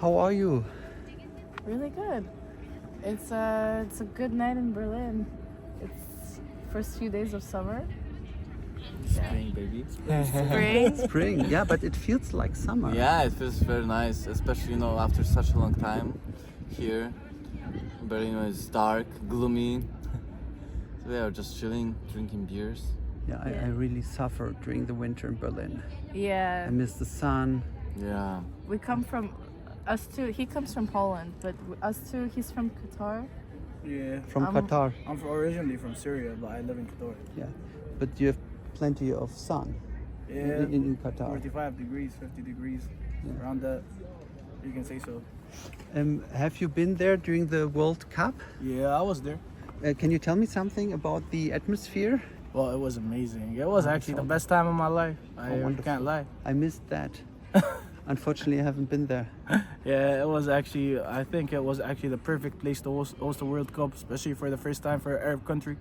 How are you? Really good. It's a good night in Berlin. It's first few days of summer. Spring, baby. Spring. Spring, yeah, but it feels like summer. Yeah, it feels very nice, especially after such a long time here. Berlin is dark, gloomy. So we are just chilling, drinking beers. Yeah, I really suffer during the winter in Berlin. Yeah. I miss the sun. Yeah. We come from us two. He comes from Poland, but us two. He's from Qatar. Yeah. From Qatar. I'm originally from Syria, but I live in Qatar. Yeah, but you have plenty of sun Yeah. in Qatar. 45 degrees, 50 degrees, Yeah. around that. You can say so. Have you been there during the World Cup? Yeah, I was there. Can you tell me something about the atmosphere? Well, it was amazing. It was actually the best time of my life. I wonderful. can't lie. I missed that. Unfortunately, I haven't been there. Yeah, it was actually. I think it was actually the perfect place to host the World Cup, especially for the first time for an Arab country.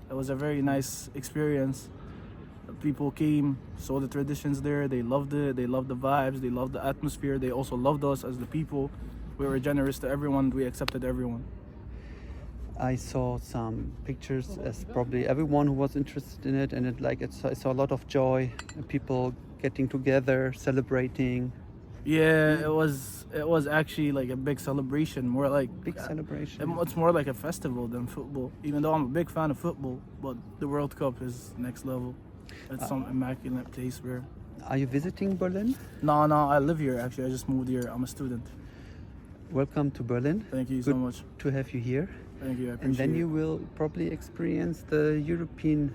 It was a very nice experience. People came, saw the traditions there. They loved it. They loved the vibes. They loved the atmosphere. They also loved us as the people. We were generous to everyone. We accepted everyone. I saw some pictures, as probably everyone who was interested in it, and I saw a lot of joy, people getting together, celebrating. Yeah, it was actually like a big celebration, more like Big celebration. It's more like a festival than football. Even though I'm a big fan of football, but the World Cup is next level. It's some immaculate place where. Are you visiting Berlin? No, I live here actually. I just moved here. I'm a student. Welcome to Berlin. Thank you Good so much. to have you here. Thank you. I And appreciate then it. you will probably experience the European.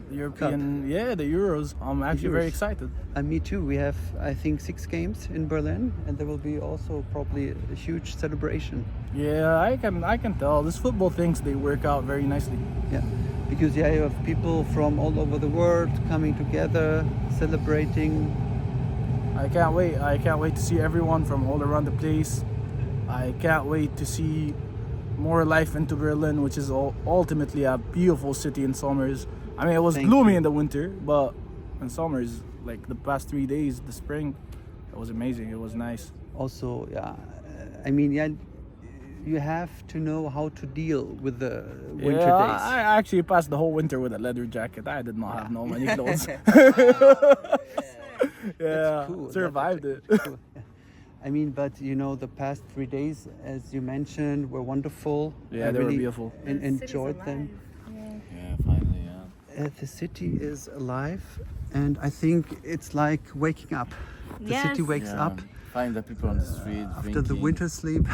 The European, yeah, the Euros. I'm actually very Euros. excited. Me too. We have, I think, 6 games in Berlin, and there will be also probably a huge celebration. Yeah, I can tell. This football things they work out very nicely. Yeah, because you have people from all over the world coming together, celebrating. I can't wait. I can't wait to see everyone from all around the place. I can't wait to see more life into Berlin, which is ultimately a beautiful city in summers. I mean, it was gloomy in the winter, but in summers, like the past 3 days, the spring, it was amazing. It was nice. Also, yeah, I mean, yeah, you have to know how to deal with the winter Yeah, days. I actually passed the whole winter with a leather jacket. I did not have no many clothes. Yeah, cool. survived it. Cool. Yeah. I mean, but the past 3 days, as you mentioned, were wonderful. Yeah, I they were really beautiful. Enjoyed them. Yeah, finally, yeah. The city is alive, and I think it's like waking up. The city wakes Yeah. up Find the people on the street after drinking. the winter sleep,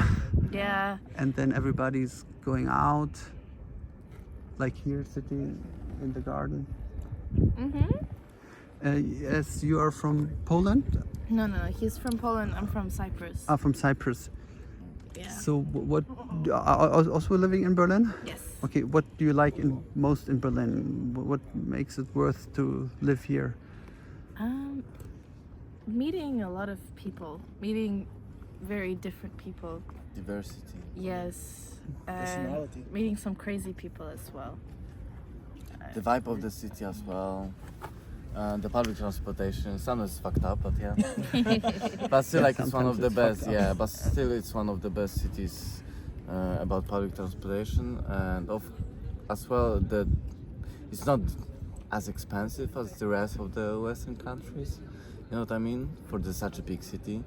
Yeah. and then everybody's going out, like here, sitting in the garden. Yes, you are from Poland? No. He's from Poland. I'm from Cyprus. From Cyprus. Yeah. So what? Are also living in Berlin? Yes. Okay. What do you like most in Berlin? What makes it worth to live here? Meeting a lot of people. Meeting very different people. Diversity. Yes. Personality. Meeting some crazy people as well. The vibe of the city as well. The public transportation, sometimes it's fucked up, but yeah. But still, Yeah, like it's one of sometimes the it's best, fucked up. yeah. But still, it's one of the best cities about public transportation, and as well that it's not as expensive as the rest of the Western countries. You know what I mean? For such a big city,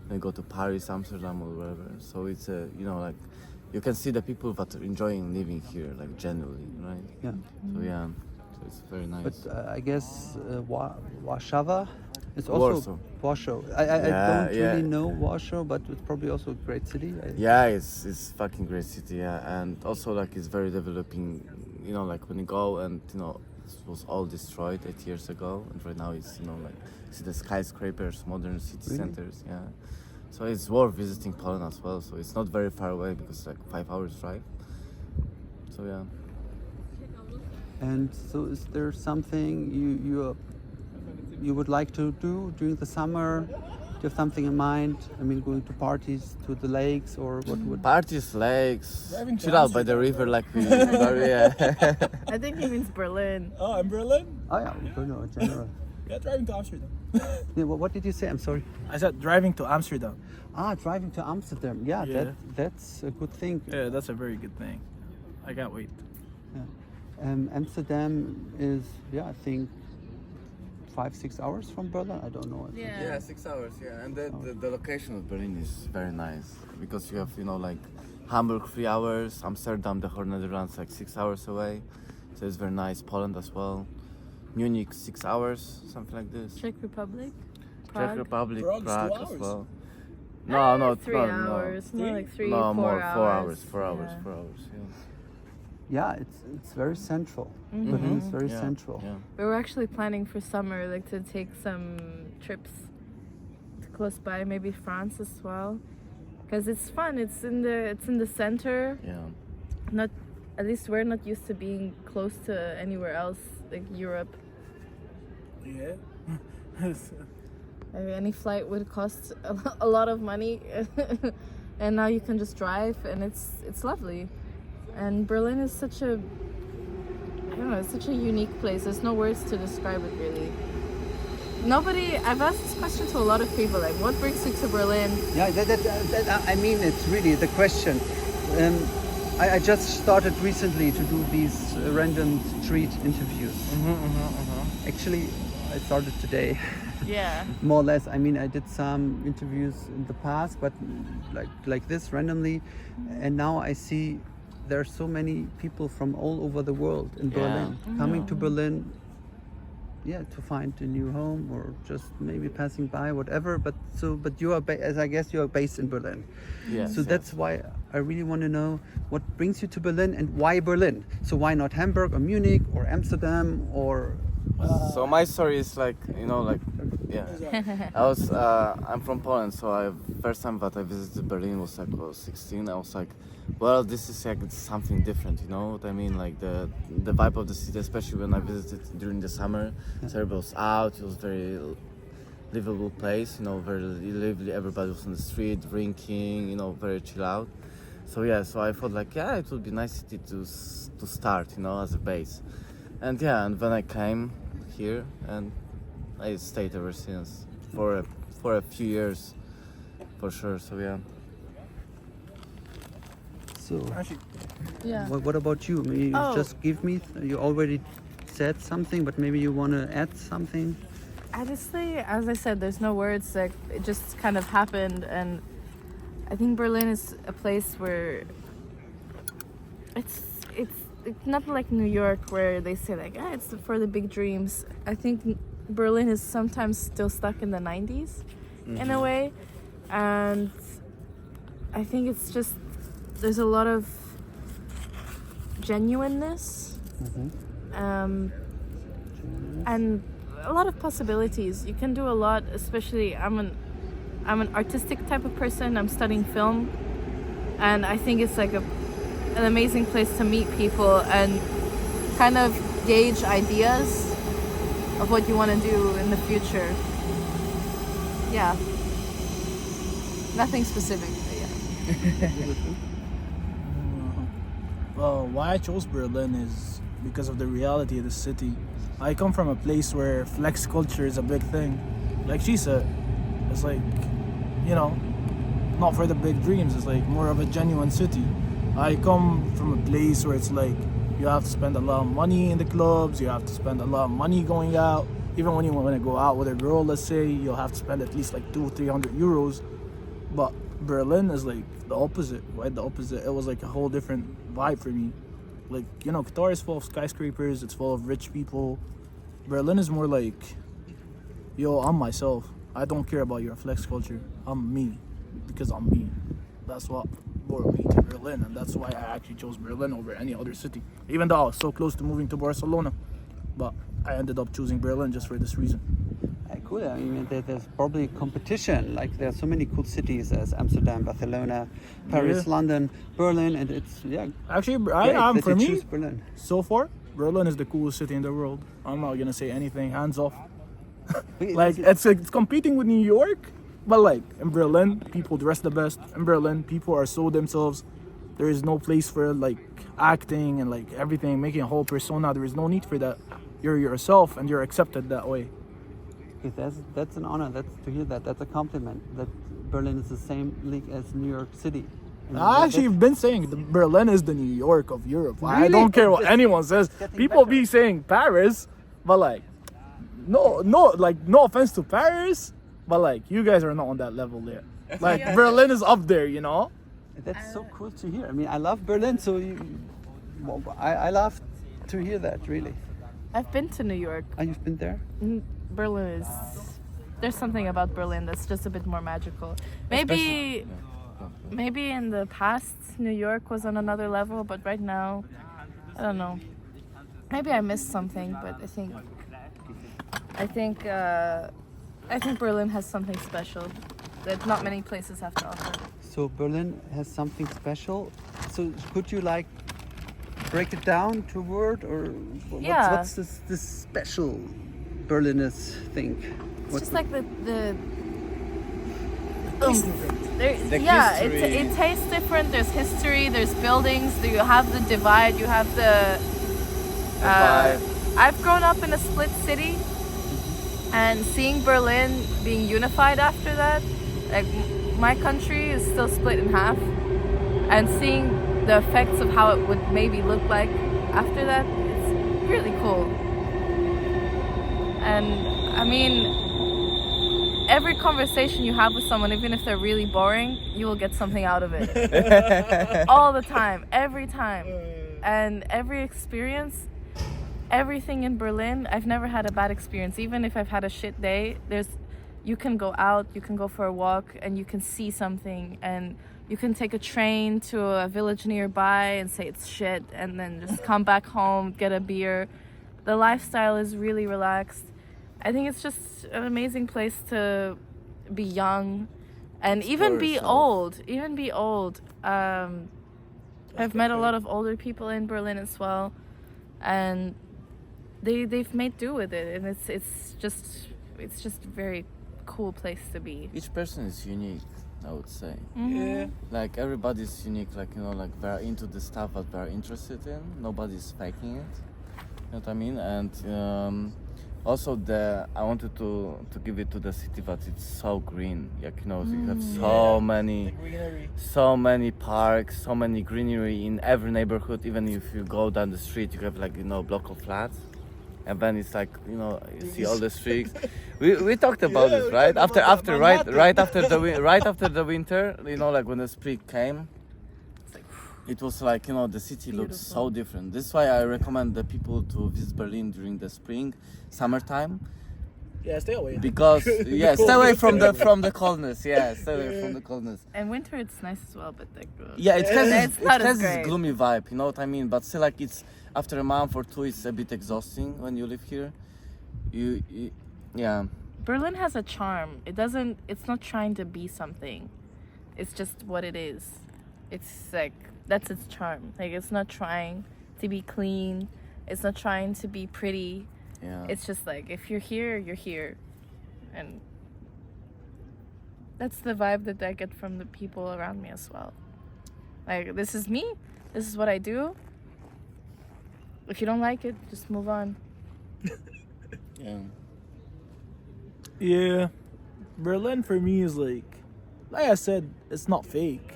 they go to Paris, Amsterdam, or wherever. So it's like you can see the people that are enjoying living here, like genuinely, right? Yeah. So yeah. It's very nice. But I guess Warsaw is also Warsaw. I don't Yeah. really know Warsaw, but it's probably also a great city. Yeah, it's fucking great city, yeah, and also like it's very developing. Like when you go and it was all destroyed 8 years ago, and right now it's like see the skyscrapers, modern city Really? centers, yeah. So it's worth visiting Poland as well. So it's not very far away because it's like 5 hours drive. So yeah. And so, is there something you would like to do during the summer? Do you have something in mind? I mean, going to parties, to the lakes, or what would? Parties, lakes, Driving to chill out by the river like we yeah. I think he means Berlin. Oh, in Berlin? Oh yeah, Bruno, general. Yeah, driving to Amsterdam. Yeah, what did you say? I'm sorry. I said driving to Amsterdam. Driving to Amsterdam. Yeah, Yeah. that's a good thing. Yeah, that's a very good thing. I can't wait. Amsterdam is, I think 5-6 hours from Berlin. I don't know. Yeah, 6 hours. Yeah, and the location of Berlin is very nice because you have like Hamburg 3 hours, Amsterdam, the whole Netherlands like 6 hours away, so it's very nice. Poland as well, Munich 6 hours, something like this. Czech Republic, Czech Republic, Prague's 2 Prague as hours. well. No, 3 hours, more like 3, no, 4 more hours. 4 hours, 4 hours, Yeah. 4 hours. Yeah. Yeah, it's very central. Berlin is very Yeah, central. Yeah. We were actually planning for summer, like to take some trips to close by, maybe France as well, because it's fun. It's in the center. Yeah. Not, at least we're not used to being close to anywhere else, like Europe. Yeah. I mean, any flight would cost a lot of money, and now you can just drive, and it's lovely. And Berlin is such a, I don't know, it's such a unique place. There's no words to describe it really. I've asked this question to a lot of people, like what brings you to Berlin? Yeah, I mean, it's really the question. I just started recently to do these random street interviews. Actually, I started today. Yeah. More or less. I mean, I did some interviews in the past, but like this randomly, and now I see there are so many people from all over the world in Berlin coming to Berlin, to find a new home or just maybe passing by, whatever. But you are, as I guess, you are based in Berlin. Yes, So that's why I really want to know what brings you to Berlin and why Berlin. So why not Hamburg or Munich or Amsterdam or? So my story is like I'm from Poland, so first time that I visited Berlin was like I was 16. I was like, well, this is like something different, you know what I mean? Like the vibe of the city, especially when I visited during the summer. So everybody was out. It was very livable place, very lively. Everybody was on the street drinking, very chill out. So I thought like it would be a nice city to start, as a base. And when I came here, and I stayed ever since for a few years, for sure. So So Yeah. what about you? Maybe you Oh. just give me. You already said something, but maybe you want to add something. Honestly, as I said, there's no words. Like it just kind of happened, and I think Berlin is a place where it's not like New York where they say like it's for the big dreams. I think Berlin is sometimes still stuck in the 90s in a way, and I think it's just there's a lot of genuineness and a lot of possibilities. You can do a lot, especially I'm an artistic type of person. I'm studying film, and I think it's like an amazing place to meet people and kind of gauge ideas of what you want to do in the future. Yeah. Nothing specific, but yeah. Well, why I chose Berlin is because of the reality of the city. I come from a place where flex culture is a big thing. Like she said, it's like, not for the big dreams. It's like more of a genuine city. I come from a place where it's like you have to spend a lot of money in the clubs, you have to spend a lot of money going out. Even when you want to go out with a girl, let's say, you'll have to spend at least like 200-300 euros. But Berlin is like the opposite, right? The opposite. It was like a whole different vibe for me. Like, Qatar is full of skyscrapers, it's full of rich people. Berlin is more like, I'm myself. I don't care about your flex culture. I'm me, because I'm me. That's what brought me to Berlin, and that's why I actually chose Berlin over any other city. Even though I was so close to moving to Barcelona, but I ended up choosing Berlin just for this reason. Cool. I mean, there's probably competition. Like there are so many cool cities as Amsterdam, Barcelona, Paris, London, Berlin, and it's Actually, great for that you me, choose Berlin. so far, Berlin is the coolest city in the world. I'm not gonna say anything hands off. Like it's competing with New York, but like in Berlin, people dress the best. In Berlin, people are so themselves. There is no place for like acting and like everything, making a whole persona. There is no need for that. You're yourself and you're accepted that way. Okay, that's an honor. That's to hear that. That's a compliment. That Berlin is the same league as New York City. And I actually have been saying Berlin is the New York of Europe. I Really? don't care what anyone says. getting People better. be saying Paris, but like, no, no offense to Paris, but like, you guys are not on that level there. Like, Berlin is up there, you know? That's so cool to hear. I mean, I love Berlin, so I love to hear that. Really. I've been to New York. Oh, you've been there? Berlin is. There's something about Berlin that's just a bit more magical. Maybe in the past New York was on another level, but right now, I don't know. Maybe I missed something, but I think Berlin has something special that not many places have to offer. So Berlin has something special. So could you like break it down to a word, or Yeah. what's this special Berliners thing? It's just like the The yeah, history. it tastes different. There's history. There's buildings. You have the divide. You have the. vibe. I've grown up in a split city, and seeing Berlin being unified after that, like my country is still split in half, and seeing the effects of how it would maybe look like after that, it's really cool. And I mean, every conversation you have with someone, even if they're really boring, you will get something out of it. All the time, every time. And every experience, everything in Berlin, I've never had a bad experience. Even if I've had a shit day, you can go out, you can go for a walk, and you can see something, and you can take a train to a village nearby and say it's shit, and then just come back home, get a beer. The lifestyle is really relaxed. I think it's just an amazing place to be young and even be yourself. old. I've met a lot of older people in Berlin as well, and they've made do with it, and it's just a very cool place to be. Each person is unique, I would say. Yeah. Like everybody's unique, like like they're into the stuff that they're interested in. Nobody's faking it. You know what I mean? And also I wanted to give it to the city that it's so green. Like you have so many parks, so many greenery in every neighborhood. Even if you go down the street, you have like block of flats. And then it's like you see all the streets. We talked about it, right? Right after the winter, like when the spring came, it was like the city looks so different. This is why I recommend the people to visit Berlin during the spring, summertime, Yeah, stay away. because stay away from the coldness. Yeah, stay away from the coldness. And winter, it's nice as well, but like Yeah, it It's not as has this great. gloomy vibe. You know what I mean? But still, like it's after a month or two, it's a bit exhausting when you live here. Yeah. Berlin has a charm. It's not trying to be something. It's just what it is. It's like, that's its charm. Like, it's not trying to be clean. It's not trying to be pretty. Yeah. It's just like, if you're here, you're here. And that's the vibe that I get from the people around me as well. Like, this is me. This is what I do. If you don't like it, just move on. Yeah. Yeah, Berlin for me is like I said, it's not fake.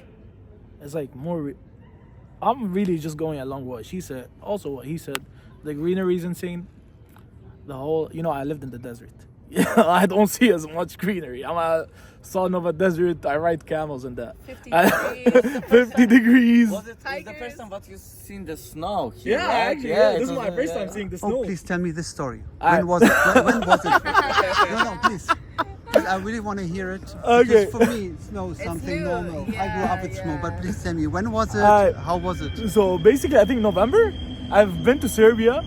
It's like more. I'm really just going along what she said. Also, what he said. The greenery is insane. The whole, I lived in the desert. Yeah, I don't see as much greenery. I'm a son of a desert. I ride camels and that. 50 degrees. 50 degrees. Was it the Tigers. first time that you seen the snow here? Yeah, right? actually, it this is was, my first time seeing the snow. Oh, please tell me this story. I- When was it? When was it? No, please. Please, I really want to hear it. Okay. Because for me, snow is something new. normal. I grew Yeah, up with snow, yeah. but please tell me, when was it? I- How was it? So basically, I think November. I've been to Serbia.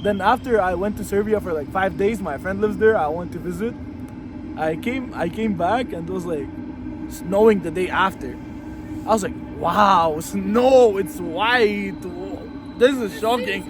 Then after I went to Serbia for like 5 days, my friend lives there. I went to visit. I came back and it was like snowing the day after. I was like, wow, snow! It's white. This is shocking,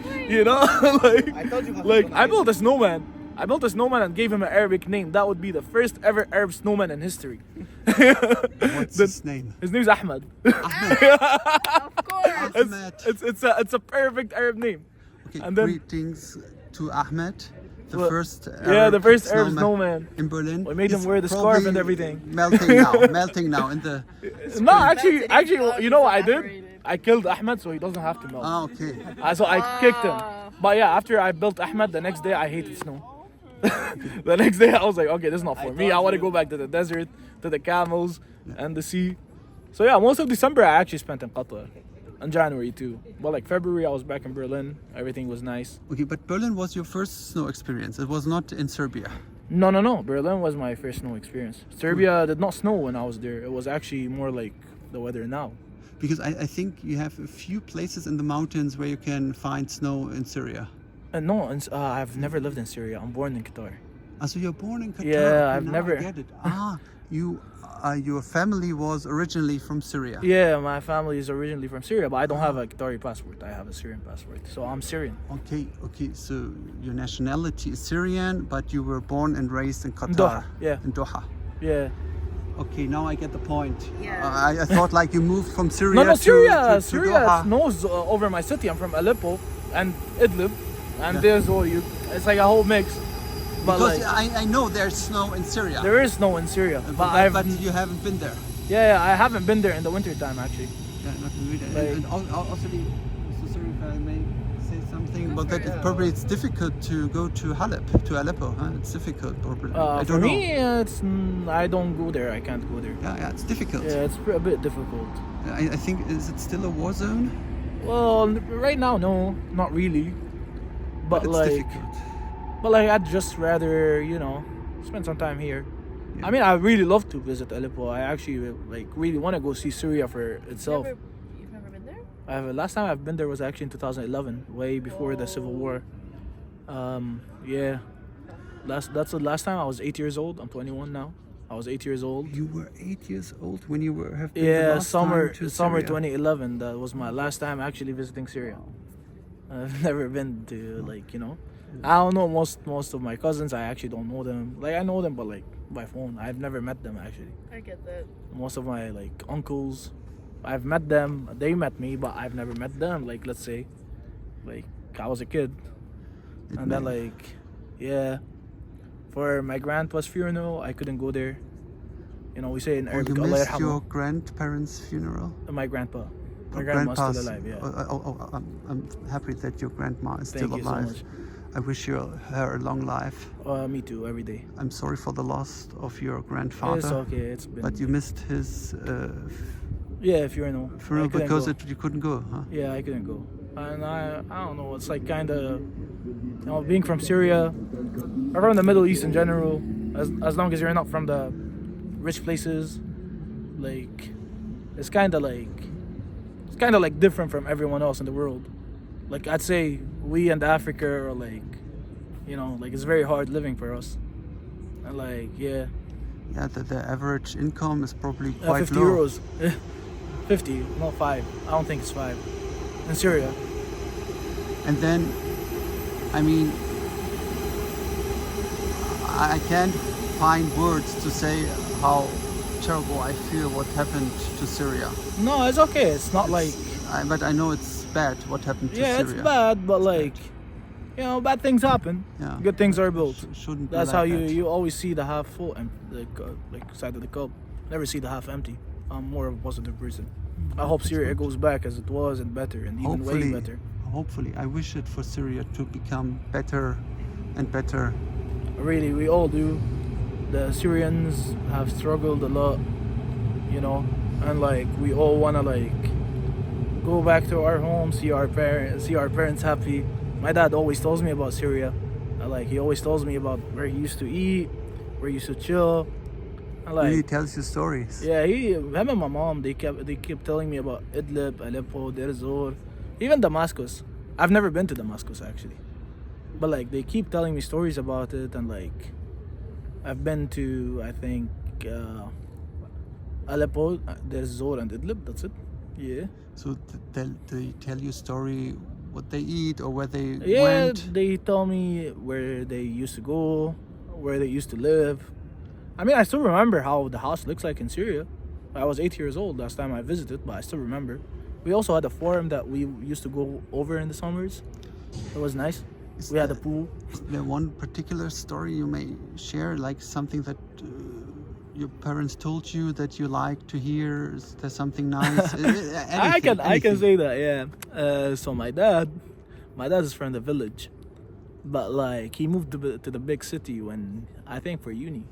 like I told you what like was I built a snowman. I built a snowman and gave him an Arabic name. That would be the first ever Arab snowman in history. What's his name? His name's Ahmed. Of course. Ahmed. It's a perfect Arab name. Okay, and then- greetings to Ahmed. The Well, first yeah, the first Arab snowman snowman. in Berlin. We made him He's wear the scarf probably and everything. Melting now, melting now in the. No, actually, you know what I did? I killed Ahmed so he doesn't have to melt. Ah, okay. So I kicked him. But yeah, after I built Ahmed, the next day I hated snow. The next day I was like, okay, this is not for me. I want to go back to the desert, to the camels, and the sea. So yeah, most of December I actually spent in Qatar. And January too. But like February I was back in Berlin. Everything was nice. Okay, but Berlin was your first snow experience. It was not in Serbia. No. Berlin was my first snow experience. Serbia did not snow when I was there. It was actually more like the weather now. Because I think you have a few places in the mountains where you can find snow in Syria. No, I've never lived in Syria. I'm born in Qatar. Ah, so you're born in Qatar? Yeah, Okay, I've now never- I get it. Your family was originally from Syria. Yeah, my family is originally from Syria, but I don't have a Qatari passport. I have a Syrian passport. So I'm Syrian. Okay. So your nationality is Syrian, but you were born and raised in Qatar. Doha, yeah. In Doha. Yeah. Okay, now I get the point. Yeah. I thought like you moved from Syria No, to Syria Doha. snows over my city. I'm from Aleppo and Idlib, and Yeah. there's all you. It's like a whole mix. But Because like, I know there's snow in Syria. there is snow in Syria, but you haven't been there. yeah, I haven't been there in the winter time actually. Yeah, not in winter. Like- And also, so sorry if I may say something, but that probably it's difficult to go to Aleppo. Huh? It's difficult. Probably. I For don't know. me, I don't go there. I can't go there. Yeah, it's difficult. Yeah, it's a bit difficult. I think is it still a war zone? Well, right now, no, not really. But It's like, difficult. I'd just rather, spend some time here. Yeah. I mean, I really love to visit Aleppo. I actually really want to go see Syria for itself. You've never been there? Last time I've been there was actually in 2011, way before the civil war. Yeah, that's the last time. I was 8 years old. I'm 21 now. I was 8 years old. You were 8 years old when you have been the Yeah, last summer time to summer Syria. 2011. That was my last time actually visiting Syria. I've never been to I don't know most of my cousins. I actually don't know them. Like I know them, but like by phone. I've never met them actually. I get that. Most of my uncles, I've met them. They met me, but I've never met them. Like let's say, I was a kid, It and then may- yeah, for my grandpa's funeral, I couldn't go there. We say in Oh, Arabic, you Allah missed yarhamu. your grandparents' funeral. My grandpa. My Or grandma's still grandpa's- alive. Yeah. I'm happy that your grandma is Thank still you so alive. much. I wish her a long life. Me too. Every day. I'm sorry for the loss of your grandfather. It's okay. It's been. But you missed his Yeah, funeral. funeral I couldn't because go. you couldn't go, huh? Yeah, I couldn't go. And I don't know. It's like kind of, being from Syria, or from the Middle East in general. As long as you're not from the rich places, it's kind of like different from everyone else in the world. Like I'd say we in Africa are it's very hard living for us. And yeah. Yeah, the average income is probably 50 quite low. euros. 50, not 5. I don't think it's 5. In Syria. And then, I mean, I can't find words to say how terrible I feel what happened to Syria. No, it's okay. It's not But I know it's bad what happened to yeah, Syria. it's bad, but bad things happen. Yeah. Good things are built. Shouldn't be That's like how that. you always see the half full and side of the cup. Never see the half empty. I'm more of a positive person. I hope Syria goes back as it was and better and even way better. Hopefully, I wish it for Syria to become better and better. Really, we all do. The Syrians have struggled a lot, and we all wanna go back to our home, see our parents happy. My dad always tells me about Syria. He always tells me about where he used to eat, where he used to chill. Really tells you stories. Yeah, him and my mom, they kept telling me about Idlib, Aleppo, Deir ez-Zor, even Damascus. I've never been to Damascus actually, but they keep telling me stories about it, and I've been to I think Aleppo, Deir ez-Zor, and Idlib. That's it. Yeah. So they tell you story what they eat or where they Yeah, went. they tell me where they used to go, where they used to live. I mean, I still remember how the house looks like in Syria. I was 8 years old last time I visited, but I still remember. We also had a forum that we used to go over in the summers. It was nice. Is We had a there- pool. Is there one particular story you may share, like something that your parents told you that you like to hear? Is there something nice? I can Anything. say that, yeah. So my dad is from the village, but like he moved to the big city when I think for uni,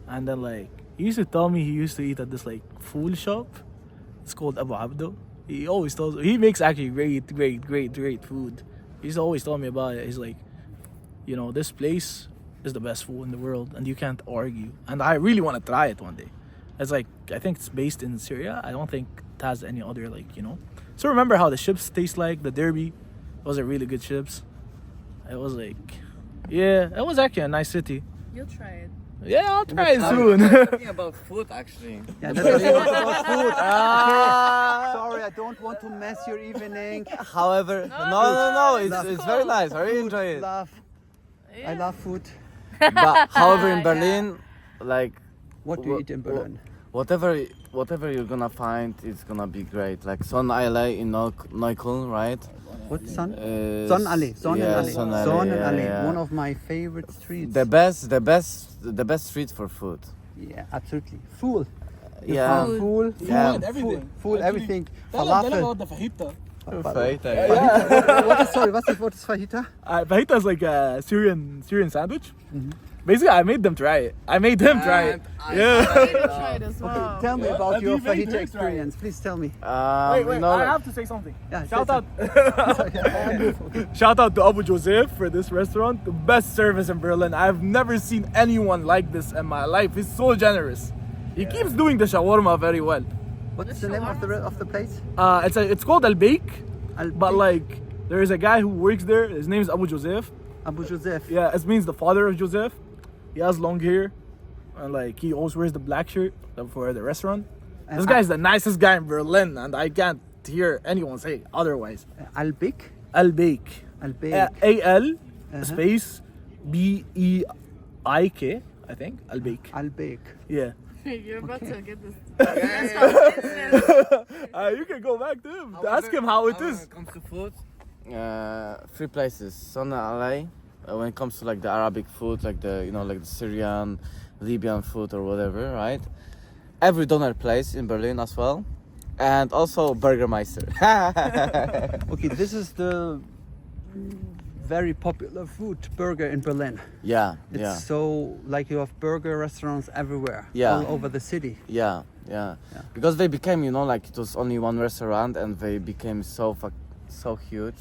and then like he used to tell me he used to eat at this like food shop. It's called Abu Abdo. He always tells he makes actually great food. He's always told me about it. He's like, you know, this place is the best food in the world, and you can't argue. And I really want to try it one day. It's like I think it's based in Syria. I don't think it has any other like, you know. So remember how the chips taste like the Derby? Those are really good chips. It was like, yeah, it was actually a nice city. You'll try it. Yeah, I'll try it soon. Talking about food, actually. Yeah, that's about food. Sorry, I don't want to mess your evening. However, no, it's very nice. I really enjoy it. Love. I love food. But however, in Yeah. Berlin, like What do you eat in Berlin? whatever you're gonna find, it's gonna be great. Like Sonnenallee in Neukölln, right? What son? Uh, Sonnenallee. Sonnenallee. yeah, Sonnenallee, Sonnenallee. yeah. One of my favorite streets. The best street for food. Yeah, absolutely. Full. Yeah. Food. Full. Yeah. Full. Everything. Full. Actually, Everything. Tell Falafel. about the fajita. What is sorry? What is fajita? Fajita is like a Syrian sandwich. Basically, I made them try it. I made him try it. Yeah. Try it as well. Tell me Yeah, about have your you made fajita drinks, right? experience. Please tell me. Wait, No, I like- have to say something. Yeah, Shout say out. Okay. Shout out to Abu Joseph for this restaurant. The best service in Berlin. I've never seen anyone like this in my life. He's so generous. He keeps doing the shawarma very well. What's the name of the place? It's called Al Baik, but Al-Baik. like there is a guy who works there. His name is Abu Joseph. Abu Joseph. Yeah, it means the father of Joseph. He has long hair, and like he always wears the black shirt for the restaurant. And This guy's the nicest guy in Berlin, and I can't hear anyone say otherwise. Albik. Al Baik. Albik. A-L Uh-huh. space B-E-I-K, I think. Al Baik. Albik. Yeah. You're about to get this. You can go back to him. Ask him how it When is. it comes to food, three places. Sonnenallee, when it comes to like the Arabic food, like the like the Syrian, Libyan food or whatever, right? Every doner place in Berlin as well, and also Burgermeister. Okay, this is the very popular food burger in Berlin. Yeah, It's yeah, so like you have burger restaurants everywhere, Yeah. all over the city. yeah. Yeah. Because they became, like it was only one restaurant, and they became so huge,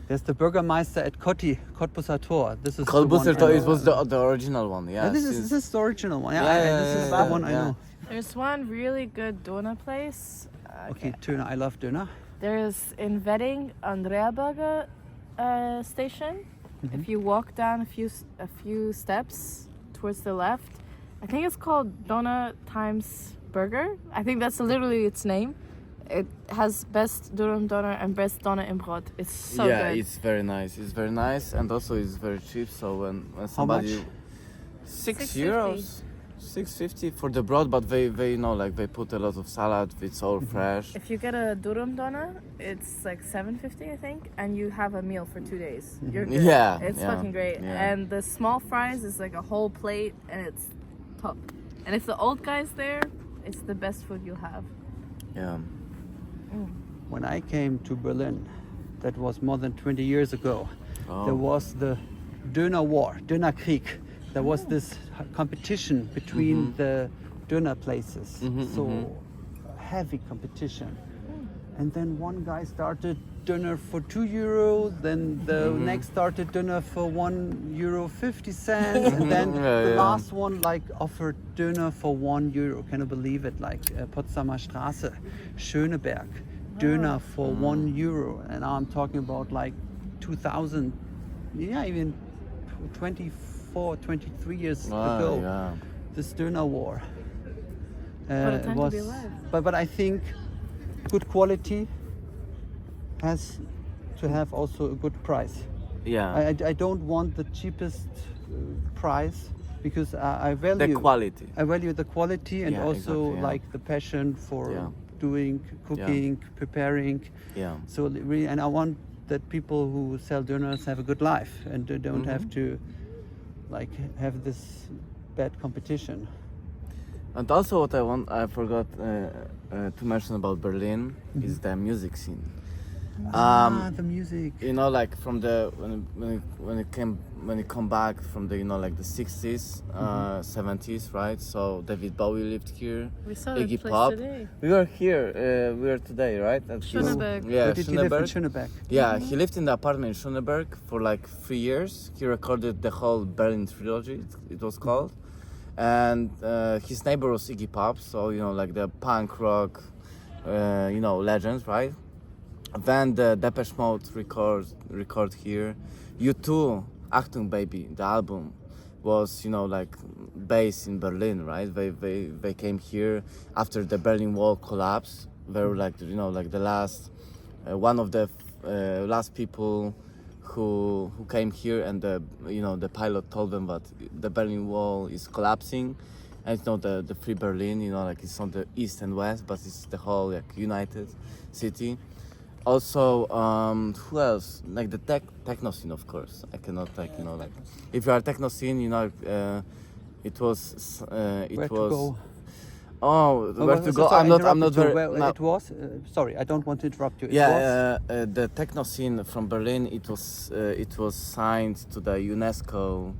There's the Burgermeister at Cottbusser Tor. This is the Kolbusser, one I it know. was the original one. Yeah. Yeah, this since- is the original one. Yeah, Yeah, this is yeah, the one I yeah. know. There's one really good doner place. Okay, tuna. I love tuna. There's in Wedding on Rehrberger station. If you walk down a few steps towards the left, I think it's called Doner Times Burger. I think that's literally its name. It has best Durum Doner and best Doner im Brot. It's so yeah, good. it's very nice. It's very nice, and also it's very cheap. So when How somebody much? 6 €6.50. euros, 6.50 for the broad, but they they put a lot of salad. It's all fresh. If you get a Durum Doner, it's like $7.50 I think, and you have a meal for 2 days. You're good. Yeah, It's yeah, fucking great. yeah. And the small fries is like a whole plate, and it's top. And if the old guy's there, it's the best food you'll have. Yeah. When I came to Berlin, that was more than 20 years ago. Oh. There was the Döner War, Döner Krieg. There was this competition between the Döner places. So heavy competition. And then one guy started Döner for €2, then the next started Döner for €1.50, and then Yeah, the yeah. last one like offered Döner for €1. Can you believe it? Like Potsdamer Straße, Schöneberg, Döner for €1. And now I'm talking about like 2000, yeah, even 24, 23 years ago. Yeah. This Döner war. What a time to be alive. But I think good quality has to have also a good price. Yeah. I don't want the cheapest price because I value The quality. I value the quality and Yeah, also exactly, yeah. like the passion for Yeah. doing cooking, preparing. Yeah. So really, and I want that people who sell döners have a good life and they don't have to like have this bad competition. And also what I forgot to mention about Berlin is the music scene. The music. You know, like from the when it come back from the, you know, like the 60s, 70s, right? So David Bowie lived here. We saw that Iggy place Pop. today. We were here. We were today, right? At his- Schöneberg. Yeah, Where did he live in Schöneberg. Schöneberg? Yeah, he lived in the apartment in Schöneberg for like 3 years. He recorded the whole Berlin trilogy, it was called. And his neighbor was Iggy Pop, so, you know, like the punk rock, you know, legends, right? Then the Depeche Mode record here. U2, Achtung Baby, the album was, you know, like based in Berlin, right? They came here after the Berlin Wall collapsed. They were like, you know, like the last, one of the last people who came here, and the, you know, the pilot told them that the Berlin Wall is collapsing, and it's not the free Berlin, you know, like it's not the east and west, but it's the whole like united city. Also, who else? Like the techno scene, of course. I cannot, like, you know, like if you are techno scene, you know, it was Where to go? Oh, where to go? Sorry, I'm not interrupted very. you. Where no. It was. Sorry, I don't want to interrupt you. It was, Yeah, the techno scene from Berlin. It was signed to the UNESCO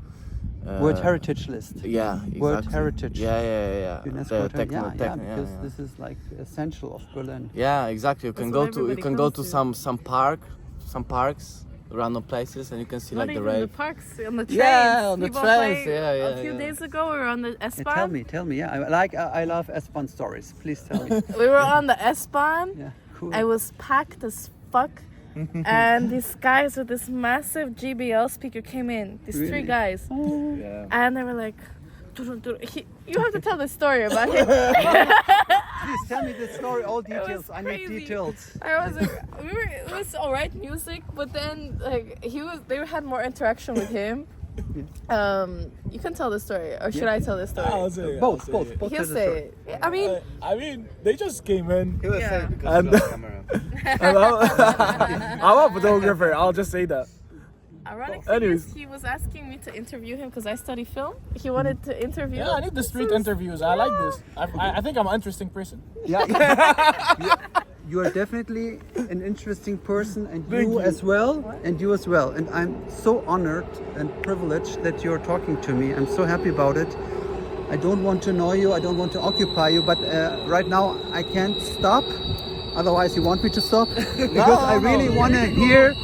World Heritage List. Yeah, exactly. World Heritage. Yeah. UNESCO. The Yeah, techno, because this is like essential of Berlin. Yeah, exactly. You can That's go what to everybody comes to. some parks, random places, and you can see Not like the even the rave. parks, on the trains. Yeah, on the People trains, play- yeah, A few yeah. days ago, we were on the S-Bahn. Tell me. Yeah, I love S-Bahn stories. Please tell me. We were on the S-Bahn. Yeah, cool. I was packed as fuck. And these guys with this massive GBL speaker came in. These three Really? guys. Yeah. And they were like, you have to tell the story about him. Please tell me the story, all details. I need crazy. details. I was like, it was alright music, but then like they had more interaction with him. You can tell the story, or should I tell the story? I'll say it. Both He'll tell the say story. it. I mean, I mean, they just came in. He was Yeah. saying because And- of the camera. And I'm a photographer. I'll just say that. ironic thing Anyways. is, he was asking me to interview him because I study film. He wanted to interview. Yeah, I need the street interviews. I like this. I think I'm an interesting person. Yeah. You are definitely an interesting person, and you as well, And I'm so honored and privileged that you're talking to me. I'm so happy about it. I don't want to annoy you. I don't want to occupy you, but right now I can't stop. Otherwise, you want me to stop? Because I really want to hear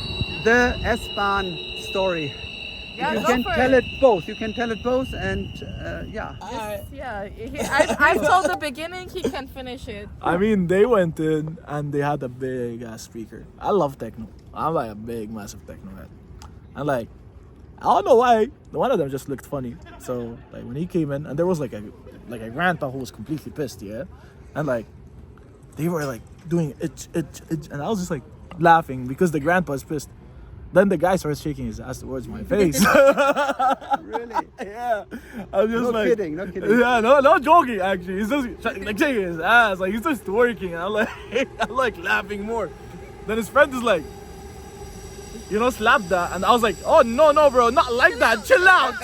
the S-Bahn story. Yeah, You go can for tell it. it both. You can tell it both, and yeah. I told the beginning. He can finish it. I mean, they went in and they had a big ass speaker. I love techno. I'm like a big, massive techno head. And like, I don't know why, one of them just looked funny. So like when he came in, and there was like a grandpa who was completely pissed, yeah, and like they were like doing it, and I was just like laughing because the grandpa is pissed. Then the guy starts shaking his ass towards my face. Really? Yeah, I'm just No like, kidding, no kidding. Yeah, no, not joking. Actually, he's just like shaking his ass, like he's just twerking, and I'm like, I'm like laughing more. Then his friend is like, you know, slap that, and I was like, oh no, bro, not like that. Chill out.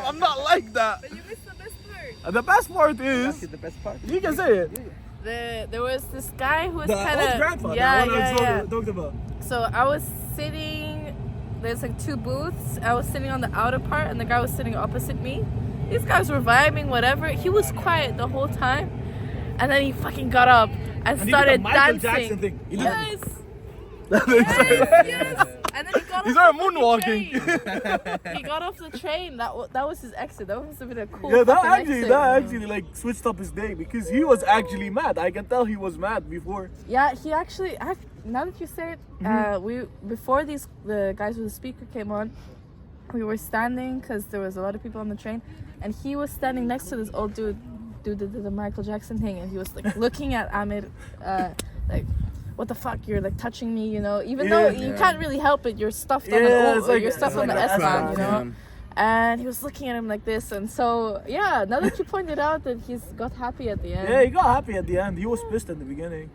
I'm not like that. But you missed the best part. And the best part is, The best part. you can say it. There was this guy who was The kind old of grandpa, yeah. the one I talked about. So I was sitting. There's like two booths. I was sitting on the outer part, and the guy was sitting opposite me. These guys were vibing, whatever. He was quiet the whole time, and then he fucking got up and started dancing. Yes. Yes. And then he got He's off not the moonwalking. train. He got off the train. That was his exit. That must have been a cool. Yeah, that fucking exit. actually like switched up his day because he was actually mad. I can tell he was mad before. Yeah, he actually. Now that you say it, we before the guys with the speaker came on, we were standing because there was a lot of people on the train, and he was standing next to this old dude did the Michael Jackson thing, and he was like looking at Amir, like, what the fuck, you're like touching me, you know, even though you can't really help it, you're stuffed on you're stuffed on the S-Bahn, you know. And he was looking at him like this, and so yeah, now that you pointed out that he's got happy at the end. Yeah, he got happy at the end. He was pissed at the beginning.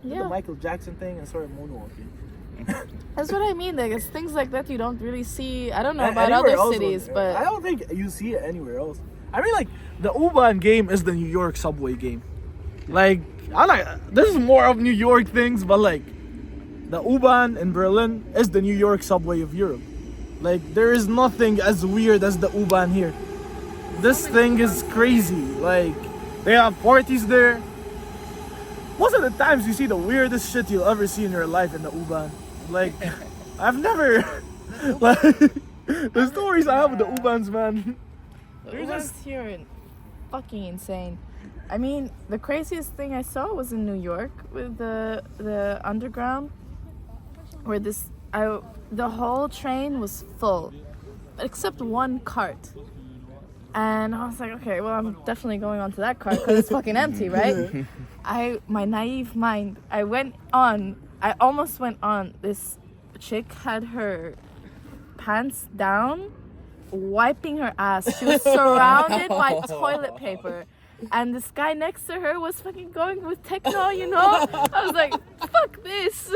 Did Yeah. the Michael Jackson thing and started moonwalking. That's what I mean. Like, it's things like that you don't really see. I don't know A- about anywhere other else, cities, I but don't think you see it anywhere else. I mean, like the U-Bahn game is the New York subway game. Like I like this is more of New York things, but like the U-Bahn in Berlin is the New York subway of Europe. Like there is nothing as weird as the U-Bahn here. This thing is crazy. Like they have parties there. Most of the times you see the weirdest shit you'll ever see in your life in the U-Bahn. Like I've never like the stories I have with the U-Bahns, man. the Ubers here are fucking insane. I mean, the craziest thing I saw was in New York with the underground, where the whole train was full, except one cart. And I was like, okay, well, I'm definitely going onto that cart because it's fucking empty, right? My naive mind, I almost went on. This chick had her pants down, wiping her ass. She was surrounded by toilet paper. And this guy next to her was fucking going with techno, you know? I was like, fuck this.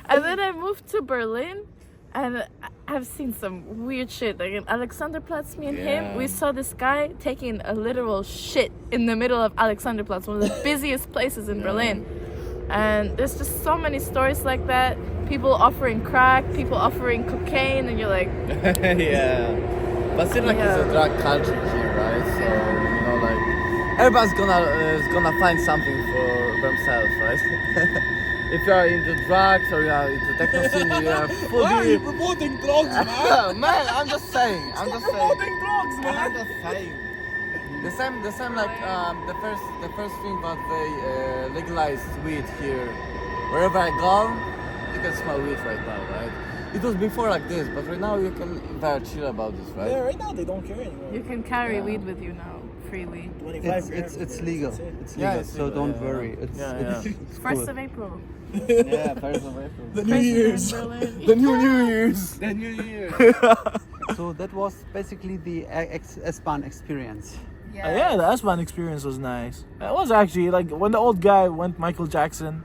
And then I moved to Berlin, and I've seen some weird shit. Like in Alexanderplatz, me and him, we saw this guy taking a literal shit in the middle of Alexanderplatz, one of the busiest places in Berlin. And there's just so many stories like that. People offering crack, people offering cocaine, and you're like, Yeah. But still, like, Yeah. it's a drug culture here, right? So, you know, like, everybody's gonna find something for themselves, right? If you are into drugs or you are into techno scene, you are fully... promoting drugs, man? Man, I'm just saying. I'm just saying. Promoting drugs, I'm just saying. The same like the first thing that they legalized weed here. Wherever I go, you can smell weed right now, right? It was before like this, but right now you can very chill about this, right? Yeah, right now they don't care anymore. you can carry weed with you now, freely. 25 It's legal. That's it. It's Yeah, legal. it's So legal, don't yeah. worry. It's, Yeah, it's 1st cool. of April. Yeah, first of April. The New Crazy Year's. in Berlin. The New Year's. The New Year. So that was basically the S-Bahn experience. Yeah, the S-Bahn experience was nice. It was actually like when the old guy went Michael Jackson.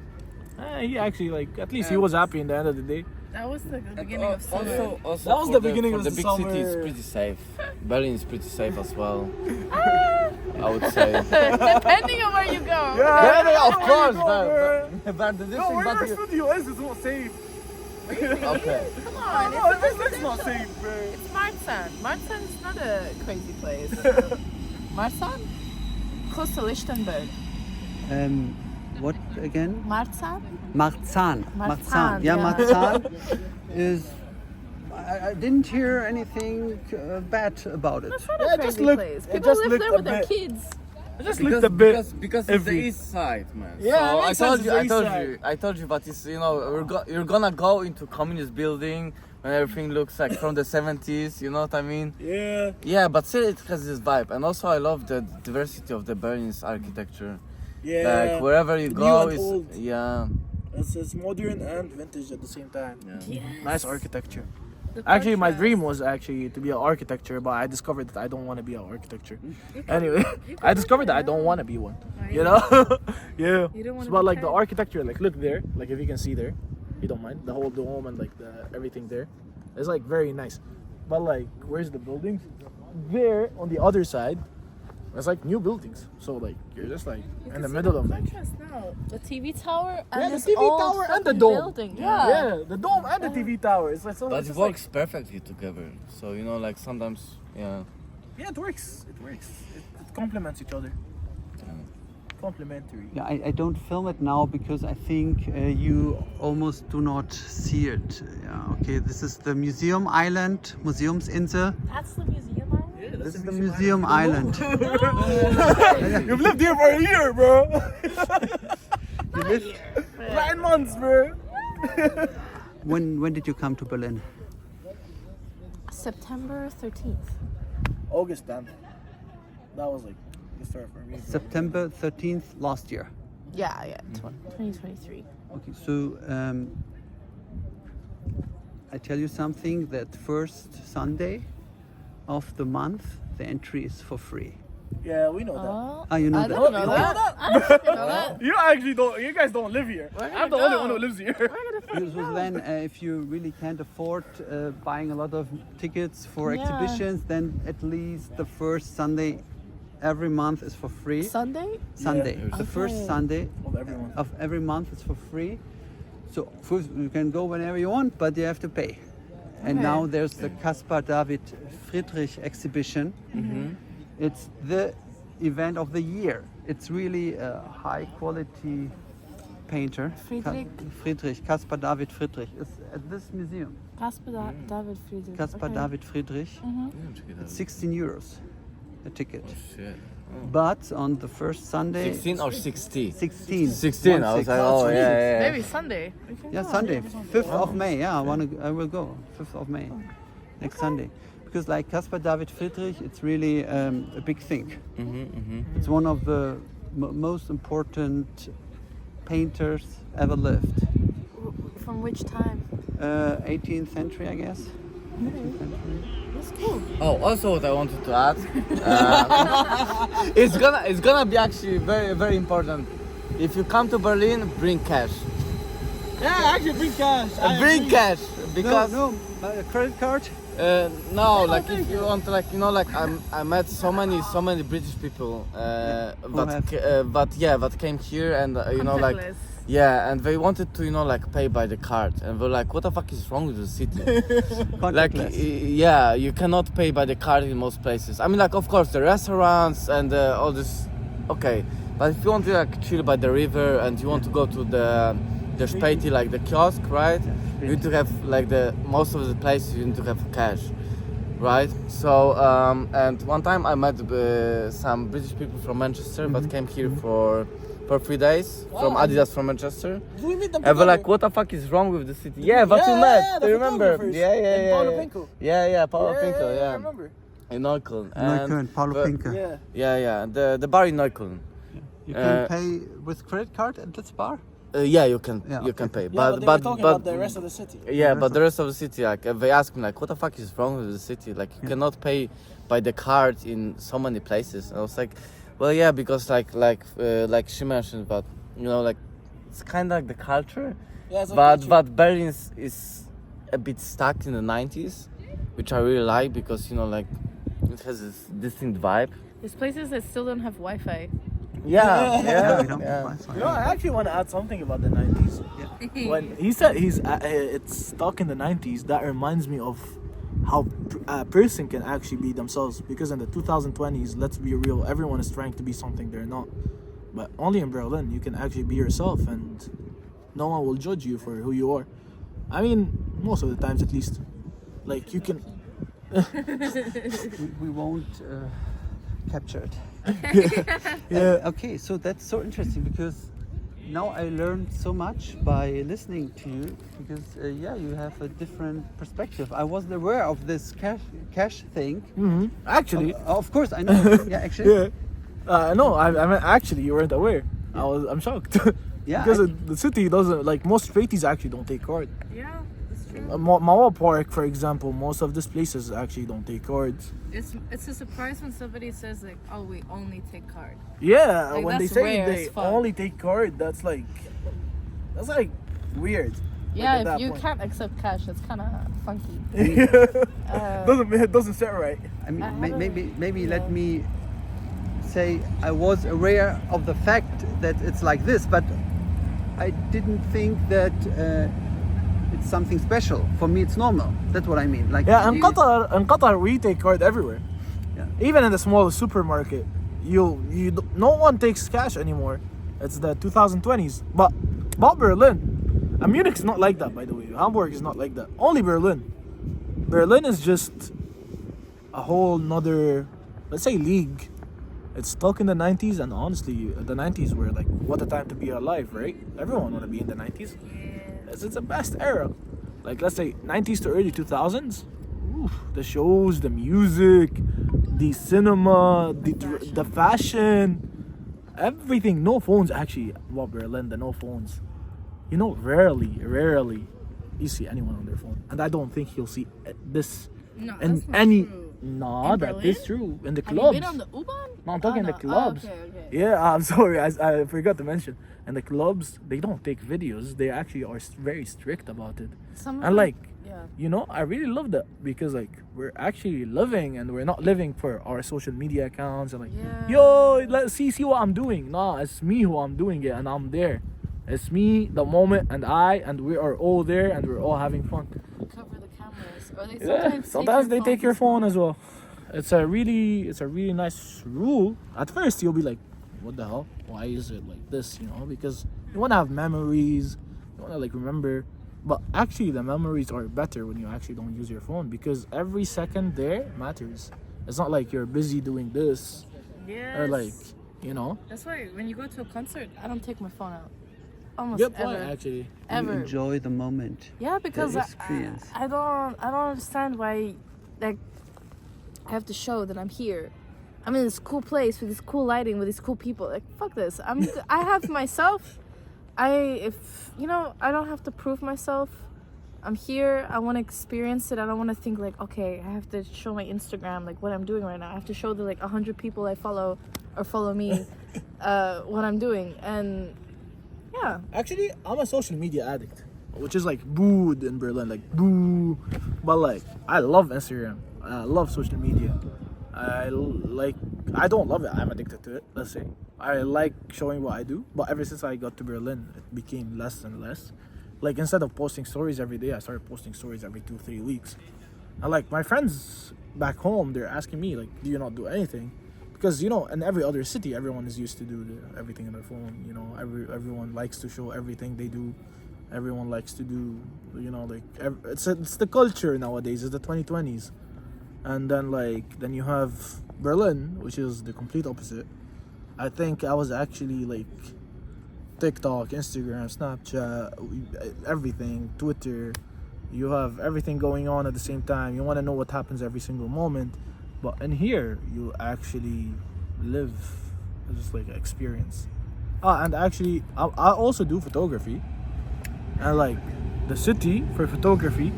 He actually like at least he was happy in the end of the day. That was the beginning of summer. Also That was for the beginning for of the the big summer. city. It's pretty safe. Berlin is pretty safe as well. I would say. Depending on where you go. Yeah, of course, bro. but the No, difference, where but your you, studio is not safe. okay. Come on, No, it's this is not safe, bro. It's Marzahn. Marzahn is not a crazy place. Marzahn? Close to Lichtenberg. What again? Marzahn? Marzahn. Marzahn, Yeah, yeah. Marzahn is. I didn't hear anything bad about it. It's not Yeah, a it just crazy looked- place. it People just live looked there a with their bit- kids. It just looked a bit. Because it's the iffy. east side, man. Yeah, so it I makes told sense, you, the I east told side. you, I told you, but it's you're gonna go into communist building when everything looks like from the 70s. You know what I mean? Yeah. Yeah, but still it has this vibe, and also I love the diversity of the Berlin's architecture. Yeah. Like wherever you New go, and is old. yeah. It's modern and vintage at the same time. Yeah. Nice architecture. The Actually, my contrast. dream was actually to be an architecture, but I discovered that I don't want to be an architecture. You could- Anyway, you could I discovered that I right don't now. want to be one. Right. You know? Yeah. You don't wanna But be like the proud. architecture, like look there, like if you can see there, you don't mind the whole dome and like the everything there. It's like very nice. But like, where's the buildings? There on the other side, it's like new buildings. So like you're just like You in can the see middle of like contrast now. The TV tower and yeah, the this TV old tower and the fucking dome. building. Yeah. Yeah, the dome and the TV tower. It's like so. But it's it just like- works perfectly together. So you know, like sometimes, yeah. Yeah, it works. It works. It complements each other. Complementary. Yeah, I don't film it now because I think you almost do not see it. Yeah, okay, this is the museum island, Museumsinsel. That's the museum island? Yeah, This is the museum island. You've lived here for a year, bro. You live- 9 months, bro. when did you come to Berlin? September 13th. August 10th. That was like the start for me. September 13th last year. Yeah, 2023. Okay, so I tell you something, that first Sunday of the month the entry is for free. Yeah, we know that. Oh, Ah, you know I that. didn't know that. I didn't know that. You actually don't. You guys don't live here. We're I'm gonna the only go. one who lives here. So then, if you really can't afford buying a lot of tickets for Yeah. exhibitions, then at least the first Sunday every month is for free. Sunday? Sunday, Yeah. the first Okay. Sunday Of everyone. of every month is for free. So first you can go whenever you want, but you have to pay. And Okay. now there's the Caspar David Friedrich exhibition. It's the event of the year. It's really a high quality painter. Friedrich? Caspar David Friedrich is at this museum. Caspar David Friedrich. Caspar Okay. David Friedrich. Yeah, check it out. 16 euros a ticket. Shit. But on the first Sunday, 16 or 60? 16. 16. I was like, oh yeah, yeah. Maybe Sunday. We can Yeah, go. Sunday, 5th of May. Yeah, I will go 5th of May, next Sunday, because like Caspar David Friedrich, it's really a big thing. It's one of the most important painters ever lived. From which time? 18th century, I guess. 18th century. That's cool. Oh, also what I wanted to add, it's gonna be actually very important. If you come to Berlin, bring cash. Yeah, actually bring cash. Bring cash because No, a credit card. no, like if you want, like I met so many British people, that came here and you know like. Contactless. Yeah, and they wanted to, like, pay by the card, and we're like, what the fuck is wrong with the city? Like, Contactless. yeah, you cannot pay by the card in most places. I mean, like, of course, the restaurants and all this, okay. But if you want to, like, chill by the river and you want to go to the Späti, like the kiosk, right? You need to have, like, most of the places you need to have cash, right? So, and one time I met some British people from Manchester, but came here for 3 days from Adidas from Manchester. We meet them And we're like, what the fuck is wrong with the city? Yeah, but we met. Do you remember? Yeah. Paulo Pinko. Yeah, Paulo Pinko, I yeah. remember. In Neukölln. Neukölln, Paulo but- Pinke. Yeah. Yeah. The bar in Neukölln. You can pay with credit card at this bar. Yeah, you can Yeah, pay. Yeah, but they were talking about the rest of the city. Yeah, but the rest of the city, like they asked me, like, what the fuck is wrong with the city? Like, you cannot pay by the card in so many places. And I was like, well, yeah, because like she mentioned, but you know, like it's kind of like the culture. Yeah, it's like But Berlin is a bit stuck in the 90s, which I really like because, you know, like it has this distinct vibe. There's places that still don't have Wi-Fi. Yeah, we don't yeah. Wi-Fi. You know, I actually want to add something about the 90s. When he said it's stuck in the 90s, that reminds me of how a person can actually be themselves. Because in the 2020s, let's be real, everyone is trying to be something they're not. But only in Berlin, you can actually be yourself and no one will judge you for who you are. I mean, most of the times at least. Like, you can... We won't capture it. Yeah. Okay, so that's so interesting because now I learned so much by listening to you because you have a different perspective. I wasn't aware of this cash thing. Actually... Of course, I know. Yeah, actually. Yeah. No, I mean, actually, you weren't aware. I'm shocked. Yeah, Because the city doesn't, like, most straighties actually don't take card. Yeah, that's true. Mawa Park, for example, most of these places actually don't take cards. It's a surprise when somebody says like, "Oh, we only take card." Yeah, Like, when they that's say rare they as fuck. only take card, that's like weird. Yeah, at if that you point. can't accept cash, it's kind of funky. It doesn't sit right. I mean, I haven't- maybe yeah. let me say I was aware of the fact that it's like this, but I didn't think that it's something special. For me, it's normal. That's what I mean. Like, Yeah, in Qatar, we take card everywhere. Yeah. Even in the smallest supermarket, no one takes cash anymore. It's the 2020s. But Berlin, and Munich's not like that, by the way. Hamburg is not like that. Only Berlin. Berlin is just a whole nother, let's say, league. It's stuck in the 90s, and honestly, the 90s were like, what a time to be alive, right? Everyone want to be in the 90s. It's the best era. Like, let's say 90s to early 2000s. Oof, the shows, the music, the cinema, the fashion, everything. No phones, actually. Well, Berlin, the no phones. You know, rarely you see anyone on their phone. And I don't think you'll see this No, in that's not any true. Nah, In that Berlin? is true. In the Have clubs. you been on the U-Bahn? No, I'm talking Oh, the no. clubs. Oh, okay. Yeah, I'm sorry. I forgot to mention. And the clubs, they don't take videos. They actually are very strict about it. Some of And them- like, yeah. you know, I really love that because like we're actually living and we're not living for our social media accounts and like, Yeah. yo, let's see what I'm doing. Nah, it's me who I'm doing it and I'm there. It's me, the moment, and we are all there and we're all having fun. Cover the cameras. Or they Yeah, sometimes, sometimes they take your phone as as well. It's a really nice rule. At first you'll be like, what the hell? Why is it like this? You know, because you wanna have memories, you wanna like remember. But actually the memories are better when you actually don't use your phone because every second there matters. It's not like you're busy doing this Yes. or like, you know. That's why when you go to a concert, I don't take my phone out. Almost Good ever. point actually. You Ever. enjoy the moment. Yeah, because the experience. I don't understand why like I have to show that I'm here. I'm in this cool place with this cool lighting with these cool people. Like fuck this. I have myself. If you know, I don't have to prove myself. I'm here. I want to experience it. I don't want to think like, okay, I have to show my Instagram like what I'm doing right now. I have to show the like 100 people I follow or follow me what I'm doing. And yeah. Actually, I'm a social media addict, which is like booed in Berlin, like boo. But like, I love Instagram. I love social media. I don't love it. I'm addicted to it. Let's say I like showing what I do. But ever since I got to Berlin, it became less and less. Like instead of posting stories every day, I started posting stories every 2-3 weeks. And like my friends back home, they're asking me like, do you not do anything? Because you know, in every other city, everyone is used to do everything on their phone. You know, everyone likes to show everything they do. Everyone likes to do, you know, like it's the culture nowadays. It's the 2020s, and then you have Berlin, which is the complete opposite. I think I was actually like TikTok, Instagram, Snapchat, everything, Twitter. You have everything going on at the same time. You want to know what happens every single moment. But in here, you actually live, it's just like an experience. And actually, I also do photography. And like the city for photography,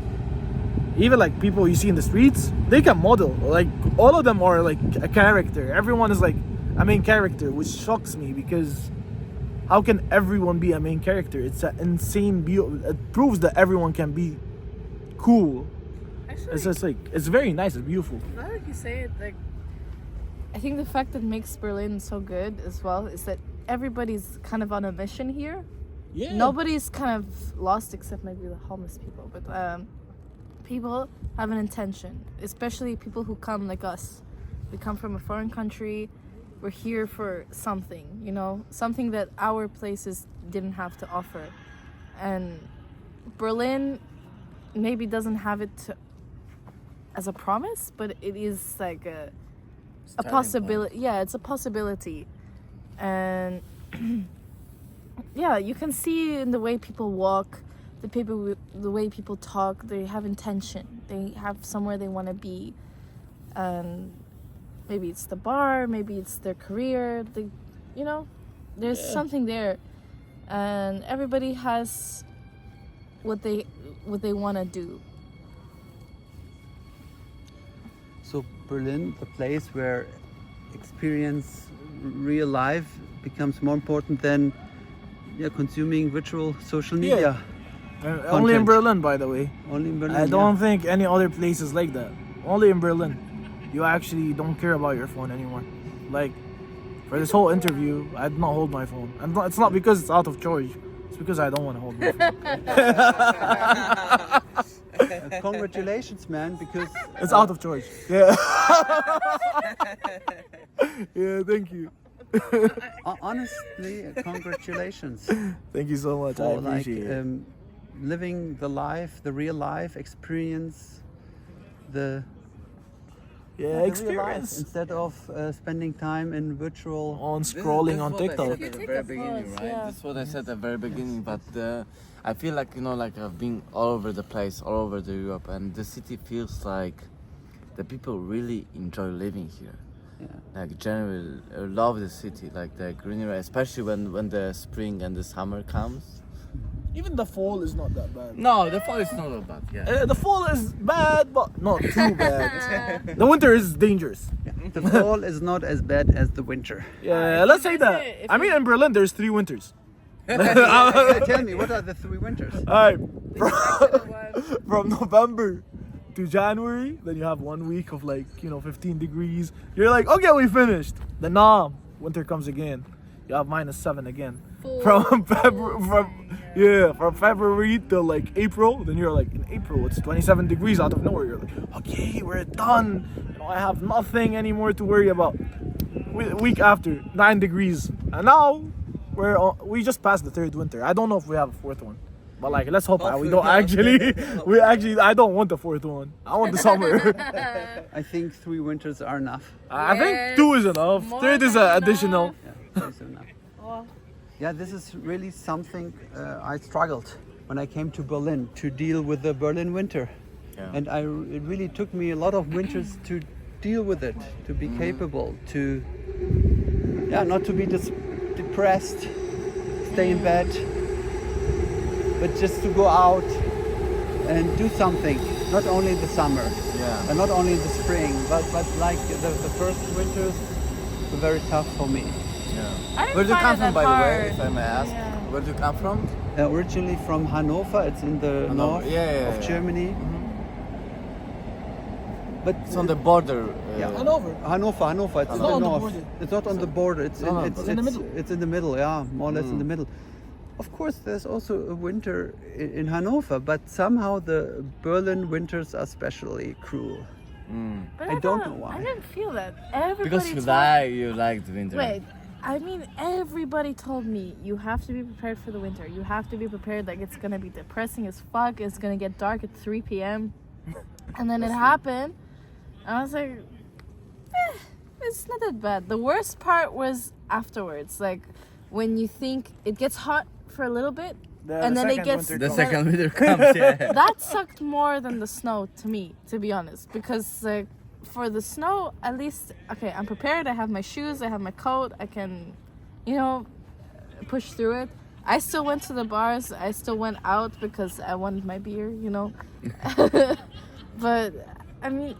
even like people you see in the streets, they can model. Like all of them are like a character. Everyone is like a main character, which shocks me because how can everyone be a main character? It's an insane beauty. It proves that everyone can be cool. Actually, It's just like, it's very nice, it's beautiful. now that you say it, like I think the fact that makes Berlin so good as well is that everybody's kind of on a mission here. Yeah. Nobody's kind of lost except maybe the homeless people, but people have an intention, especially people who come like us. We come from a foreign country. We're here for something, you know, something that our places didn't have to offer. And Berlin maybe doesn't have it as a promise, but it is like a possibility. Yeah, it's a possibility. And yeah, you can see in the way people walk, the way people talk, they have intention. They have somewhere they want to be. Maybe it's the bar, maybe it's their career. You know, there's something there, and everybody has what they want to do. So Berlin, the place where experience real life becomes more important than consuming virtual social media. Only in content. Berlin, by the way. Only in Berlin. I don't think any other place is like that. Only in Berlin. You actually don't care about your phone anymore. Like, for this whole interview, I did not hold my phone. And it's not because it's out of charge. It's because I don't want to hold my phone. Congratulations, man, because It's out of charge. Yeah. Yeah, thank you. honestly, congratulations Thank you so much. I for like appreciate it. living the life, the real life experience, the Yeah, real life experience. instead of spending time in virtual. On scrolling on This is what I TikTok. said at the Take very a beginning, pause, right? yeah. This is what I said at the very beginning, but I feel like, you know, like I've been all over the place, all over the Europe, and the city feels like the people really enjoy living here. Yeah. Like generally love the city, like the greenery, especially when the spring and the summer comes. Even the fall is not that bad. No, the fall is not that bad. Yeah. The fall is bad, but not too bad. The winter is dangerous. The fall is not as bad as the winter. Yeah, let's say that. If I mean, in Berlin, there's 3 winters. Tell me, what are the 3 winters? Alright, from November to January, then you have 1 week of like, 15 degrees. You're like, okay, we finished. Then winter comes again. You have -7 again. From February till like April, then you're like, in April it's 27 degrees out of nowhere. You're like, okay, we're done. I have nothing anymore to worry about. Week after, 9 degrees, and now we just passed the 3rd winter. I don't know if we have a 4th one, but like, let's hope we don't actually. I don't want the 4th one. I want the summer. I think 3 winters are enough. I think 2 is enough. 3rd is additional. Yeah, 3 is enough. Yeah, this is really something I struggled when I came to Berlin to deal with the Berlin winter. Yeah. And it really took me a lot of winters to deal with it, to be capable, to not to be depressed, stay in bed, but just to go out and do something. Not only in the summer, and not only in the spring, but like the first winters were very tough for me. Where do you come from, by the way, if I may ask? Where do you come from? Originally from Hanover, it's in the north of Germany. But It's on the border. Hanover. Hanover, it's in not the on the north. border. It's not on the border. It's in the middle. It's in the middle, yeah, more or less in the middle. Of course, there's also a winter in Hanover, but somehow the Berlin winters are especially cruel. But I don't know why. I didn't feel that. Everybody Because you like the winter. Wait, I mean, everybody told me you have to be prepared for the winter. You have to be prepared. Like, it's gonna be depressing as fuck. It's gonna get dark at 3 p.m. And then it happened. And I was like, it's not that bad. The worst part was afterwards. Like, when you think it gets hot for a little bit, and then it gets The second winter comes, yeah. that sucked more than the snow to me, to be honest, because like for the snow, at least, okay, I'm prepared. I have my shoes, I have my coat, I can, push through it. I still went to the bars, I still went out because I wanted my beer, but I mean,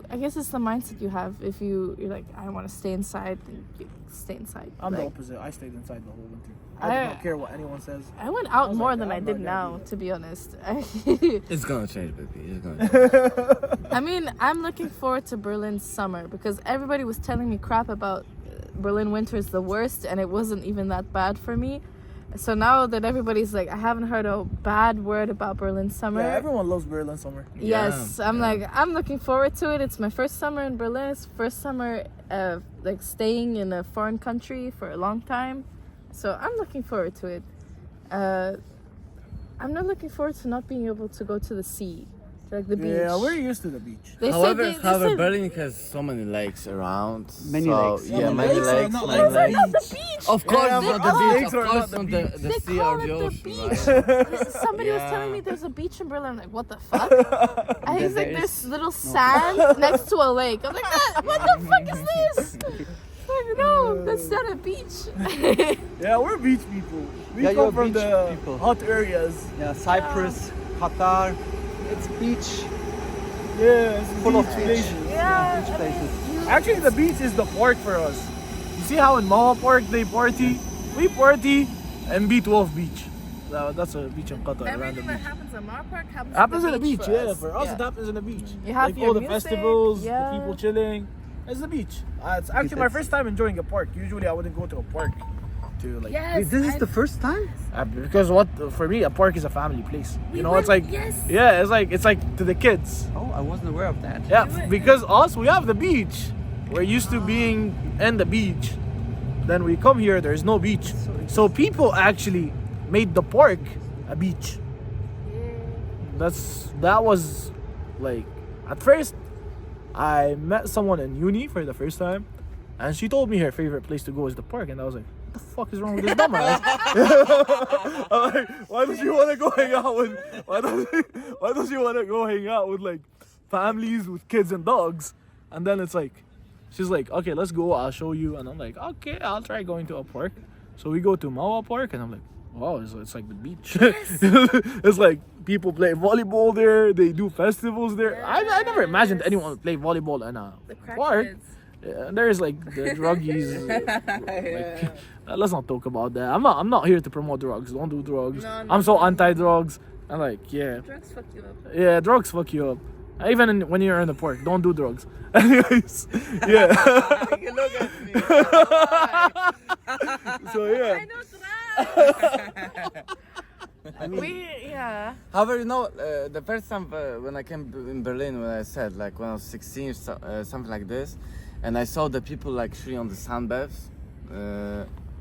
I guess it's the mindset you have. If you're like, I want to stay inside, then you stay inside. I'm the Like, opposite. I stayed inside the whole winter. I did not care what anyone says. I went out was more like, than I I'm did not now, gonna do to be honest. It's gonna change, baby. It's gonna change. I mean, I'm looking forward to Berlin summer because everybody was telling me crap about Berlin winter is the worst, and it wasn't even that bad for me. So now that everybody's like, I haven't heard a bad word about Berlin summer. Yeah, everyone loves Berlin summer. Yes, I'm looking forward to it. It's my first summer in Berlin. It's first summer like staying in a foreign country for a long time. So I'm looking forward to it. I'm not looking forward to not being able to go to the sea, to, like the beach. Yeah, we're used to the beach. However, Berlin has so many lakes around. Many lakes. Yeah, many lakes are lakes. not many like the lakes. Not the beach. Of course, Yeah, not but the the beach. lakes Of are course, not the on beach. the They sea call or it the the ocean, beach. right? Somebody was Yeah. telling me there's a beach in Berlin. I'm like, what the fuck? I There was like, is there's little sand next to a lake. I'm like, what the fuck is this? Like, no, that's not a beach. Yeah, we're beach people. We Yeah, you're come from beach the people. hot areas. Yeah, Cyprus, Qatar, it's beach, Yeah, it's full of beach beach. places. Yeah, Beach places. Actually, the beach is the park for us. You see how in Mawa Park they party? We party in B12 Beach. That's a beach in Qatar. Around the Everything that beach. happens in Mar Park Happens in the beach, for yeah. us. For us, it happens in the beach. You have like your all the music, festivals, yeah. the people chilling. It's the beach. It's actually my first time enjoying a park. Usually, I wouldn't go to a park to like. Yes, Wait, this is the first time? Because for me, a park is a family place. We You know, went- it's like yes. yeah, it's like to the kids. Oh, I wasn't aware of that. Yeah, because us, we have the beach. We're used to being in the beach. Then we come here, there's no beach. So people actually made the park a beach. That was like, at first, I met someone in uni for the first time, and she told me her favorite place to go is the park, and I was like, what the fuck is wrong with this dumbass? I'm like, why does she want to go hang out with? Why does she want to go hang out with like families with kids and dogs? And then it's like, she's like, okay, let's go. I'll show you. And I'm like, okay, I'll try going to a park. So we go to Mawa Park, and I'm like, Wow, it's like the beach. It's like people play volleyball there. They do festivals there. I never imagined anyone would play volleyball in a The park. crackheads. Yeah, and there's like the druggies. Like, let's not talk about that. I'm not here to promote drugs. Don't do drugs. No, I'm so no. anti-drugs. And like, yeah, Drugs fuck you up. yeah, drugs fuck you up. Even when you're in the park, don't do drugs. Anyways, yeah. You look at me. So yeah. I know drugs. Yeah. However, you know, the first time when I came in Berlin, when I said like when I was 16 or something like this, and I saw the people like shooting on the sunbaths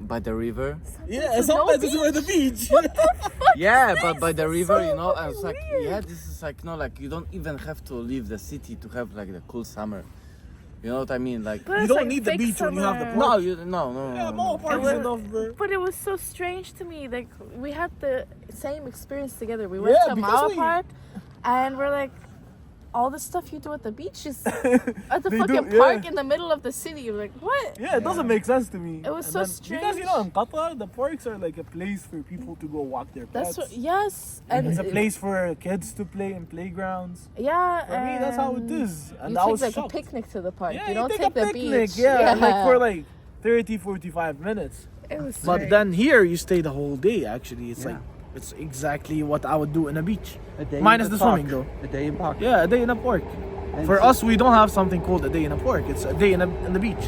by the river. Yeah, sometimes it's by the beach. Yeah, but by the river, so you know, I was like, weird. yeah, this is like, no, like you don't even have to leave the city to have like the cool summer. You know what I mean? Like, But You it's don't like need the fake beach when you have the summer. park. no. Yeah, more parks was- enough, bro. But it was so strange to me. Like we had the same experience together. We went Yeah, to because Mile we- Park, and we're like, all the stuff you do at the beach is at the They fucking do, park yeah. in the middle of the city. You're like, what? Yeah, it doesn't make sense to me. It was And so then, because you know in Qatar, the parks are like a place for people to go walk their pets. That's what. Yes, and It's a place for kids to play in playgrounds. Yeah, For me, that's how it is. And You I take was like shocked. a picnic to the park. Yeah, you don't take take a the picnic. beach. Yeah, and like for like 30, 45 minutes. It was But strange. then here you stay the whole day. Actually, it's Yeah. like it's exactly what I would do in a beach. A day Minus in the park. swimming, though. A day in park. Yeah, a day in a park. And For so- us, we don't have something called a day in a park. It's a day in the beach.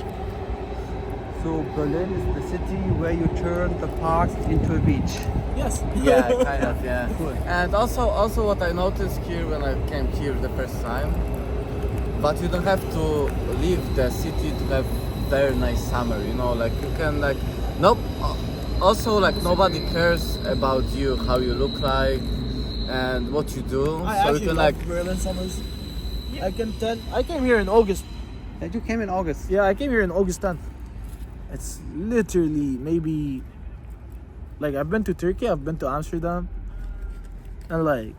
So Berlin is the city where you turn the park into a beach. Yes. Yeah, kind of, yeah. And also what I noticed here when I came here the first time, but you don't have to leave the city to have very nice summer, you know, like you can like, nope. Also like nobody cares about you, how you look like and what you do. So you can like, Berlin summers. I can tell. I came here in August. And you came in August. Yeah, I came here in August 10th. It's literally maybe like I've been to Turkey, I've been to Amsterdam, and like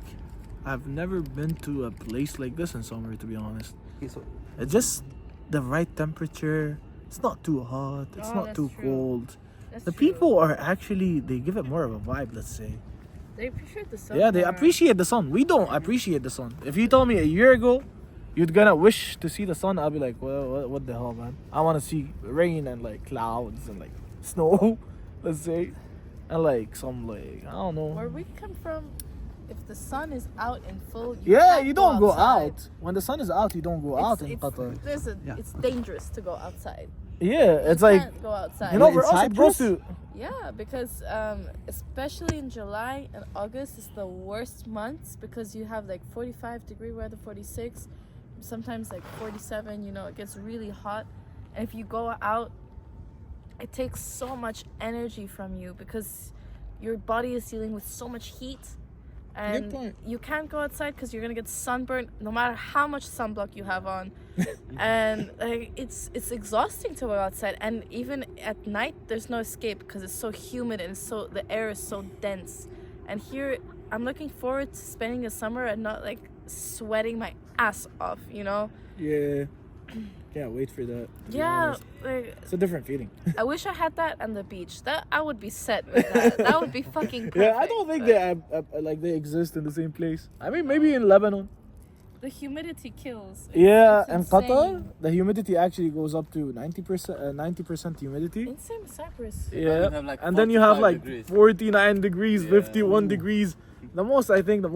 I've never been to a place like this in summer, to be honest. Okay, so It's just the right temperature. It's not too hot. It's Oh, not that's too true. cold. That's The true. people are actually they give it more of a vibe. Let's say. They appreciate the sun. Yeah, they more. appreciate the sun. We don't appreciate the sun. If you told me a year ago you'd gonna wish to see the sun, I'll be like, well, what the hell, man? I want to see rain and like clouds and like snow, let's say, and like some like I don't know. Where we come from, if the sun is out in full, Yeah, can't you don't go outside. out. When the sun is out, you don't go out in Qatar. Yeah. It's dangerous to go outside. Yeah, it's You like can't go outside. you know In we're also supposed Cyprus? to. Yeah, because especially in July and August is the worst months because you have like 45-degree weather, 46, sometimes like 47. You know, it gets really hot, and if you go out, it takes so much energy from you because your body is dealing with so much heat, and point. you can't go outside because you're gonna get sunburned no matter how much sunblock you have on. And like it's exhausting to go outside, and even at night there's no escape because it's so humid and the air is so dense. And here I'm looking forward to spending the summer and not like sweating my ass off, you know. Yeah, can't wait for that. to be Yeah, honest. like It's a different feeling. I wish I had that on the beach. That I would be set with that. That would be fucking perfect. Yeah, I don't think but they exist in the same place. I mean, maybe in Lebanon. the humidity kills. Yeah, It's in insane. Qatar, the humidity actually goes up to 90% humidity. Insane with Cyprus. Yeah, have, like, and then you have 45 like degrees. 49 degrees, Yeah. 51 degrees. The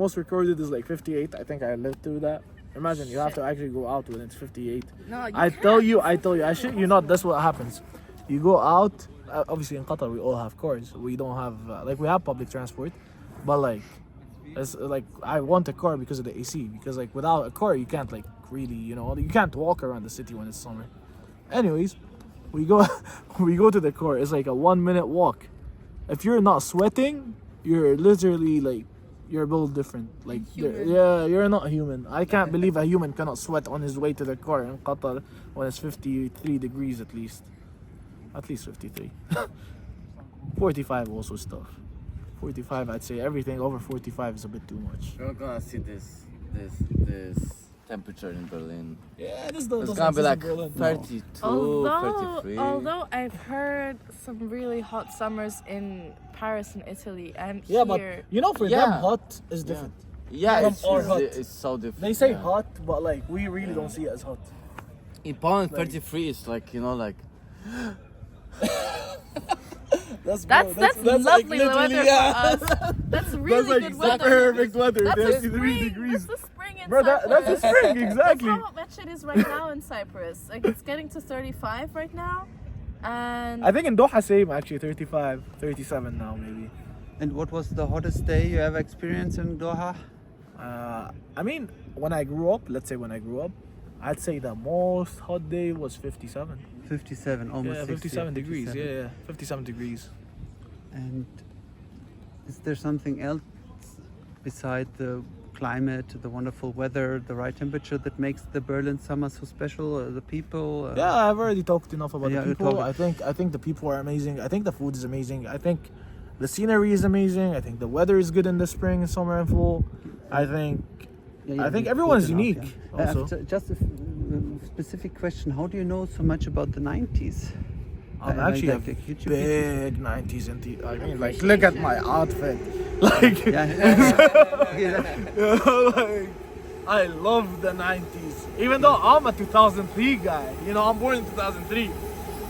most recorded is like 58. I think I lived through that. Imagine you have to actually go out when it's 58. No, you I can't. tell you, I shit you not. That's what happens. You go out. Obviously, in Qatar, we all have cars. We don't have like we have public transport, but like, it's like I want a car because of the AC. Because like without a car, you can't like really, you can't walk around the city when it's summer. Anyways, we go we go to the car. It's like a 1-minute walk. If you're not sweating, you're literally like. You're built different. Like, Human. yeah, you're not human. I can't believe a human cannot sweat on his way to the car in Qatar when it's 53 degrees at least. At least 53. 45 also stuff. 45, I'd say everything over 45 is a bit too much. You're gonna see this temperature in Berlin. Yeah, this It's doesn't gonna be exist in like Berlin. 32, Although, 33. although I've heard some really hot summers in Paris and Italy and Yeah, but here. you know, for Yeah. them, hot is different. Yeah, From it's, our it's, hut. it's so different. They say yeah. hot, but like we really don't see it as hot. In Poland, like- 33 is like, you know, like That's That's lovely weather for us. That's really like good weather. perfect weather. That's the 33 spring. degrees. That's the spring in Bro, Cyprus. that's the spring, exactly. That's how that shit is right now in Cyprus. Like it's getting to 35 right now, and I think in Doha, same actually, 35, 37 now maybe. And what was the hottest day you ever experienced in Doha? I mean, when I grew up, let's say when I grew up, I'd say the most hot day was 57. 57, almost Yeah, 60, 57 degrees. 57. Yeah, 57 degrees. And is there something else beside the climate, the wonderful weather, the right temperature that makes the Berlin summer so special? The people? Yeah, I've already talked enough about Yeah, the you people. talked. I think the people are amazing. I think the food is amazing. I think the scenery is amazing. I think the weather is good in the spring and summer and fall. I think Yeah, I think good everyone is enough, unique. yeah. Also, Just a specific question: how do you know so much about the 90s? I'm Like- actually like a YouTube- big 90s into. I mean, like, look at my outfit. Like, Yeah. Yeah. like, I love the 90s. Even though I'm a 2003 guy. You know, I'm born in 2003.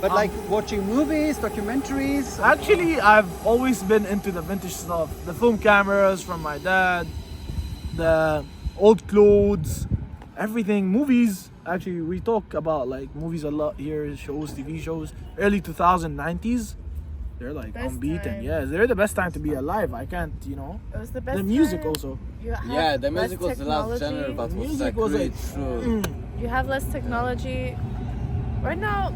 But like watching movies, documentaries. Actually, I've always been into the vintage stuff. The film cameras from my dad, the old clothes, everything. Movies. Actually, we talk about like movies a lot here, shows, TV shows. Early 2090s, they're like Best unbeaten. time. Yeah, they're the best time to be alive. I can't, you know. it was the best. The music time. also. You have yeah, the less music was the last technology. genre, but was Music like was really like, true. You have less technology. Right now,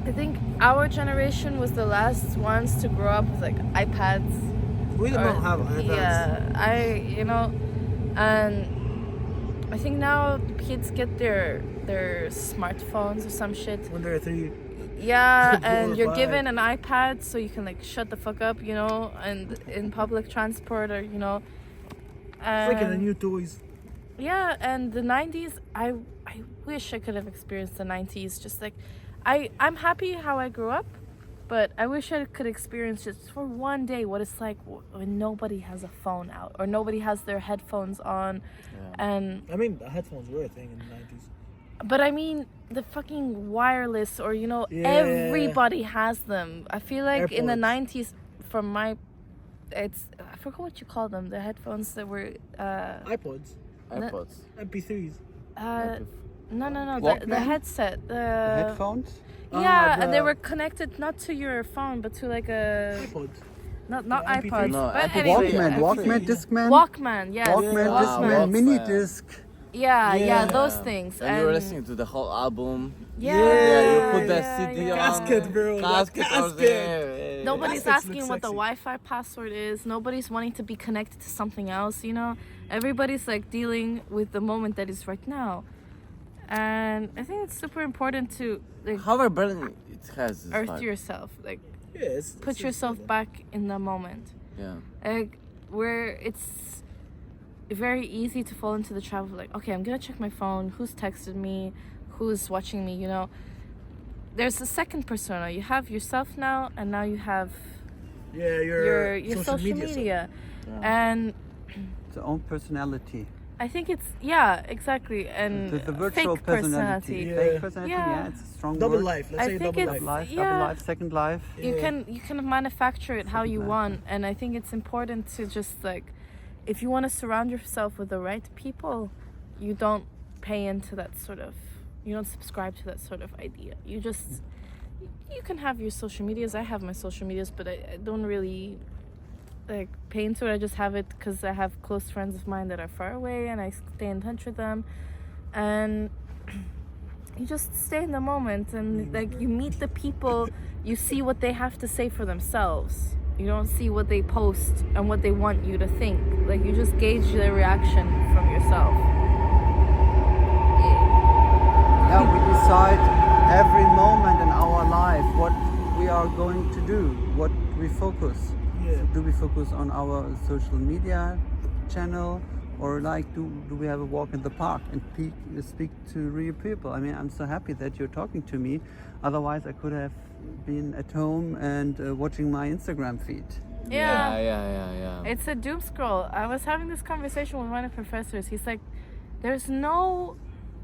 I think our generation was the last ones to grow up with like iPads. We did or- not have iPads. Yeah, and I think now kids get their smartphones or some shit. When they're 3. Yeah, 4 and or you're 5. given an iPad so you can like shut the fuck up, you know, and in public transport or you know. It's like in the And- new toys. yeah, and the 90s, I wish I could have experienced the 90s. Just like, I'm happy how I grew up, but I wish I could experience just for one day what it's like when nobody has a phone out or nobody has their headphones on. And, I mean, the headphones were a thing in the 90s. but I mean, the fucking wireless or, you know, Yeah. everybody has them. I feel like in the AirPods. 90s, from my, I forgot what you call them, the headphones that were, iPods, iPods. MP3s. no, the Walkman? headset. Headphones. Yeah, and they the- were connected not to your phone, but to like a iPods. not the MP3. iPods. No, but MP3. anyway, Walkman, yeah. Walkman, Discman. Walkman, yes, Walkman, Wow, Discman, Walkman. mini disc. Yeah, Yeah. those things. And you were listening to the whole album. Yeah, Yeah, you put the yeah, CD yeah. on. Casket, bro, that Casket was casket. there. Yeah. Nobody's Caskets asking look what the sexy. Wi-Fi password is. Nobody's wanting to be connected to something else. You know, everybody's like dealing with the moment that is right now, and I think it's super important to like However, Berlin, it has this earth vibe. yourself, like Yeah, put yourself back in the moment. Yeah. Like where it's very easy to fall into the trap of like, okay, I'm gonna check my phone, who's texted me, who's watching me, you know. There's a second persona. You have yourself now, and now you have Yeah, your social media. And Its own personality. I think it's exactly, and The virtual fake personality. Yeah. Fake personality. Yeah. Yeah, it's a strong Double word. life. Let's I say think double it's- life. Life, Yeah. double life, second life. you Yeah. can manufacture it how you Second want, and I think it's important to just like, if you want to surround yourself with the right people, you don't pay into that sort of, you don't subscribe to that sort of idea. You just, you can have your social medias. I have my social medias, but I don't really like pay into it. I just have it because I have close friends of mine that are far away, and I stay in touch with them, and you just stay in the moment, and like you meet the people, you see what they have to say for themselves. You don't see what they post and what they want you to think. Like you just gauge their reaction from yourself. Yeah, we decide every moment in our life what we are going to do, what we focus. Yeah. Do we focus on our social media channel, or like do we have a walk in the park and speak to real people? I mean, I'm so happy that you're talking to me. Otherwise, I could have been at home and watching my Instagram feed. Yeah. It's a doom scroll. I was having this conversation with one of the professors. He's like, there's no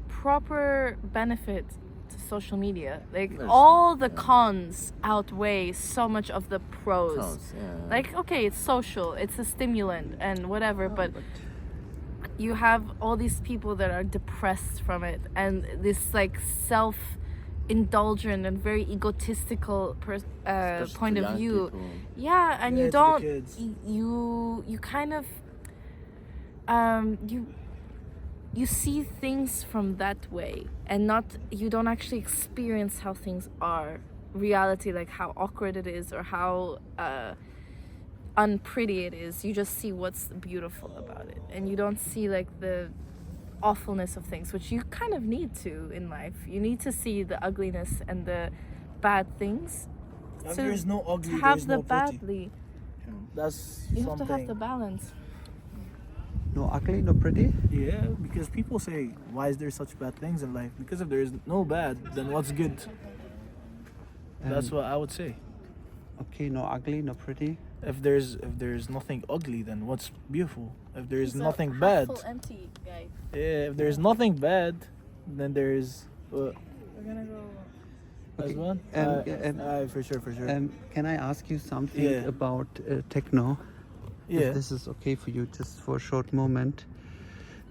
proper benefit to social media. Like, all the cons outweigh so much of the pros. Like, okay, it's social, it's a stimulant and whatever, but you have all these people that are depressed from it, and this like self-indulgent and very egotistical point of view. People. Yeah, and Yeah, you to the don't kids. you kind of you see things from that way, and you don't actually experience how things are reality, like how awkward it is or how unpretty it is. You just see what's beautiful about it, and you don't see like the awfulness of things, which you kind of need to in life. You need to see the ugliness and the bad things And to there's no ugly, have there's the no pretty. badly. That's You have something. to have the balance. No ugly, no pretty. Yeah, because people say, why is there such bad things in life? Because if there is no bad, then what's good? That's what I would say. Okay, no ugly, no pretty. If there's nothing ugly, then what's beautiful? If there's He's a nothing bad, half full empty guy. yeah. If there's nothing bad, then there's We're gonna go. as one. For sure. Can I ask you something Yeah. about techno? Yeah. If this is okay for you, just for a short moment,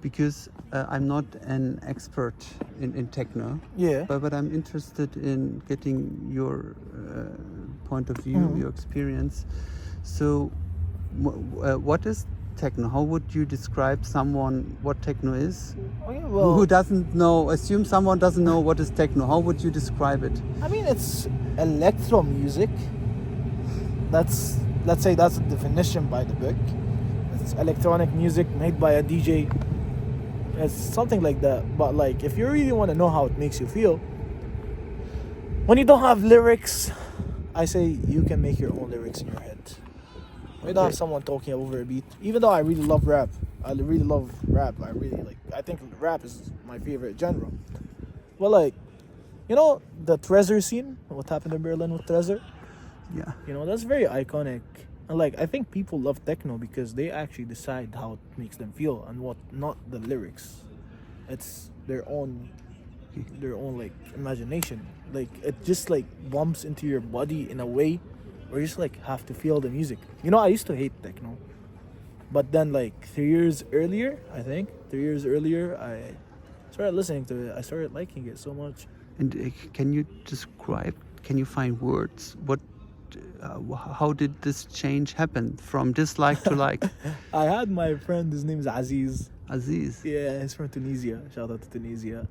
because I'm not an expert in techno, Yeah. but I'm interested in getting your point of view, your experience. So, what is techno? How would you describe someone what techno is? Okay, Who doesn't know? Assume someone doesn't know what is techno. How would you describe it? I mean, it's electro music. Let's say that's the definition by the book. It's electronic music made by a DJ. It's something like that. But like, if you really want to know how it makes you feel, when you don't have lyrics, I say you can make your own lyrics in your head. We don't have someone talking over a beat. Even though I really love rap, I think rap is my favorite genre. Well, like, you know the Treasure scene? What happened in Berlin with Treasure? Yeah. You know, that's very iconic. And like, I think people love techno because they actually decide how it makes them feel and what, not the lyrics. It's their own like imagination. Like, it just like bumps into your body in a way where you just like have to feel the music. You know, I used to hate techno, but then like 3 years earlier, I started listening to it. I started liking it so much. And can you describe? Can you find words? What? How did this change happen from dislike to like? I had my friend, his name is Aziz. Aziz. Yeah, he's from Tunisia. Shout out to Tunisia.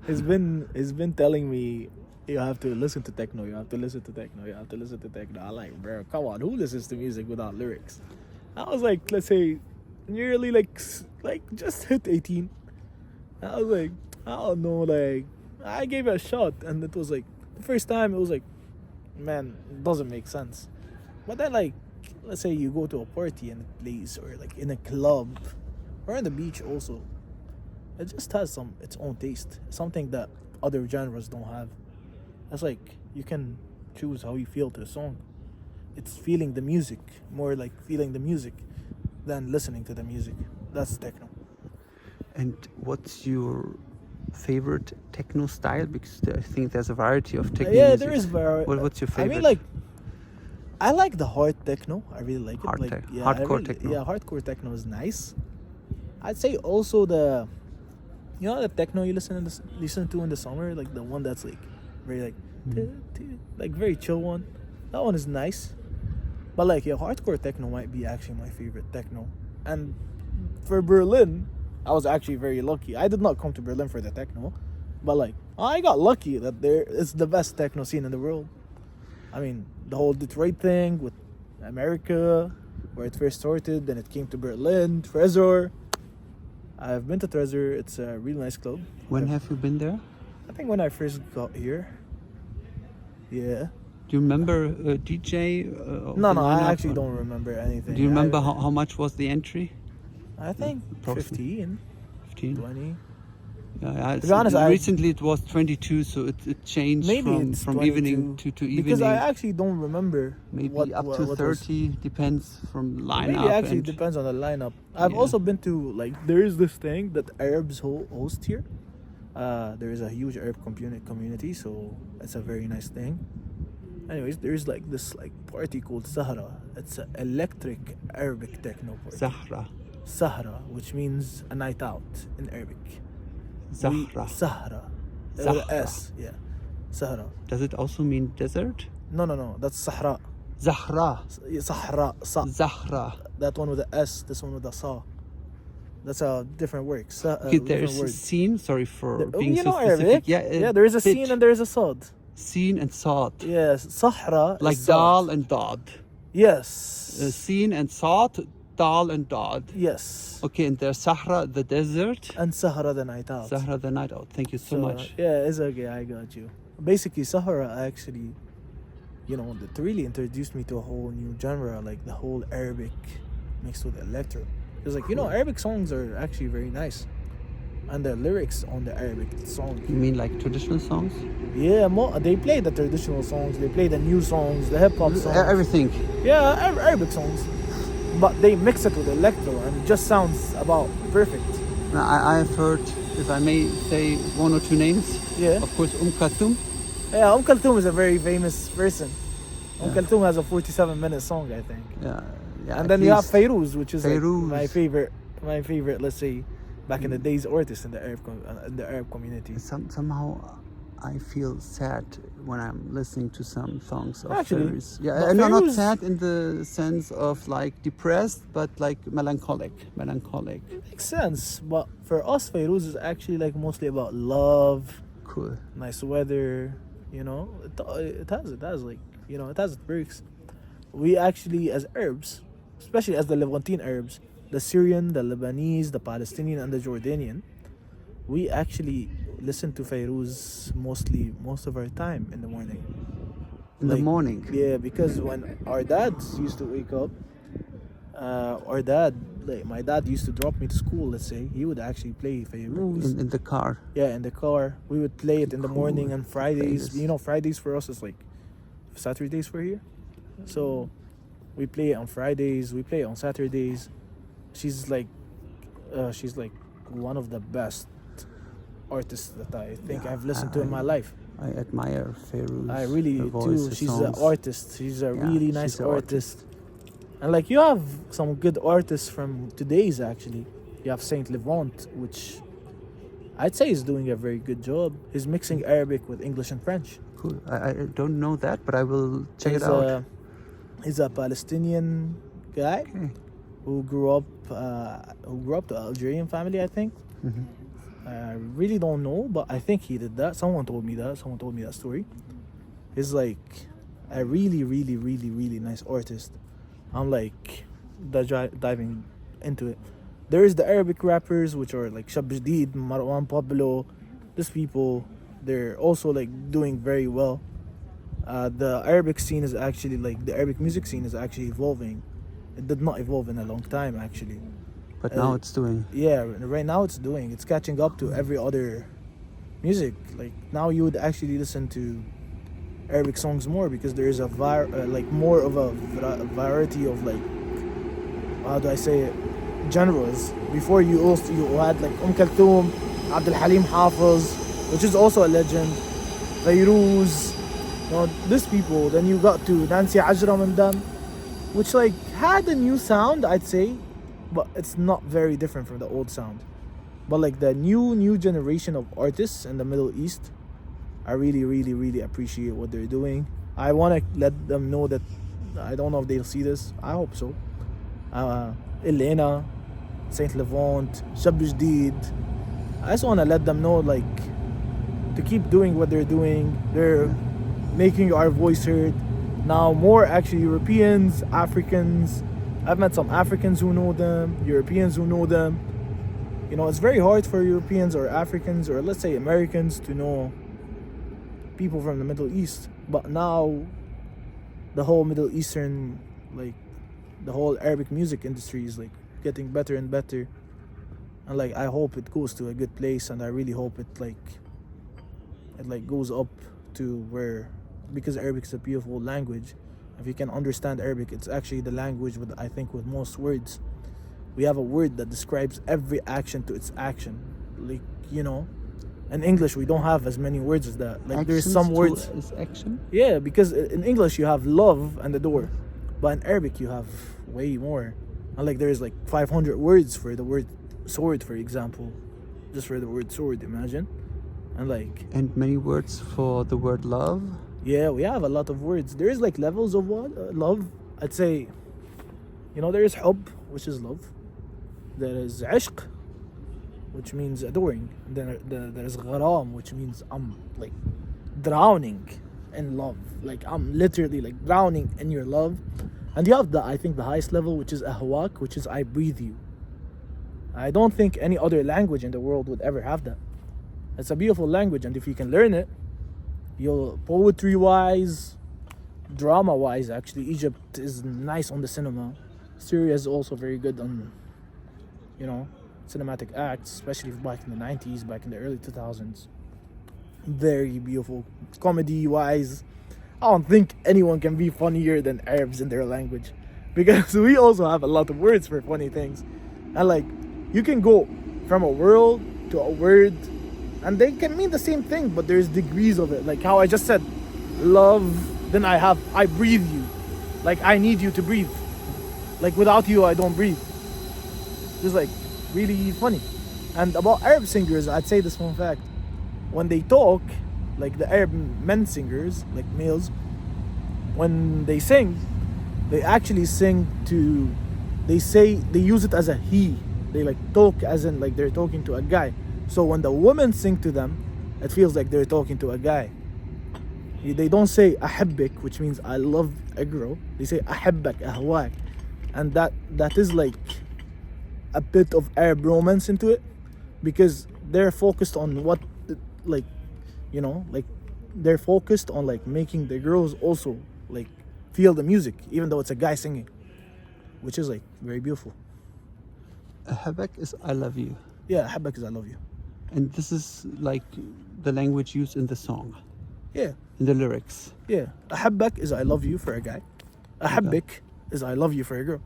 He's been telling me, you have to listen to techno. You have to listen to techno. You have to listen to techno. I'm like, bro, come on, who listens to music without lyrics? I was like, let's say, nearly like just hit 18. I was like, I don't know, like, I gave it a shot, and it was like the first time. It was like, man, it doesn't make sense. But then, like, let's say you go to a party in a place, or like in a club, or on the beach also, it just has its own taste, something that other genres don't have. That's like, you can choose how you feel to a song. It's feeling the music, more like feeling the music than listening to the music. That's techno. And what's your favorite techno style? Because I think there's a variety of techno Yeah, music. there is variety. What's your favorite? I mean, like, I like the hard techno. I really like it. Hardcore techno. Yeah, hardcore techno is nice. I'd say also the techno you listen to in the summer, like the one that's like very like very chill one. That one is nice. But like, yeah, hardcore techno might be actually my favorite techno. And for Berlin, I was actually very lucky. I did not come to Berlin for the techno, but like, I got lucky that it's the best techno scene in the world. I mean, the whole Detroit thing with America, where it first started, then it came to Berlin, Treasure. I've been to Treasure. It's a really nice club. When have you been there? I think when I first got here. Yeah. Do you remember DJ? No, the I lineup? actually don't remember anything. Do you remember how much was the entry? I think Approximately. 15, 15. 20. Yeah, To be honest, recently it was 22, so it changed Maybe from it's evening 22. to evening. Because I actually don't remember Maybe up to what 30, depends from lineup. Maybe actually and depends on the lineup. I've Yeah. also been to, like, there is this thing that Arabs host here. There is a huge Arab community, so it's a very nice thing. Anyways, there's like this like party called Sahra. It's an electric Arabic techno party. Zahra. Sahra, which means a night out in Arabic. Zahra. Sahra. Zahra. S, yeah. Sahra. Does it also mean desert? No. That's Sahra. Zahra. Sahra. Zahra. That one with the S, this one with the Sa. That's a different word. Okay, Different there's word. scene. Sorry for Oh, being you so know specific. Arabic? Yeah, there is a bit. scene and there is a Sad. Scene and sod. Yes, Sahra Like is Sad. dal and dad. Yes. Scene and sod, dal and dad. Yes. Okay, and there's Sahra, the desert. And Sahara the night out. Sahra, the night out. Thank you so much. Yeah, it's okay. I got you. Basically, Sahara actually, that really introduced me to a whole new genre, like the whole Arabic mixed with electro. Because, like, Arabic songs are actually very nice. And the lyrics on the Arabic song. You mean like traditional songs? Yeah, they play the traditional songs, they play the new songs, the hip hop songs. Everything. Yeah, Arabic songs. But they mix it with electro and it just sounds about perfect. Now, I've heard, if I may say one or two names. Yeah. Of course, Kulthum. Yeah, Kulthum is a very famous person. Kulthum has a 47-minute song, I think. Yeah. And then you have Fairuz, which is Fairuz. Like my favorite, let's say, back in the days, artist in the Arab community. Somehow I feel sad when I'm listening to some songs of Actually, Fairuz. Yeah, but not Fairuz- sad in the sense of like depressed, but like melancholic. Makes sense, but for us, Fairuz is actually like mostly about love, Cool. nice weather. It has like it has its perks. We actually, as Arabs, especially as the Levantine Arabs, the Syrian, the Lebanese, the Palestinian, and the Jordanian, we actually listen to Fairuz most of our time in the morning. In the morning. Yeah, because when our dads used to wake up, my dad used to drop me to school, let's say, he would actually play Fairuz. In the car. Yeah, in the car. We would play it in the Cool. morning and Fridays. Fairuz. Fridays for us is like Saturdays for here. So we play it on Fridays, we play it on Saturdays. She's like one of the best artists that I think I've listened to in my life. I admire Fairuz. I really her voice, do. her She's an songs. artist. She's a really she's nice an artist. And like you have some good artists from today's actually. You have Saint Levant, which I'd say is doing a very good job. He's mixing Arabic with English and French. Cool. I don't know that, but I will check it out. He's a Palestinian guy Okay. who grew up to an Algerian family, I think. Mhm. I really don't know, but I think he did that. Someone told me that story. He's like a really, really, really, really nice artist. I'm like diving into it. There is the Arabic rappers, which are like Shab Jadid, Marwan Pablo. These people, they're also like doing very well. The Arabic scene is actually the Arabic music scene is actually evolving. It did not evolve in a long time actually. But now it's doing. Yeah, right now it's catching up to every other music. Like now you would actually listen to Arabic songs more because there is a more of a variety of how do I say it, genres. Before you had like Kulthum, Abdul Halim Hafiz, which is also a legend, Fairuz, these people. Then you got to Nancy Ajram and them, which like had a new sound, I'd say, but it's not very different from the old sound. But like the new generation of artists in the Middle East, I really, really, really appreciate what they're doing. I want to let them know that, I don't know if they'll see this, I hope so. Elena, Saint Levant, Shab Jadid, I just want to let them know to keep doing what they're doing. They're making our voice heard. Now more actually Europeans, Africans. I've met some Africans who know them, Europeans who know them. It's very hard for Europeans or Africans or let's say Americans to know people from the Middle East. But now the whole Middle Eastern, the whole Arabic music industry is getting better and better. And like I hope it goes to a good place, and I really hope it goes up to where, because Arabic is a beautiful language. If you can understand Arabic, it's actually the language with, I think, with most words. We have a word that describes every action to its action. Like, you know, in English we don't have as many words as that. Like there's Actions some words. is action. Yeah, because in English you have love and the door, but in Arabic you have way more. And like there's like 500 words for the word sword, for example, just for the word sword. Imagine, and like And many words for the word love. yeah, we have a lot of words. There is like levels of what love. I'd say, you know, there is hub, which is love. There is ishq, which means adoring. Then there is gharam, which means I'm like drowning in love. Like I'm literally like drowning in your love. And you have I think the highest level, which is ahwak, which is I breathe you. I don't think any other language in the world would ever have that. It's a beautiful language, and if you can learn it, you'll, poetry wise, drama wise, actually Egypt is nice on the cinema. Syria is also very good on, you know, cinematic acts, especially back in the 90s, back in the early 2000s. Very beautiful. Comedy wise, I don't think anyone can be funnier than Arabs in their language, because we also have a lot of words for funny things. And like, you can go from a world to a word, and they can mean the same thing, but there's degrees of it. Like how I just said, love, then I breathe you. Like I need you to breathe. Like without you, I don't breathe. It's like really funny. And about Arab singers, I'd say this one fact. When they talk, like the Arab men singers, like males, when they sing, they actually sing to, they use it as a he. They like talk as in like they're talking to a guy. So when the women sing to them, it feels like they're talking to a guy. They don't say ahabbik, which means I love a girl. They say ahabbak, ahwak. And that is like a bit of Arab romance into it, because they're focused on what, like, you know, like they're focused on like making the girls also like feel the music, even though it's a guy singing, which is like very beautiful. Habak is I love you. Yeah, ahabbak is I love you. And this is like the language used in the song, Yeah, in the lyrics. yeah. Ahabbak is I love you for a guy. Ahabbik is I love you for a girl.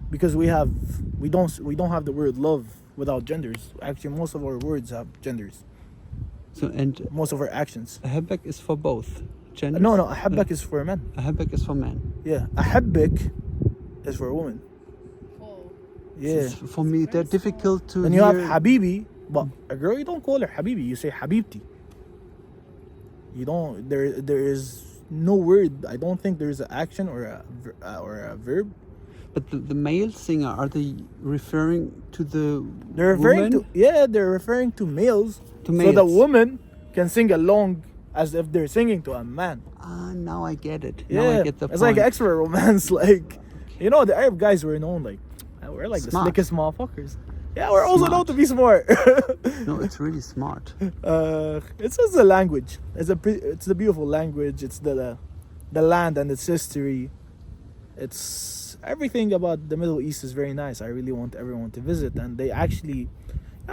Because we don't have the word love without genders. Actually, most of our words have genders. So and Most of our actions. Habak is for both genders. No, ahabbak is for men. Habak is for men. Yeah, ahabbik is for a woman. Oh. Yeah. For me, they're difficult to. Then you have hear. habibi, but a girl, you don't call her habibi, you say habibti. You don't. There is no word. I don't think there is an action or a verb. But the male singer, are they referring to the They're referring woman? they're referring to males. To So the males. woman can sing along as if they're singing to a man. Ah, now I get it. Yeah, Now I get the it's point. like extra romance. Like, you know, the Arab guys were known like, we're like the Smart. slickest motherfuckers. Yeah, we're also Smart. known to be smart. No, it's really smart. It's just a language. It's a beautiful language. It's the land and its history. It's everything about the Middle East is very nice. I really want everyone to visit, and they actually,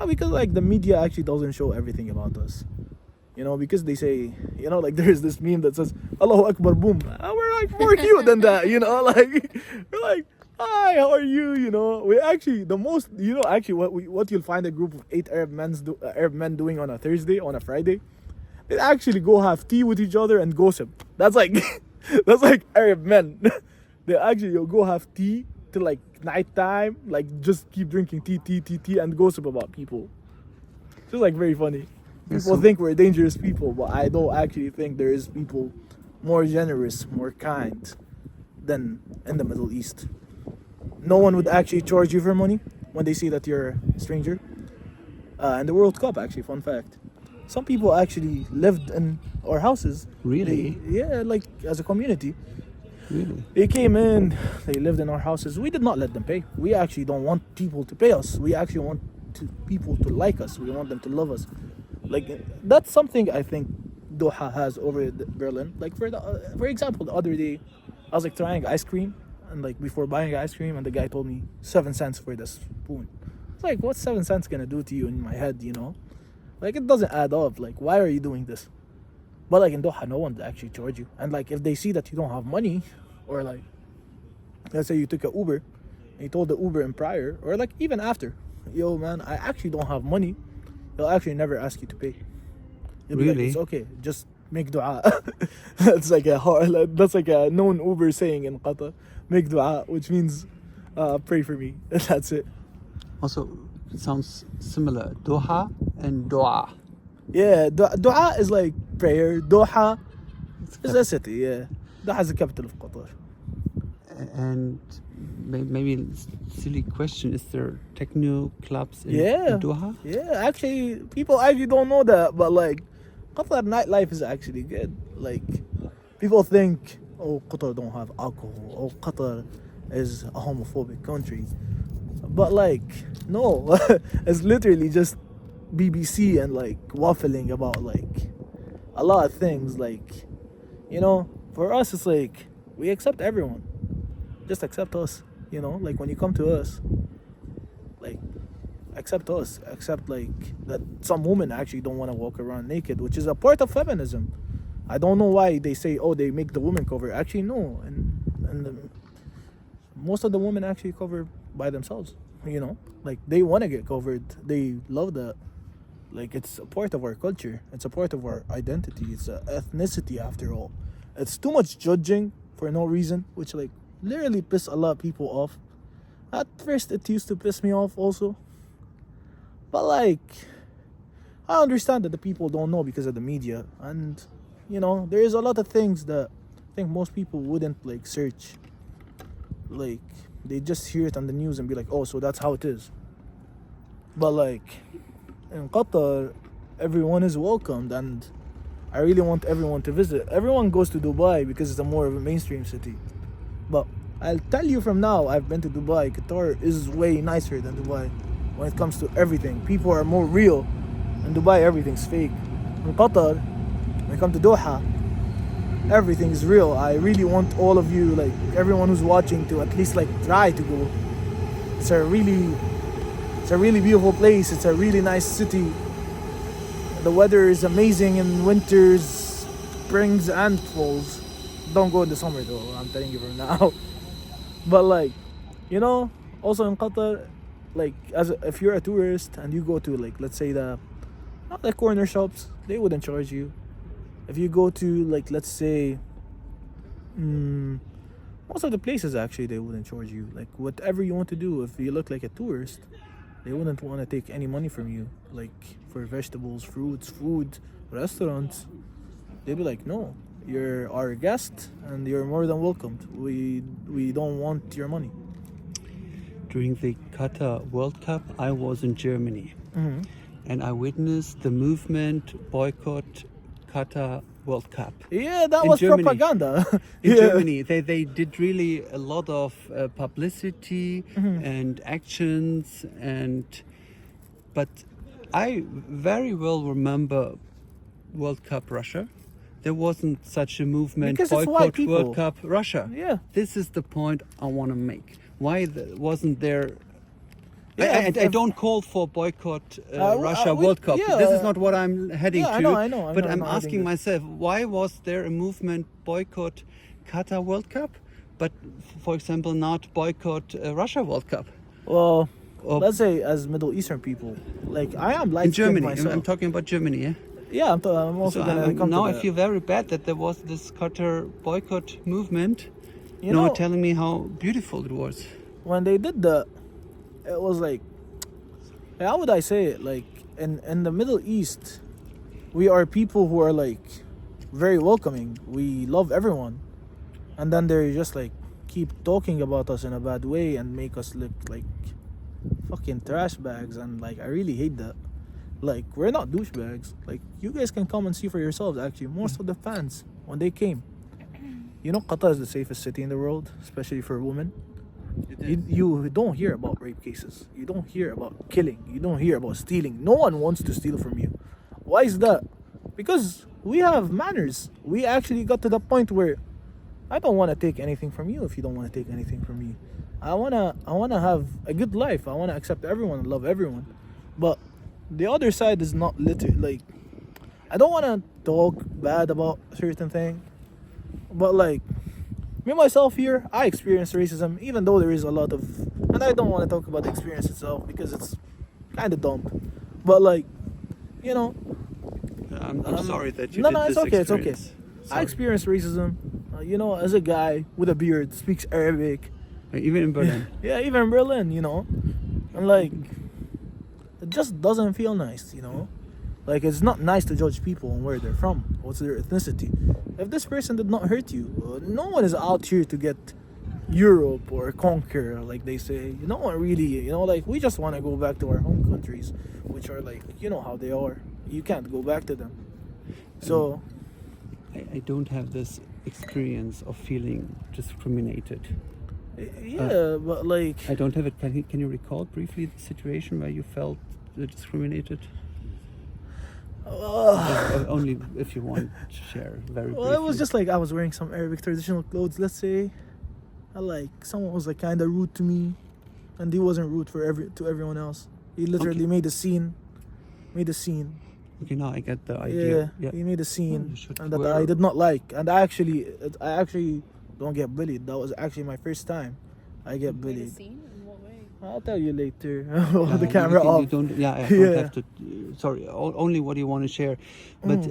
because like the media actually doesn't show everything about us. You know, because they say, you know, like there's this meme that says Allahu Akbar, boom. We're like more cute than that, you know, like we're like, hi, how are you? You know, we actually the most, you know, actually what you'll find a group of 8 Arab men doing on a Thursday, on a Friday, they actually go have tea with each other and gossip. That's like that's like Arab men. They actually go have tea till like nighttime, like just keep drinking tea and gossip about people. Just like very funny. Yeah, People so- think we're dangerous people, but I don't actually think there is people more generous, more kind than in the Middle East. No one would actually charge you for money when they see that you're a stranger. And the World Cup, actually, fun fact. Some people actually lived in our houses. Really? Yeah, like as a community. Really? They came in, they lived in our houses. We did not let them pay. We actually don't want people to pay us. We actually want people to like us. We want them to love us. Like, that's something I think Doha has over Berlin. Like, for example, the other day, I was like trying ice cream and like before buying ice cream, and the guy told me 7 cents for the spoon. It's like, what's 7 cents gonna do to you in my head, you know? Like, it doesn't add up. Like, why are you doing this? But like in Doha, no one actually charge you. And like if they see that you don't have money, or like let's say you took a Uber and you told the Uber in prior, or like even after, yo man, I actually don't have money, they'll actually never ask you to pay. You'll be like, Really? it's okay, just make dua. That's like a known Uber saying in Qatar. Make dua, which means pray for me. That's it. Also, it sounds similar. Doha and Dua. Yeah, dua is like prayer. Doha is a city. Yeah, Doha is the capital of Qatar. And maybe a silly question: is there techno clubs in Doha? Yeah, actually, people actually don't know that, but like, Qatar nightlife is actually good. Like, people think, oh, Qatar don't have alcohol. Oh, Qatar is a homophobic country. But like, no, it's literally just BBC and like waffling about like a lot of things. Like, you know, for us, it's like we accept everyone. Just accept us. You know, like when you come to us, like accept us. Accept like that some women actually don't want to walk around naked, which is a part of feminism. I don't know why they say, oh, they make the women cover. Actually, no, and most of the women actually cover by themselves. You know, like they want to get covered. They love that. Like it's a part of our culture. It's a part of our identity. It's an ethnicity after all. It's too much judging for no reason, which like literally piss a lot of people off. At first, it used to piss me off also. But like, I understand that the people don't know because of the media, and you know, there is a lot of things that I think most people wouldn't like search. Like, they just hear it on the news and be like, oh, so that's how it is. But like, in Qatar, everyone is welcomed, and I really want everyone to visit. Everyone goes to Dubai because it's a more of a mainstream city. But I'll tell you from now, I've been to Dubai. Qatar is way nicer than Dubai when it comes to everything. People are more real. In Dubai, everything's fake. In Qatar, when you come to Doha, everything is real. I really want all of you, like everyone who's watching, to at least like try to go. It's a really beautiful place. It's a really nice city. The weather is amazing in winters, springs, and falls. Don't go in the summer though, I'm telling you from now. But like, you know, also in Qatar, like if you're a tourist and you go to like, let's say the corner shops, they wouldn't charge you. If you go to like, let's say, most of the places actually, they wouldn't charge you. Like whatever you want to do, if you look like a tourist, they wouldn't want to take any money from you. Like for vegetables, fruits, food, restaurants, they'd be like, no, you're our guest and you're more than welcomed. We don't want your money. During the Qatar World Cup, I was in Germany, Mm-hmm. and I witnessed the movement boycott Qatar World Cup. Yeah, that In was Germany. propaganda. In Yeah. Germany, they did really a lot of publicity Mm-hmm. and actions, but I very well remember World Cup Russia. There wasn't such a movement, Because it's white boycott people. World Cup Russia. Yeah. This is the point I want to make. Why wasn't there? Yeah, I don't call for boycott Russia we- World Cup. yeah, This is not what I'm heading yeah, to. I know, But I'm I'm not heading asking this. myself, why was there a movement boycott Qatar World Cup, but for example not boycott Russia World Cup? Well, Or let's say as Middle Eastern people, like I am in light-skinned Germany, myself. I'm talking about Germany, yeah. Yeah, I'm also So gonna come now to I that. feel very bad that there was this Qatar boycott movement. You No know, telling me how beautiful it was. when they did that, it was like, how would I say it? Like in the Middle East, we are people who are like very welcoming. We love everyone, and then they just like keep talking about us in a bad way and make us look like fucking trash bags. And like I really hate that. Like we're not douchebags. Like you guys can come and see for yourselves. Actually, most of the fans when they came, you know, Qatar is the safest city in the world, especially for women. You don't hear about rape cases. You don't hear about killing. You don't hear about stealing. No one wants to steal from you. Why is that? Because we have manners. We actually got to the point where I don't want to take anything from you if you don't want to take anything from me. I wanna have a good life. I wanna accept everyone and love everyone. But the other side is not like, I don't wanna talk bad about certain thing. But like, me myself here, I experienced racism, even though there is a lot of, and I don't want to talk about the experience itself because it's kind of dumb. But like, you know, I'm sorry that you no, did no, it's this okay, it's okay. experience. I Sorry. experienced racism, you know, as a guy with a beard, speaks Arabic. Even in Berlin. Yeah, even in Berlin, you know. And like, it just doesn't feel nice, you know. Like, it's not nice to judge people on where they're from, what's their ethnicity. If this person did not hurt you, no one is out here to get Europe or conquer, like they say. No one really, you know, like, we just want to go back to our home countries, which are like, you know how they are. You can't go back to them. So, I don't have this experience of feeling discriminated. yeah, but like, I don't have it. Can you recall briefly the situation where you felt discriminated? Only if you want to share very briefly. well, it was just like I was wearing some Arabic traditional clothes, let's say. And like, someone was like kind of rude to me, and he wasn't rude to everyone else. He literally Okay. made a scene. Okay, now I get the Yeah, idea. he made a scene, you should and that wear- I did not like. And I actually don't get bullied. That was actually my first time I get bullied. In what way? I'll tell you later. Yeah, The camera you off. don't, yeah, I Yeah. don't have to. Sorry, only what you want to share. But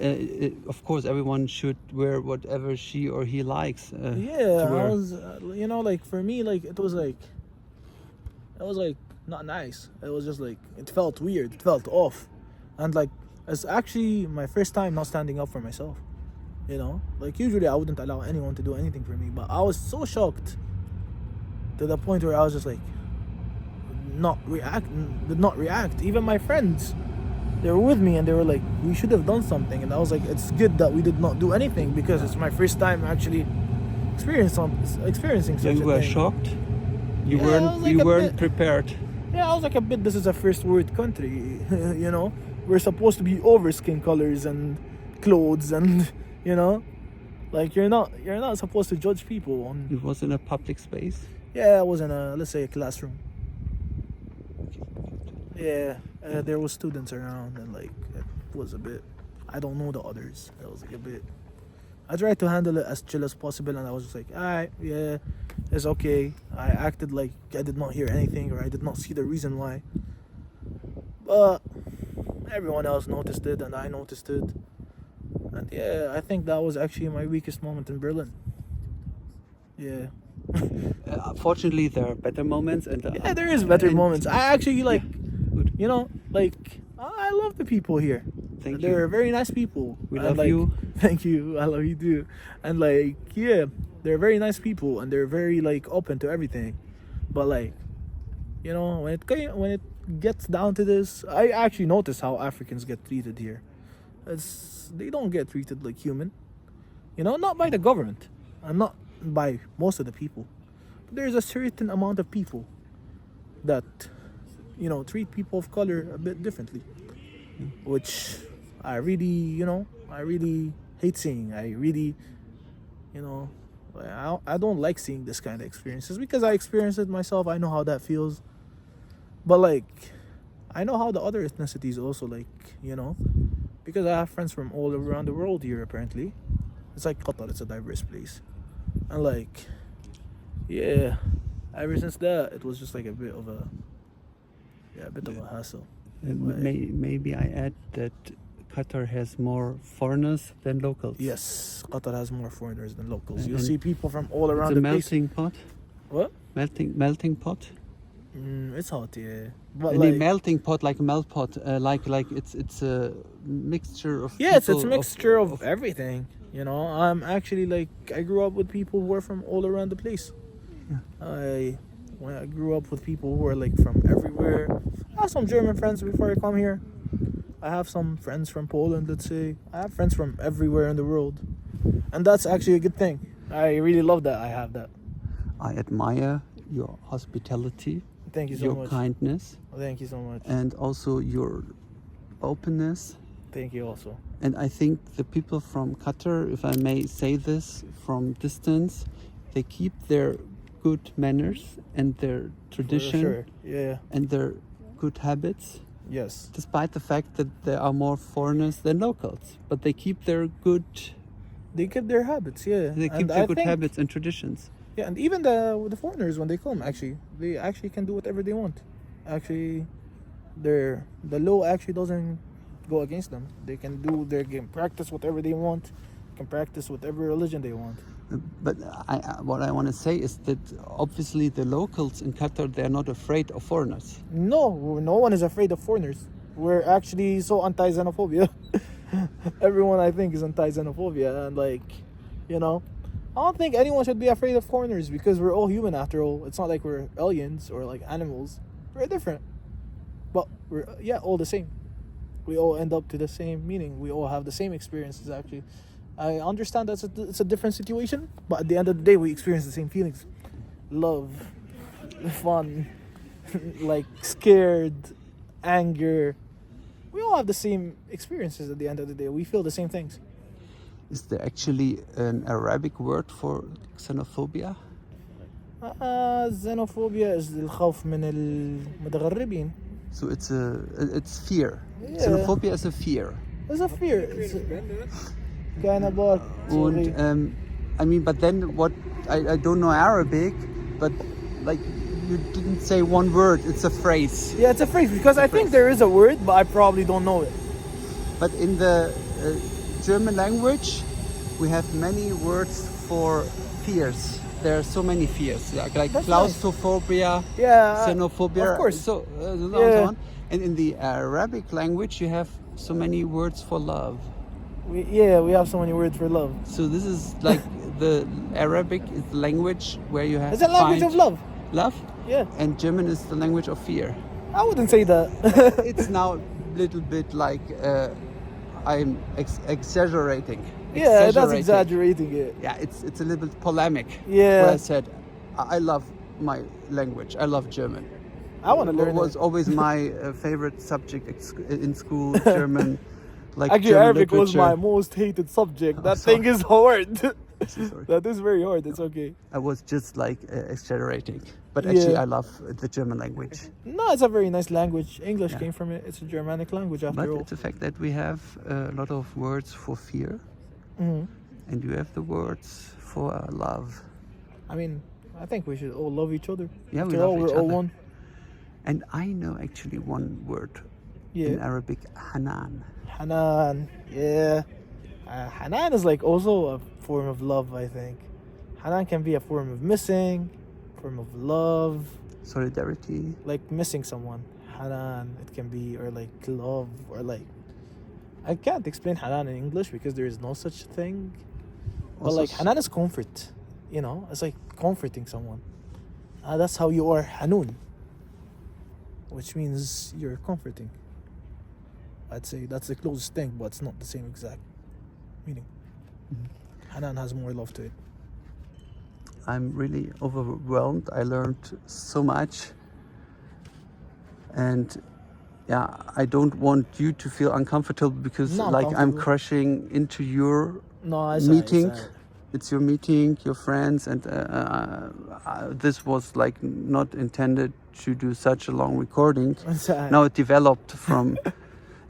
of course, everyone should wear whatever she or he likes. Yeah, to wear. I was, you know, like for me, like it was like not nice. It was just like, it felt weird. It felt off, and like, it's actually my first time not standing up for myself. You know, like usually I wouldn't allow anyone to do anything for me, but I was so shocked to the point where I was just like, did not react. Even my friends, they were with me and they were like, we should have done something. And I was like, it's good that we did not do anything because it's my first time actually experiencing So such you a were thing. shocked. You Yeah, I weren't. was like You a weren't bit- prepared. Yeah, I was like a bit, this is a first world country, you know? We're supposed to be over skin colors and clothes and, you know? Like, you're not supposed to judge people on... It was in a public space. Yeah, I was in let's say a classroom. Yeah, there was students around and like, it was a bit, I don't know the others. It was like a bit, I tried to handle it as chill as possible and I was just like, alright, yeah, it's okay. I acted like I did not hear anything or I did not see the reason why. But everyone else noticed it and I noticed it. And yeah, I think that was actually my weakest moment in Berlin. Yeah. Fortunately, there are better moments, and Yeah, there is better and- moments. I actually like, Good. you know, like, I love the people here. Thank They're you. very nice people. We And, love like, you. Thank you. I love you too. And like, yeah, they're very nice people and they're very like open to everything. But like, you know, when it gets down to this, I actually notice how Africans get treated here. They don't get treated like human. You know, not by the government and not by most of the people. But there's a certain amount of people that, you know, treat people of color a bit differently, which I really hate seeing. I really, you know, I don't like seeing this kind of experiences because I experienced it myself. I know how that feels. But like, I know how the other ethnicities also, like, you know, because I have friends from all around the world here apparently. It's like Qatar, it's a diverse place. And like, yeah, ever since that, it was just like a bit of a hassle. Maybe I add that Qatar has more foreigners than locals. Yes, Qatar has more foreigners than locals. You'll And see people from all It's around a the place. melting pot. What? Melting pot. It's hot, yeah. But I mean, like, melting pot, like a melt pot, like it's a mixture of. yeah, it's a people mixture of everything. You know, I'm actually like, I grew up with people who are from all around the place. Yeah. When I grew up with people who are like from everywhere. I have some German friends before I come here. I have some friends from Poland, let's say. I have friends from everywhere in the world. And that's actually a good thing. I really love that I have that. I admire your hospitality, Thank you so your much. kindness, Thank you so much. and also your openness. Thank you also. And I think the people from Qatar, if I may say this from distance, they keep their good manners and their tradition For sure. Yeah. and their good habits, Yes. despite the fact that there are more foreigners than locals. But they keep their good, They keep their habits. Yeah. they keep And their I good think- habits and traditions. Yeah, and even the foreigners when they come, actually, they actually can do whatever they want. Actually, the law actually doesn't go against them. They can do their game, practice whatever they want, can practice whatever religion they want. But what I want to say is that obviously the locals in Qatar, they're not afraid of foreigners. No, no one is afraid of foreigners. We're actually so anti-xenophobia. Everyone, I think, is anti-xenophobia, and like, you know, I don't think anyone should be afraid of foreigners because we're all human after all. It's not like we're aliens or like animals. We're different, but we're all the same. We all end up to the same meaning. We all have the same experiences. Actually, I understand that it's a different situation, but at the end of the day, we experience the same feelings: love, fun, like scared, anger. We all have the same experiences at the end of the day. We feel the same things. Is there actually an Arabic word for xenophobia? Xenophobia is الخوف من المتغربين. So it's fear. Yeah. Xenophobia is a fear. It's a fear. It's kind of about. And I mean, but then what? I don't know Arabic, but like you didn't say one word. It's a phrase. Yeah, it's a phrase because I think there is a word, but I probably don't know it. But in the German language, we have many words for fears. There are so many fears, like That's claustrophobia, Yeah, xenophobia, of course. so Yeah. on. And in the Arabic language, you have so many words for love. we have so many words for love. So this is like the Arabic is the language where you have It's a language find of love. love, Yeah, and German is the language of fear. I wouldn't say that. It's now a little bit like I'm exaggerating. Yeah, that's exaggerating it. Yeah, it's a little bit polemic. Yeah. Where I said, I love my language. I love German. I want to learn It was it. always my favorite subject in school, German. Like Actually, German Arabic was literature. my most hated subject. That sorry. thing is hard. So sorry. That is very hard. It's okay. I was just like exaggerating, but actually Yeah. I love the German language. No, it's a very nice language. English Yeah. came from it. It's a Germanic language after But all. it's a fact that we have a lot of words for fear, Mhm. and you have the words for love. I mean, I think we should all love each other. Yeah, we After love all, each we're all other. one. And I know actually one word in Yeah. Arabic, hanan. Hanan. Yeah. Hanan is like also a form of love, I think. Hanan can be a form of missing, form of love, Solidarity. like missing someone. Hanan, it can be, or like love, or like. I can't explain Hanan in English because there is no such thing. But Also like Hanan is comfort, you know, it's like comforting someone. That's how you are Hanun, which means you're comforting. I'd say that's the closest thing, but it's not the same exact meaning. Hanan has more love to it. I'm really overwhelmed. I learned so much. And yeah, I don't want you to feel uncomfortable because Not like I'm comfortable. crushing into your No, it's meeting. alright, It's your meeting, your friends, and this was like not intended to do such a long recording. it's alright. Now it developed from,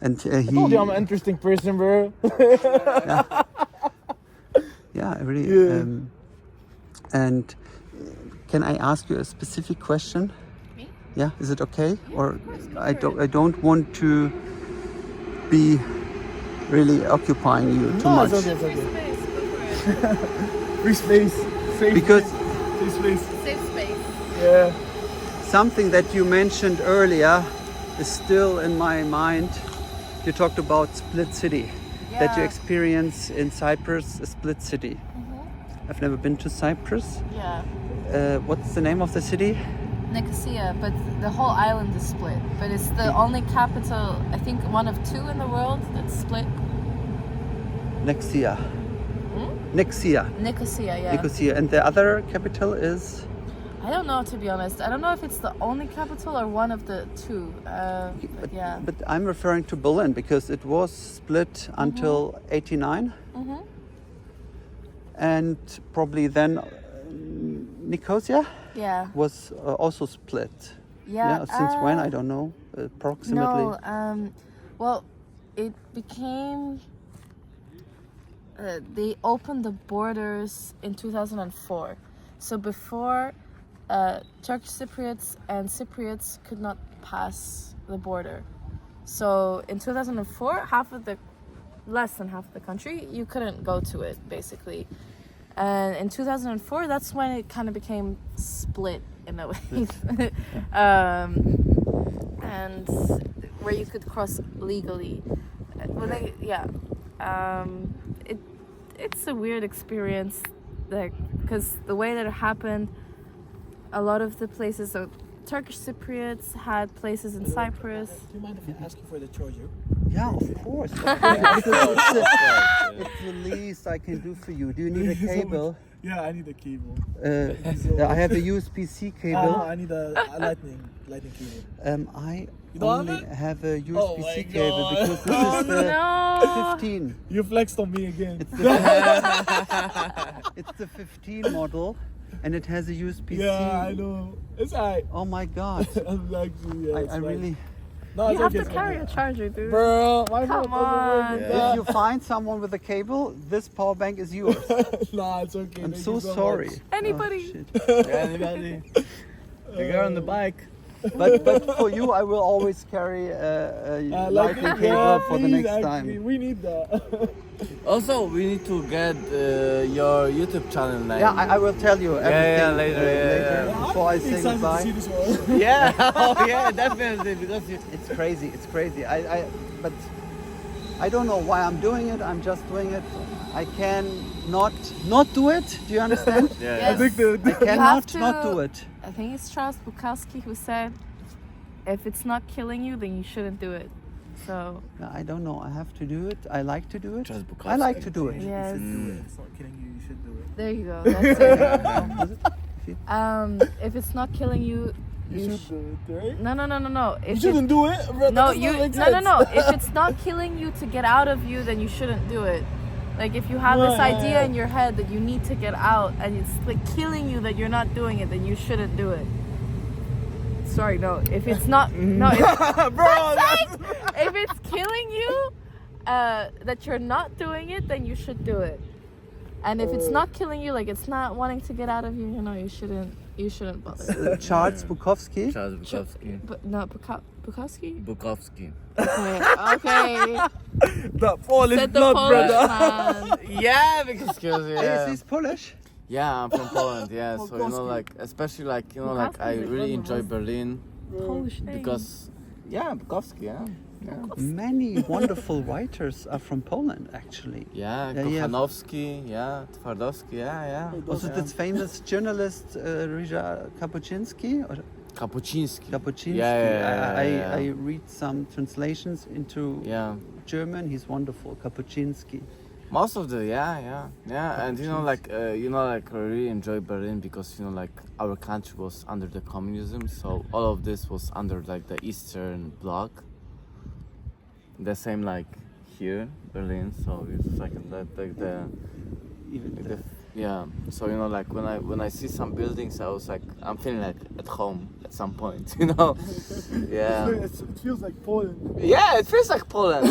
and I told you I'm an interesting person, bro. yeah, really. Yeah. And can I ask you a specific question? Me? Yeah, is it okay? Or of course, go I for don't. it. I don't want to be really occupying you too No, much. it's okay, it's Free okay. space, go for it. Free space. Safe Because Free space. Safe space. Yeah. something that you mentioned earlier is still in my mind. You talked about split city, that you Yeah. experience in Cyprus, a split city. I've never been to Cyprus. Yeah. What's the name of the city? Nicosia, but the whole island is split. But it's the only capital, I think, one of two in the world that's split. Nicosia. Nicosia. Nicosia, yeah. Nicosia. And the other capital is? I don't know, to be honest. I don't know if it's the only capital or one of the two. But yeah. But I'm referring to Berlin because it was split until '89, and probably then Nicosia Yeah. was also split. Yeah. Since when? I don't know. Approximately. No. Well, it became. They opened the borders in 2004. So before, Turkish Cypriots and Cypriots could not pass the border. So in 2004, less than half of the country, you couldn't go to it, basically. And in 2004, that's when it kind of became split in a way. And where you could cross legally. Well, it's a weird experience, like, because the way that it happened, a lot of the places, so Turkish Cypriots had places in Cyprus. Do you mind if I ask you for the charger? Yeah, of course. It's the least I can do for you. Do you need a cable? Yeah, I need a cable. I have a USB-C cable. No, I need a lightning cable. I You don't only have a USB-C Oh my cable God. because this is the No! 15. You flexed on me again. It's the 15 model, and it has a USB-C. Yeah, I know. It's alright. Oh my God! Actually, yeah, I really. No, You it's have okay, to it's carry okay. a charger, dude. Bro, my Come phone doesn't on. work. If you find someone with a cable, this power bank is yours. Nah, it's okay. I'm Thank so you sorry. much. Anybody. Oh, shit. Anybody? The girl on the bike. But for you, I will always carry a lightning cable for the please, next actually, time. we need that. Also, we need to get your YouTube channel name. Yeah, I will tell you everything yeah, later, yeah. before I say Excited to see goodbye. this one. Yeah, oh yeah, definitely, because you... It's crazy. It's crazy. But I don't know why I'm doing it. I'm just doing it. I can not do it. Do you understand? Yeah, Yes. I You cannot have not to- do it. I think it's Charles Bukowski who said, if it's not killing you, then you shouldn't do it. So, No, I don't know. I have to do it. I like to do it. Charles I like Bukowski. to do it. yes. It's not kidding you, you should do it. There you go. That's it. Is it? If it's not killing you, You should do it, right? no. You If shouldn't do it? Bro, no, that doesn't make no. sense. If it's not killing you to get out of you, then you shouldn't do it. Like if you have this Right. idea in your head that you need to get out and it's like killing you that you're not doing it, then you shouldn't do it. Sorry, no. If it's not, no. If it's killing you, that you're not doing it, then you should do it. And if it's not killing you, like it's not wanting to get out of you, you shouldn't bother. Charles Bukowski. Charles Bukowski. But no, Bukowski. Bukowski. Okay. The Polish Said the blood, Polish brother. man. Yeah, because Is he's Polish? yeah, I'm from Poland. Yeah, so you know, like especially like you know, like I really enjoy Berlin Polish name. because Bukowski. Yeah. Many wonderful writers are from Poland, actually. Yeah, Yeah, Kochanowski, Twardowski, yeah. Also, this famous journalist Ryja Kapuczynski. Or Kapuczynski. Kapuczynski. Yeah. I read some translations into Yeah. German. He's wonderful, Kapuczynski. Most of the and you know like I really enjoy Berlin because you know like our country was under the communism, so all of this was under like the Eastern Bloc. The same like here, Berlin. So it's like So you know like when I see some buildings, I was like I'm feeling like at home at some point, you know. Yeah. It feels like Poland. Yeah, it feels like Poland.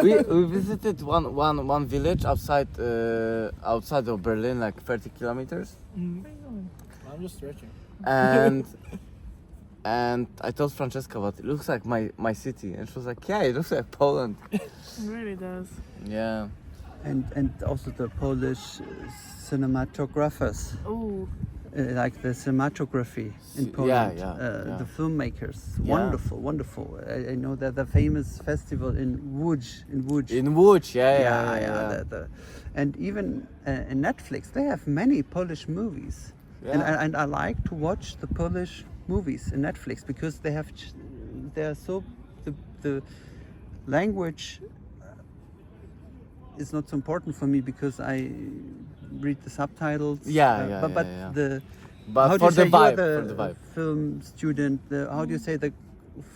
we visited one village outside of Berlin, like 30 kilometers, I'm just stretching. and I told Francesca, but it looks like my city, and she was like, yeah, it looks like Poland. It really does. Yeah. And also the Polish cinematographers, Ooh. like the cinematography in Poland. Yeah. The filmmakers, Yeah. wonderful. I know that the famous festival in Łódź. In Łódź, yeah. And even in Netflix, they have many Polish movies. Yeah. And I like to watch the Polish movies in Netflix because they are so the language is not so important for me because I read the subtitles. But But how do for you say the vibe, you're for the vibe. film student? How do you say the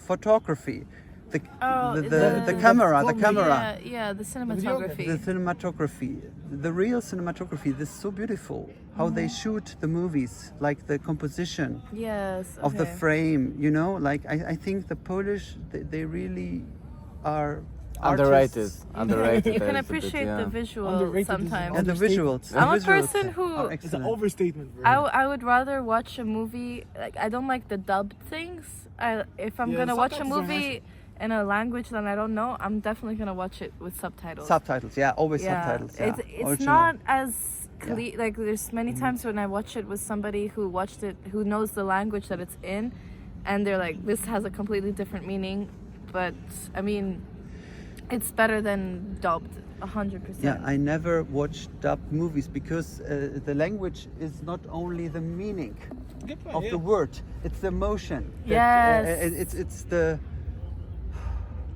photography? The, Oh, the camera, the camera. Yeah, the cinematography. The cinematography, the real cinematography, this is so beautiful. How they shoot the movies, like the composition Yes. of the okay. frame, you know? Like, I think the Polish, they really are Underrated. artists. Underrated. You can a little bit, appreciate yeah. the visual Underrated is sometimes. And the visuals. the I'm a visuals person are who- It's an excellent. overstatement, bro. I would rather watch a movie. Like I don't like the dubbed things. If I'm Yeah, gonna watch a subtitles are movie in a language that I don't know, I'm definitely gonna watch it with subtitles. Subtitles, yeah, always subtitles. Yeah. It's Original. not as like there's many times when I watch it with somebody who watched it who knows the language that it's in, and they're like, this has a completely different meaning. But I mean, it's better than dubbed, 100%. Yeah, I never watched dubbed movies because the language is not only the meaning of the word; it's the emotion. Yes. It's the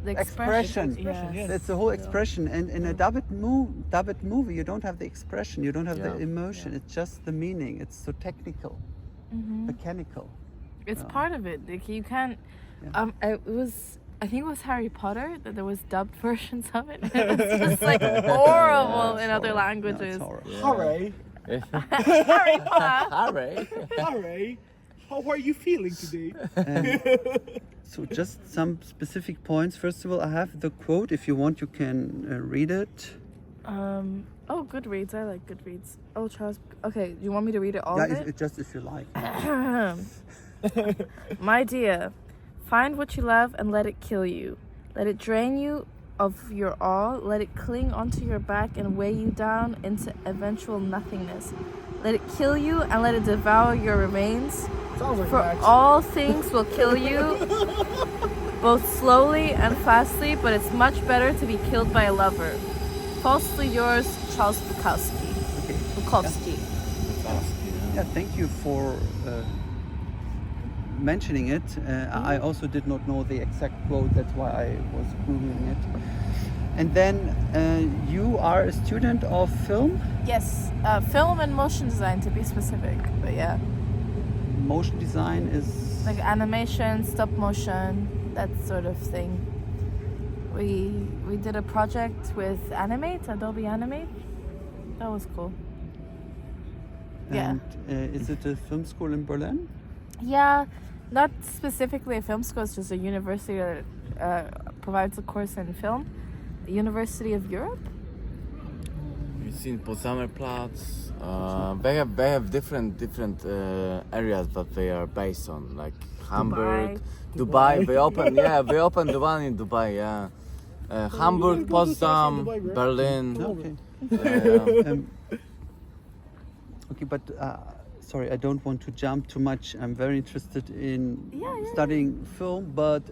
The expression. Yes. It's the whole expression. And in a dubbed movie, you don't have the expression. You don't have the emotion. It's just the meaning. It's so technical, mechanical. It's part of it. Like you can't. I think it was Harry Potter that there was dubbed versions of it. It's just like horrible in other languages. Hooray! Harry Potter. Alright. Hooray! How are you feeling today? So just some specific points. First of all, I have the quote. If you want, you can read it. Oh, Goodreads. I like Goodreads. Oh, Charles. Okay, you want me to read it all Yeah, of it? just if you like. My dear, find what you love and let it kill you. Let it drain you of your all. Let it cling onto your back and weigh you down into eventual nothingness. Let it kill you and let it devour your remains. Sounds like For Max. all things will kill you, both slowly and fastly, but it's much better to be killed by a lover. Falsely yours, Charles Bukowski. Okay. Bukowski. Yeah, thank you for mentioning it. I also did not know the exact quote. That's why I was googling it. And then you are a student of film, Yes, film and motion design to be specific, but yeah. motion design is Like animation, stop motion, that sort of thing. We did a project with Animate, Adobe Animate. That was cool. Yeah. And is it a film school in Berlin? Yeah, not specifically a film school, it's just a university that provides a course in film. The University of Europe? You've seen Potsdamer Platz. They have different areas that they are based on, like Hamburg, Dubai. They opened the one in Dubai. Yeah, Hamburg, Potsdam, Dubai, bro. Berlin. Okay. Yeah. Okay, but sorry, I don't want to jump too much. I'm very interested in Yeah. studying film, but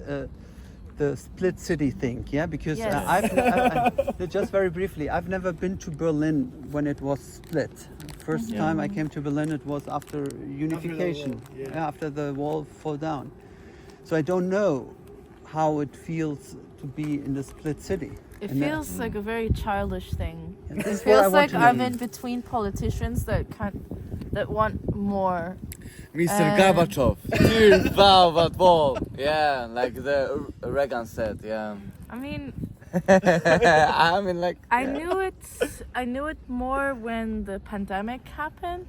the split city thing, yeah, because Yes. just very briefly, I've never been to Berlin when it was split. First time I came to Berlin, it was after unification, wall, after the wall fell down. So I don't know how it feels to be in the split city. It And feels like a very childish thing. And this It is what I feels want like to I'm know. in between politicians that want more. Mr. Gorbachev, tears bow that wall. Yeah, like the Reagan said. Yeah. I mean, I mean, like. I knew it more when the pandemic happened,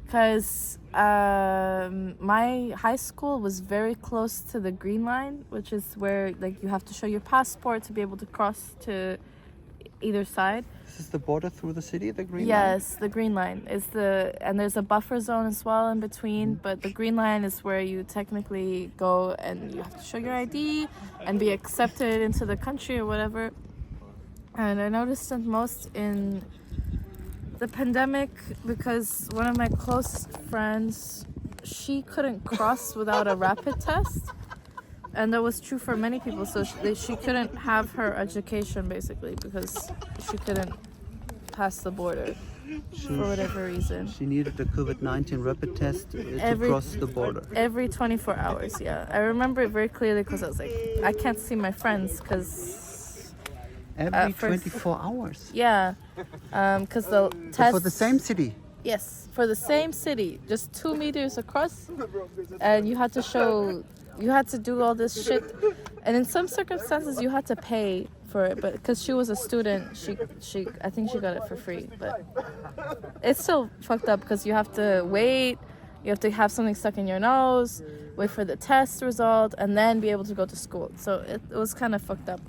because my high school was very close to the Green Line, which is where like you have to show your passport to be able to cross to either side. This is the border through the city, the Green Line? Yes, the Green Line is and there's a buffer zone as well in between, but the Green Line is where you technically go and you have to show your ID and be accepted into the country or whatever. And I noticed it most in the pandemic because one of my closest friends, she couldn't cross without a rapid test. And that was true for many people, so she couldn't have her education basically because she couldn't pass the border for whatever reason. She needed a COVID-19 rapid test to cross the border. Every 24 hours, yeah. I remember it very clearly because I was like, I can't see my friends because... Every first- 24 hours? Yeah, because the test... For the same city? Yes, for the same city, just 2 meters across, and you had to do all this shit, and in some circumstances you had to pay for it, but because she was a student, I think she got it for free, but it's still fucked up because you have to wait, you have to have something stuck in your nose, wait for the test result, and then be able to go to school. So it was kind of fucked up.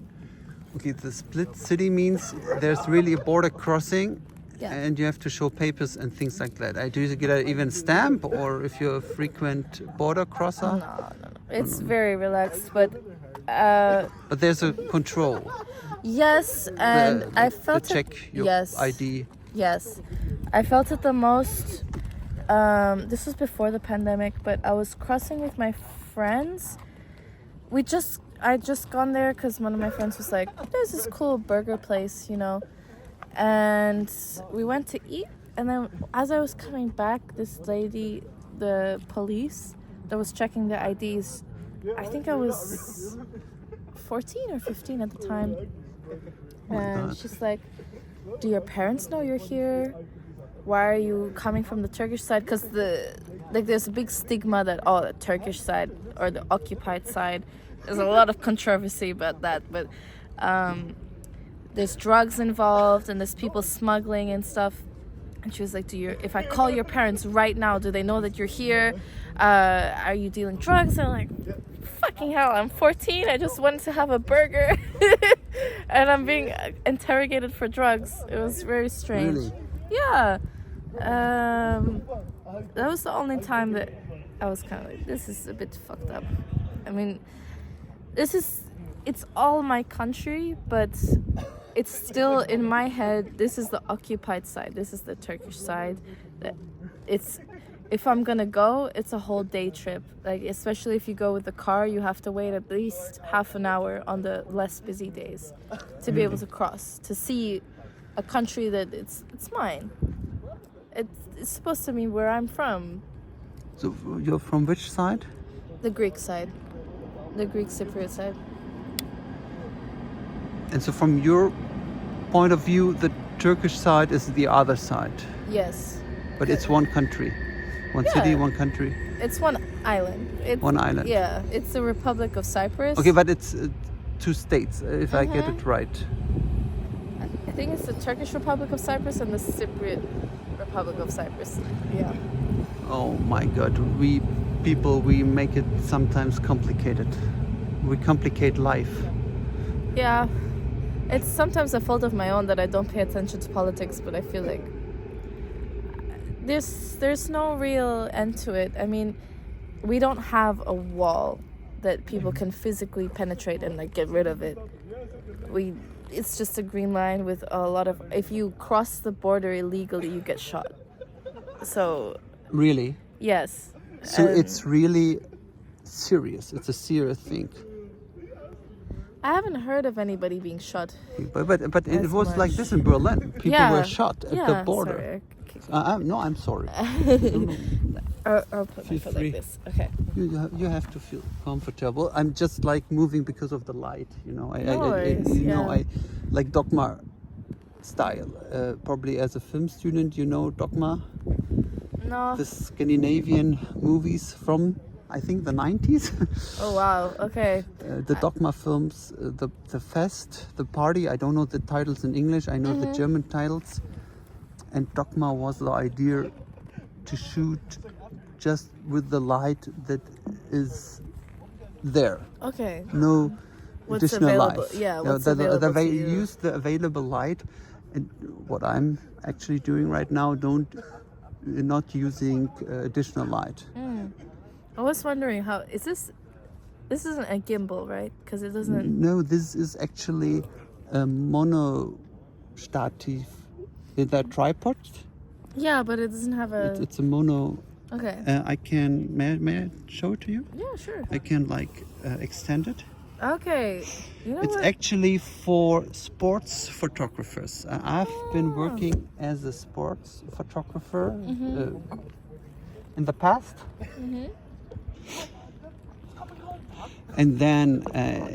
Okay, the split city means there's really a border crossing. Yeah. And you have to show papers and things like that. Do you get an even stamp, or if you're a frequent border crosser? No. It's very relaxed, but But there's a control. yes, and I felt to check it. your Yes, ID. yes, I felt it the most. This was before the pandemic, but I was crossing with my friends. I just gone there because one of my friends was like, "There's this cool burger place, you know." And we went to eat, and then as I was coming back, this lady, the police that was checking the IDs, I think I was 14 or 15 at the time, and she's like, "Do your parents know you're here? Why are you coming from the Turkish side?" Because there's a big stigma that the Turkish side or the occupied side, there's a lot of controversy about that, but there's drugs involved and there's people smuggling and stuff. And she was like, if I call your parents right now, do they know that you're here? Are you dealing drugs? And I'm like, fucking hell, I'm 14. I just wanted to have a burger. And I'm being interrogated for drugs. It was very strange. Really? Yeah. That was the only time that I was kind of like, this is a bit fucked up. I mean, it's all my country, but it's still in my head, this is the occupied side, this is the Turkish side. If I'm gonna go, it's a whole day trip. Like, especially if you go with the car, you have to wait at least half an hour on the less busy days to be able to cross, to see a country that it's mine. It's supposed to mean where I'm from. So you're from which side? The Greek side. The Greek Cypriot side. And so from your point of view, the Turkish side is the other side. Yes. But it's one country. One city, one country. It's one island. One island. Yeah, it's the Republic of Cyprus. Okay, but it's 2 states, if I get it right. I think it's the Turkish Republic of Cyprus and the Cypriot Republic of Cyprus. Yeah. Oh my God, we make it sometimes complicated. We complicate life. Yeah. It's sometimes a fault of my own that I don't pay attention to politics, but I feel like there's no real end to it. I mean, we don't have a wall that people can physically penetrate and like get rid of it. It's just a green line with a lot of, if you cross the border illegally, you get shot. So Really? yes. So it's really serious. It's a serious thing. I haven't heard of anybody being shot. But it As was like much. this in Berlin. People Yeah. were shot at the border. Sorry. No, I'm sorry. I'll put my foot free. like this. Okay. You have to feel comfortable. I'm just like moving because of the light. You know, No worries, I like dogma style. Probably as a film student, you know dogma. No. The Scandinavian movies from I think the 90s. Oh wow. Okay. The dogma films, the fest, the party. I don't know the titles in English. I know the German titles. And dogma was the idea to shoot just with the light that is there. Okay. No What's additional available? light. Yeah, what's available to you. Use the available light. And what I'm actually doing right now, not using additional light. I was wondering how is this? This isn't a gimbal, right? Because it doesn't. No, this is actually a monostative. Is that tripod? Yeah, but it doesn't have a. It's a mono. Okay. May I show it to you? Yeah, sure. I can extend it. Okay. You know It's what? actually for sports photographers. I've been working as a sports photographer in the past. And then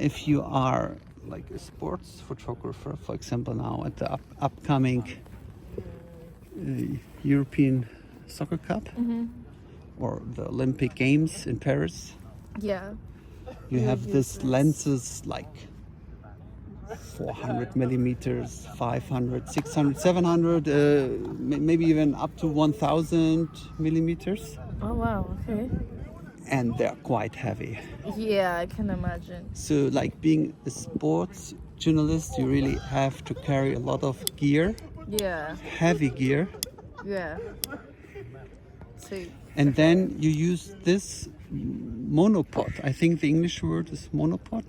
if you are like a sports photographer, for example, now at the upcoming European Soccer Cup Mm-hmm. or the Olympic Games in Paris. Yeah. You Yeah, have use this this. lenses like 400 millimeters, 500, 600, 700, maybe even up to 1000 millimeters. Oh wow. Okay. And they're quite heavy. Yeah, I can imagine. So like being a sports journalist, you really have to carry a lot of gear, Yeah. heavy gear. Yeah. So And then you use this monopod. I think the English word is monopod.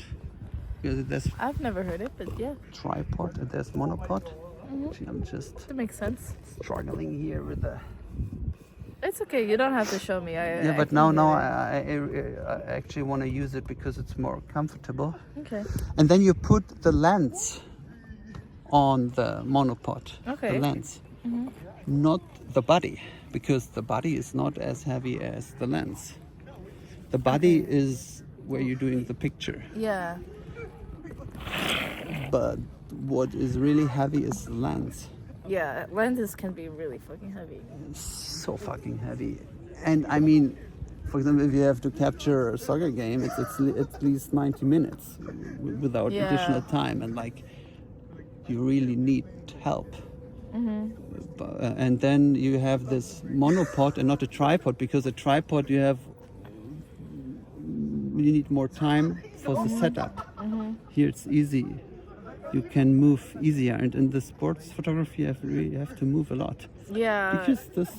Because there's I've never heard it, but yeah, tripod and there's monopod. Gee, I'm just that makes sense. struggling here with the. It's okay. You don't have to show me. Yeah, but can now hear it. I actually want to use it because it's more comfortable. Okay. And then you put the lens on the monopod. Okay. The lens, not the body, because the body is not as heavy as the lens. The body is where you're doing the picture. Yeah. But what is really heavy is the lens. Yeah. Lenses can be really fucking heavy. So fucking heavy. And I mean, for example, if you have to capture a soccer game, it's at least 90 minutes without Yeah. additional time. And like, you really need help. And then you have this monopod and not a tripod, because a tripod you need more time for the setup. Here it's easy. You can move easier, and in the sports photography you have to move a lot. Yeah. Because this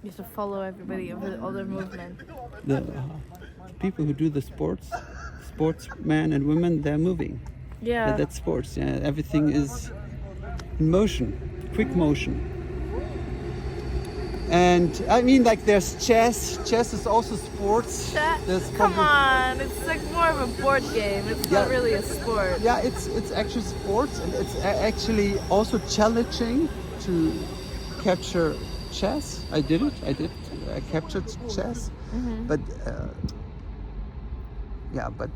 You have to follow everybody of all their movement. the people who do the sportsmen and women, they're moving. Yeah. That's sports. Yeah, everything is in motion, quick motion. And I mean, like, there's chess. Chess is also sports. There's Come probably- on, it's like more of a board game. It's not Yeah. really a sport. Yeah, it's actually sports, and it's actually also challenging to capture chess. I did it. I captured chess, but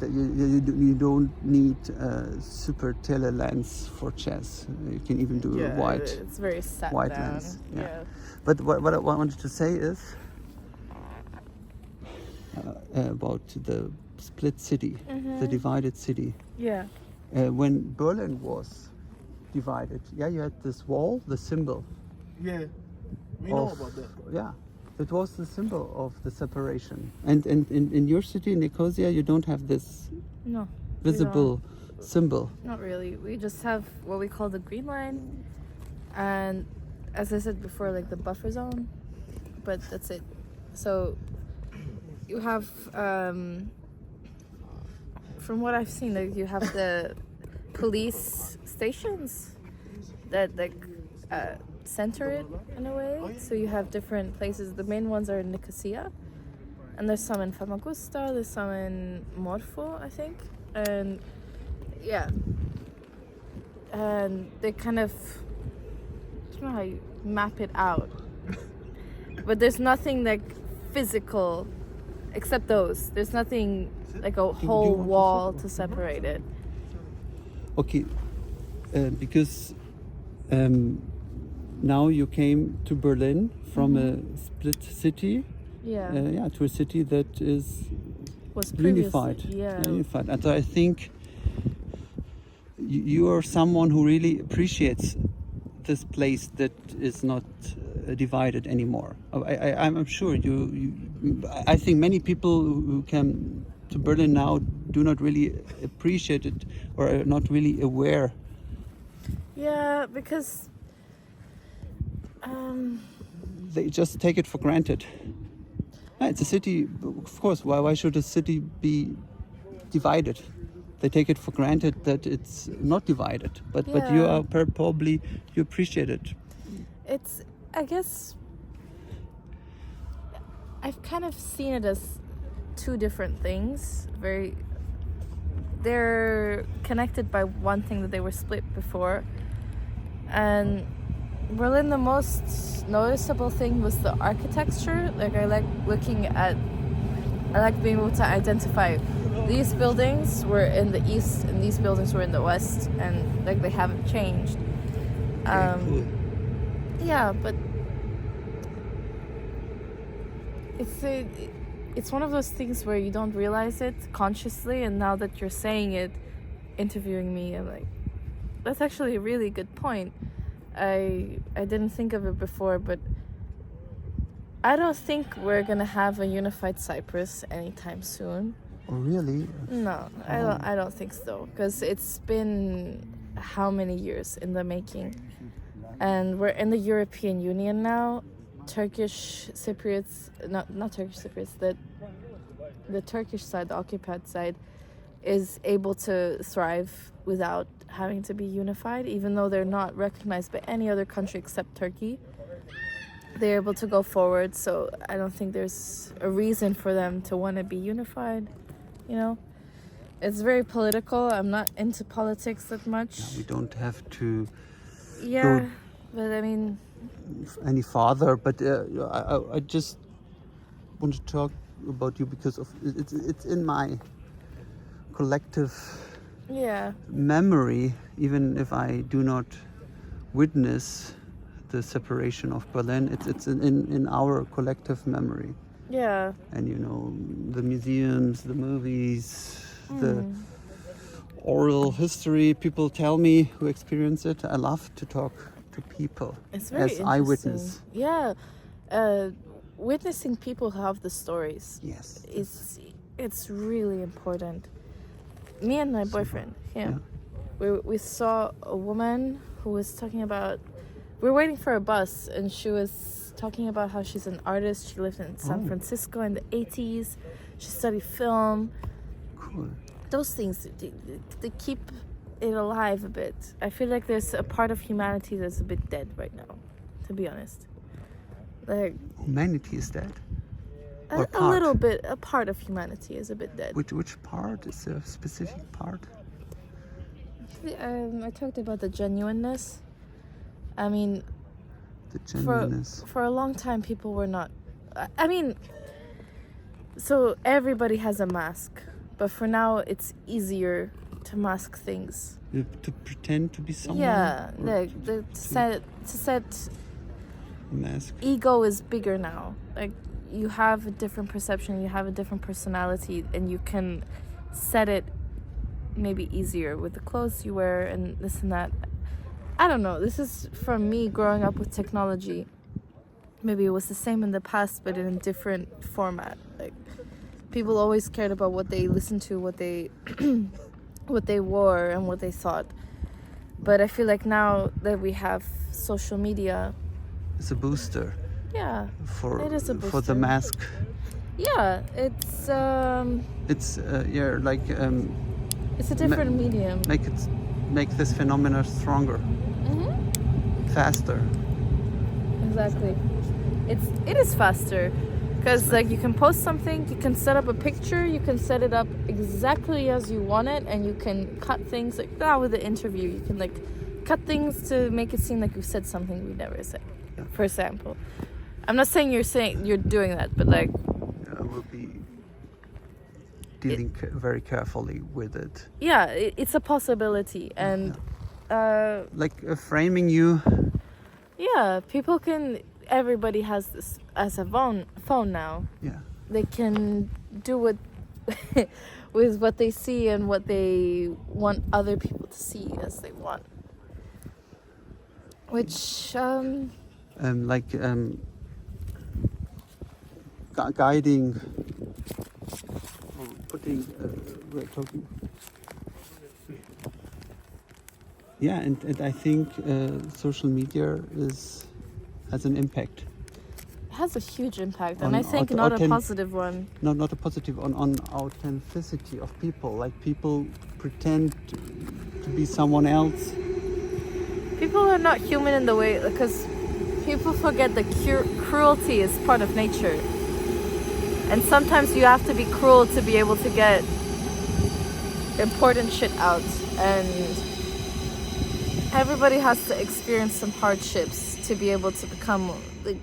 you don't need a super tele lens for chess. You can even do a wide. It's very sat wide down. lens, yeah. Yeah. But what I wanted to say is about the split city, the divided city. Yeah. When Berlin was divided, you had this wall, the symbol. Yeah, we know of- about that. Yeah, it was the symbol of the separation. And in your city, in Nicosia, you don't have this No. we visible symbol. don't. Not really. We just have what we call the green line, and as I said before, like the buffer zone. But that's it. So you have, from what I've seen, like you have the police stations that center it in a way. So you have different places. The main ones are in Nicosia, and there's some in Famagusta, there's some in Morpho, I think, and yeah, and they kind of, I don't know how you map it out, but there's nothing like physical except those. There's nothing like a you whole want to wall say? to separate it. Okay, because now you came to Berlin from a split city, Yeah, to a city that is was previously, unified. yeah. Unified. And I think you are someone who really appreciates this place that is not divided anymore. I'm sure I think many people who come to Berlin now do not really appreciate it, or are not really aware. Yeah, because They just take it for granted. Yeah, it's a city, of course. Why should a city be divided? They take it for granted that it's not divided. But you Yeah. are probably, you appreciate it. it's, I guess, I've kind of seen it as two different things. They're connected by one thing, that they were split before. And Berlin, the most noticeable thing was the architecture. Like, I like being able to identify these buildings were in the east and these buildings were in the west, and like they haven't changed. Yeah, but it's one of those things where you don't realize it consciously, and now that you're saying it, interviewing me, I'm like, that's actually a really good point. I didn't think of it before, but I don't think we're gonna have a unified Cyprus anytime soon. Oh, really? No, I don't think so, because it's been how many years in the making, and we're in the European Union now. Turkish Cypriots, not Turkish Cypriots, the Turkish side, the occupied side, is able to thrive without having to be unified, even though they're not recognized by any other country except Turkey. They're able to go forward, so I don't think there's a reason for them to want to be unified, you know? It's very political. I'm not into politics that much. We don't have to Yeah, but I mean, any farther, but I just want to talk about you because of it's in my collective yeah, memory, even if I do not witness the separation of Berlin. It's in our collective memory, yeah. and you know, the museums, the movies, the oral history people tell me who experience it. I love to talk to people It's very as interesting. eyewitness. Yeah, witnessing people who have the stories. Yes. It's really important. Me and my boyfriend, him, we saw a woman who was talking about. We were waiting for a bus, and she was talking about how she's an artist. She lived in San Francisco in the 80s. She studied film. Cool. Those things, they keep it alive a bit. I feel like there's a part of humanity that's a bit dead right now, to be honest. Like Humanity is dead. Or a little bit, a part of humanity is a bit dead. Which part is there a specific part? I talked about the genuineness. I mean, The genuineness. for a long time, people were not. I mean, so everybody has a mask, but for now, it's easier to mask things. To pretend to be someone. Yeah, or like to set mask. ego is bigger now. Like you have a different perception, you have a different personality, and you can set it maybe easier with the clothes you wear and this and that. I don't know. This is from me growing up with technology. Maybe it was the same in the past, but in a different format. Like people always cared about what they listened to, what they what they wore, and what they thought. But I feel like now that we have social media, It's a booster yeah, for it is a for the booster. mask. Yeah, it's Like it's a different medium. make this phenomena stronger, faster. Exactly. It is faster because like you can post something, you can set up a picture, you can set it up exactly as you want it, and you can cut things like that with the interview. You can like cut things to make it seem like you said something we never said. For example, I'm not saying you're doing that, but like We'll be dealing very carefully with it. yeah, it's a possibility, and Framing you. yeah, people can. Everybody has this as a phone now. Yeah. They can do what with what they see and what they want other people to see as they want. Which Guiding or putting we're talking. Yeah, and I think social media has an impact. has a huge impact, On and I think not a authen- positive one. Not a positive on authenticity of people. Like people pretend to be someone else. People are not human in the way because people forget that cruelty is part of nature, and sometimes you have to be cruel to be able to get important shit out, and everybody has to experience some hardships to be able to become like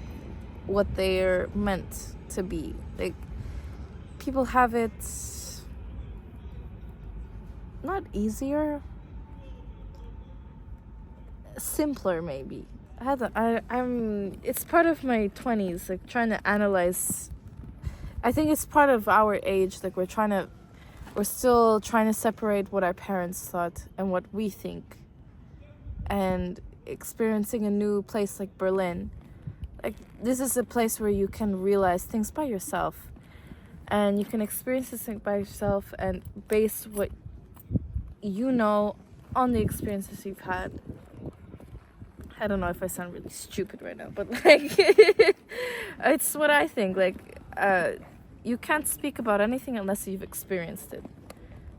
what they're meant to be. Like people have it not easier, simpler maybe. I'm it's part of my 20s, like trying to analyze I think it's part of our age. Like we're still trying to separate what our parents thought and what we think. And experiencing a new place like Berlin, like this is a place where you can realize things by yourself, and you can experience this thing by yourself and base what you know on the experiences you've had. I don't know if I sound really stupid right now, but like it's what I think. Like you can't speak about anything unless you've experienced it.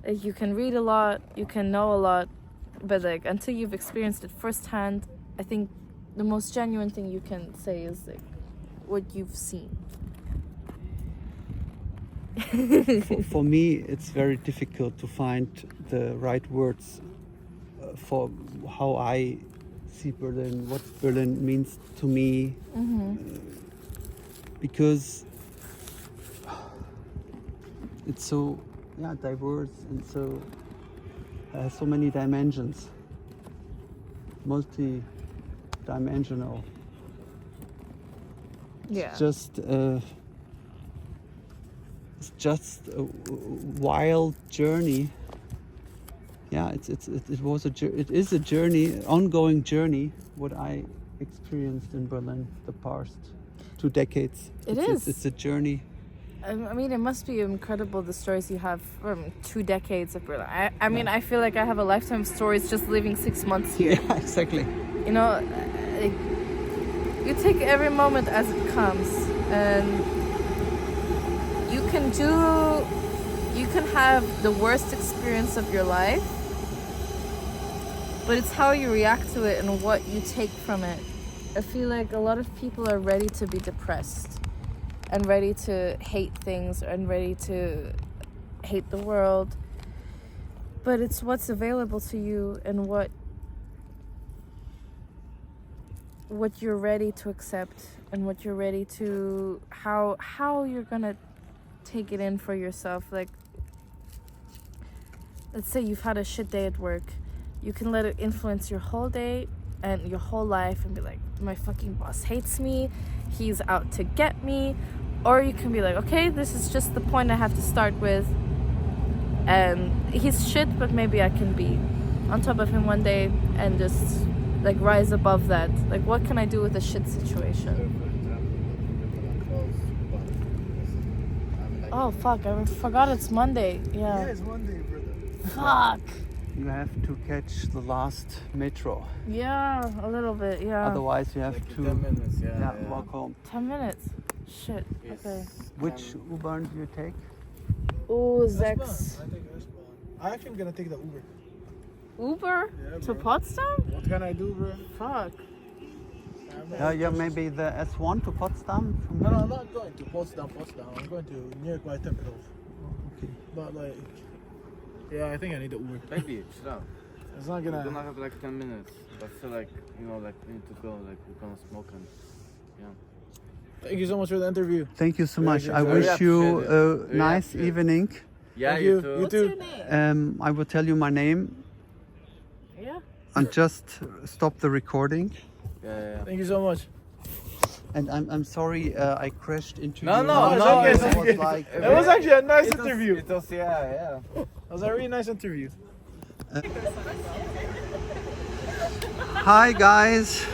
Like, you can read a lot, you can know a lot, but like until you've experienced it firsthand, I think the most genuine thing you can say is like what you've seen. For me, it's very difficult to find the right words for how I see Berlin, what Berlin means to me, because it's so diverse and so so many dimensions, multi-dimensional. Yeah. It's just a wild journey. Yeah, it is a journey, ongoing journey. What I experienced in Berlin the past 2 decades. It's a journey. I mean, it must be incredible the stories you have from 2 decades of Berlin. I mean, I feel like I have a lifetime of stories just living 6 months here. Yeah, exactly. You know, like, you take every moment as it comes, and you can have the worst experience of your life, but it's how you react to it and what you take from it. I feel like a lot of people are ready to be depressed and ready to hate things and ready to hate the world, but it's what's available to you and what you're ready to accept and what you're ready to how you're gonna take it in for yourself. Like, let's say you've had a shit day at work, you can let it influence your whole day and your whole life and be like, my fucking boss hates me, he's out to get me. Or you can be like, okay, this is just the point I have to start with, and he's shit, but maybe I can be on top of him one day and just like rise above that. Like, what can I do with a shit situation? Oh fuck, I forgot it's Monday. Yeah, it's Monday, brother. fuck. You have to catch the last metro. Yeah, a little bit, yeah. Otherwise, you have to 10 minutes, yeah. walk home. 10 minutes. Shit, okay. Which U-Bahn do you take? Oh, S-Bahn. Zex. I think S-Bahn. I actually am gonna take the Uber. Uber? Yeah, To bro. Potsdam? What can I do, bro? Fuck. Yeah, maybe the S1 to Potsdam. From No, here? I'm not going to Potsdam. I'm going to nearby Tempelhof. Okay. But like, yeah, I think I need the Uber. Maybe, chill out. It's not We don't gonna. have like 10 minutes. But I feel like, you know, like we need to go, like we're gonna smoke and yeah. Thank you so much for the interview. Thank you so Very much. good. I Very wish you appreciate it. a Very nice appreciate it. evening. Yeah, Thank you you. too. You too. I will tell you my name Yeah. and just stop the recording. Yeah. Thank you so much. And I'm sorry I crashed into No, you. no, it's no. okay, It it's was okay. like, It was actually a nice It was, interview. it was, yeah. It was a really nice interview. Hi guys,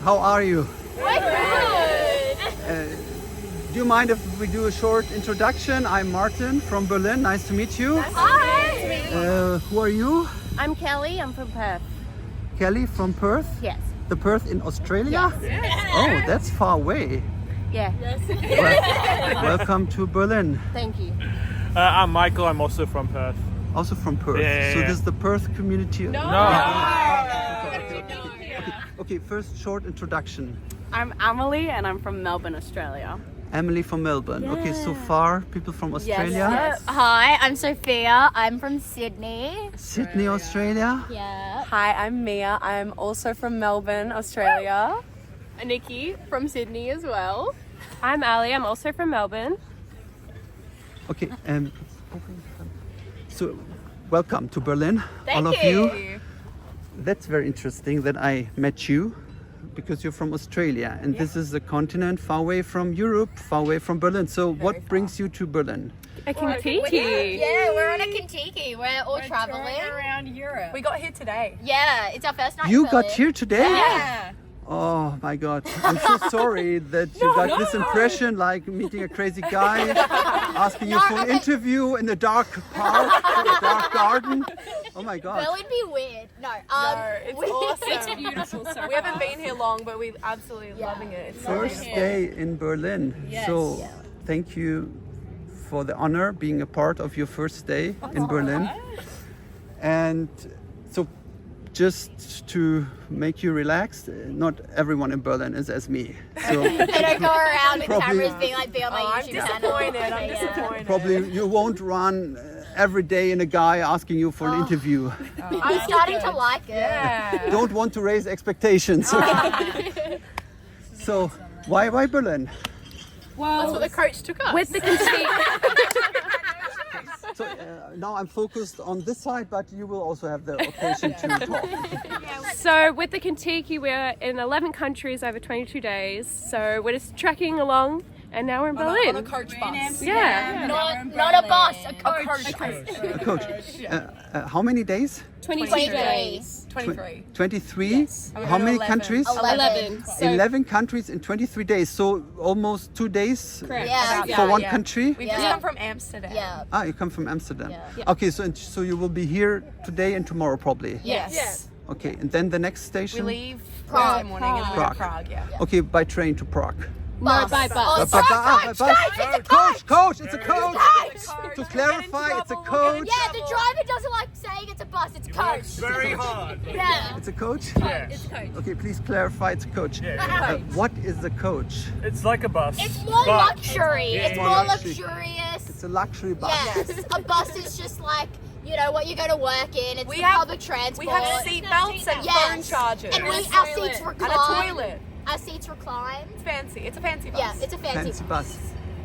how are you? Do you mind if we do a short introduction? I'm Martin from Berlin. Nice to meet you. Hi! Who are you? I'm Kelly. I'm from Perth. Kelly from Perth? Yes. The Perth in Australia? Oh, that's far away. Yeah. Welcome to Berlin. Thank you. I'm Michael. I'm also from Perth. Also from Perth. Yeah. So this is the Perth community. No. Okay, first short introduction. I'm Emily and I'm from Melbourne, Australia. Emily from Melbourne. Okay, so far people from Australia. Hi, I'm Sophia. I'm from Sydney. Sydney, Australia. Yeah. Hi, I'm Mia. I'm also from Melbourne, Australia. Nikki from Sydney as well. I'm Ali. I'm also from Melbourne. Okay, so welcome to Berlin, all of you. That's very interesting that I met you because you're from Australia, and this is a continent far away from Europe, far away from Berlin. So what brings you to Berlin? A Kentucky. Yeah, we're on a Kentucky. We're all traveling. around Europe. We got here today. Yeah, it's our first night. You in got Berlin. here today? Yeah. Oh my God, I'm so sorry that you got this impression, like meeting a crazy guy, asking you for an interview in a dark park, a dark garden. Oh my God. That would be weird. No, It's we- awesome. It's beautiful. So we haven't been here long, but we're absolutely loving it. It's First day in Berlin. So thank you for the honor being a part of your first day in Berlin. And so just to make you relaxed, not everyone in Berlin is as me. So They don't go around with Probably- cameras being like, be on my I'm YouTube channel. disappointed. I'm Yeah. disappointed. probably you won't run every day in a guy asking you for an interview. I'm starting to like it. Yeah. Don't want to raise expectations. So why Berlin? That's what the coach took us. With the Kentucky. So now I'm focused on this side, but you will also have the occasion to talk. So with the Kentucky, we're in 11 countries over 22 days. So we're just trekking along, and now we're in Berlin. On a coach bus. Yeah. Not a bus, a coach. Coach, how many days? 23 days. 23. 23? How many countries? 11. 11 countries in 23 days. So almost 2 days Yeah. for one country? We Yeah. just come from Amsterdam. Yeah. Ah, you come from Amsterdam. Yeah. Okay, so you will be here today and tomorrow probably. Yes. Okay, and then the next We station? leave Prague. Thursday morning and then we go to Prague. Prague. Yeah. Okay, by train to Prague. Bus. by bus. Oh, By sorry, bus. Coach, it's a coach. Coach. To clarify, it's a coach. Yeah, the driver doesn't like saying it's a bus, it's a coach. Very hard. Yeah. It's a coach? Yeah. Okay, please clarify, it's a coach. What is the coach? It's like a bus. It's more but- luxury. Yeah, It's yeah, more yeah. luxurious. It's a luxury bus. Yes. A bus is just like, you know, what you go to work in. It's We the have- public transport. We have seat belts and Yes. phone chargers. And our seats recline. And a toilet. Our seats recline. It's fancy. It's a fancy bus. Yeah, it's a Fancy bus.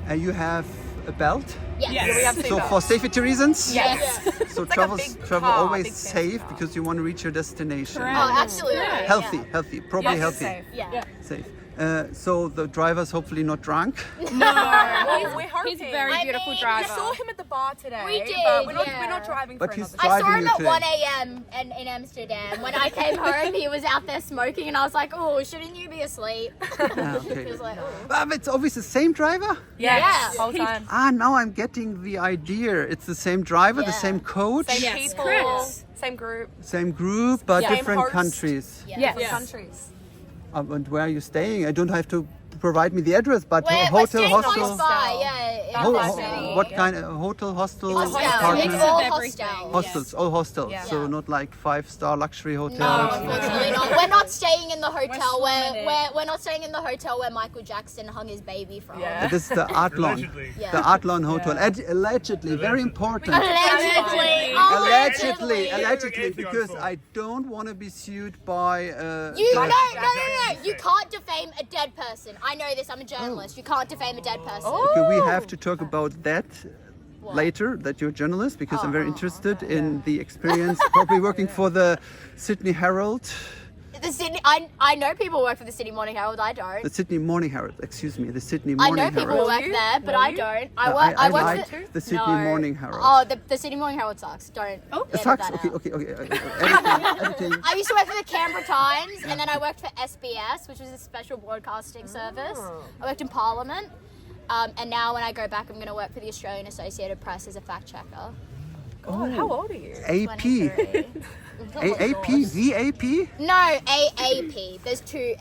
And you have a belt? Yes. Yeah, we have seat So belts. for safety reasons? Yes. So like a travel big travel car, always big fancy safe car. because you want to reach your destination. Oh, absolutely. Healthy, healthy, probably Yes, healthy. safe. Yeah. Safe. So the driver's hopefully not drunk. Well, we're hoping. He's a very I beautiful mean, driver. We saw him at the bar today. We did, But we're yeah. not driving But for he's another I saw driving him you at today. 1 a.m. in Amsterdam. When I came home, he was out there smoking, and I was like, oh, shouldn't you be asleep? Ah, okay. He was like, oh. But it's always the same driver? Yes. Yeah. Whole time. Ah, now I'm getting the idea. It's the same driver, the Yeah. same coach, Same Yes, people. correct. Same group. same group, but Same different host. countries. Yeah. Yes. Countries. And where are you staying? I don't have to provide me the address, but We're hotel, staying hostel. close by, yeah. Ho- in ho- Boston. what kind of hotel, hostel, Hostel. apartment? It's all Everything. hostel. Hostels, all hostels. Yeah. So not like 5-star luxury hotels. No, unfortunately not. We're not staying in the hotel we're not staying in the hotel where Michael Jackson hung his baby from. Yeah. This is the Adlon. Allegedly. Yeah. The Adlon Hotel. Allegedly, very important. Allegedly. Allegedly, because I don't want to be sued by. You the- no. You can't defame a dead person. I know this. I'm a journalist. You can't defame a dead person. Okay, we have to talk about that later. That you're a journalist, because I'm very interested in the experience. Probably working for the Sydney Herald, The Sydney. I know people work for the Sydney Morning Herald. I don't. the Sydney Morning Herald. Excuse me, the Sydney I Morning know people Herald. work there, but I don't. I I work like for the Sydney Morning Herald. Oh, the Sydney Morning Herald sucks. Don't. It edit sucks. that Okay, out. okay. Editing. I used to work for the Canberra Times, and then I worked for SBS, which was a special broadcasting service. I worked in Parliament, and now when I go back, I'm going to work for the Australian Associated Press as a fact checker. God, how old are you? AP. 23. AP? VAP? No, AAP. There's two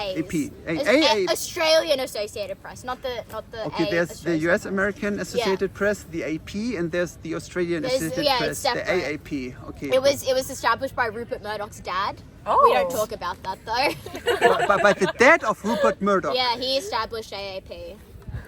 A's. AP. It's Australian Associated Press, not the Okay, A there's the Associated US Press. American Associated Press, the AP, and there's the Australian There's- Associated yeah, Press, it's the separate. AAP. Okay. It was established by Rupert Murdoch's dad. Oh. We don't talk about that though. By the dad of Rupert Murdoch. Yeah, he established AAP,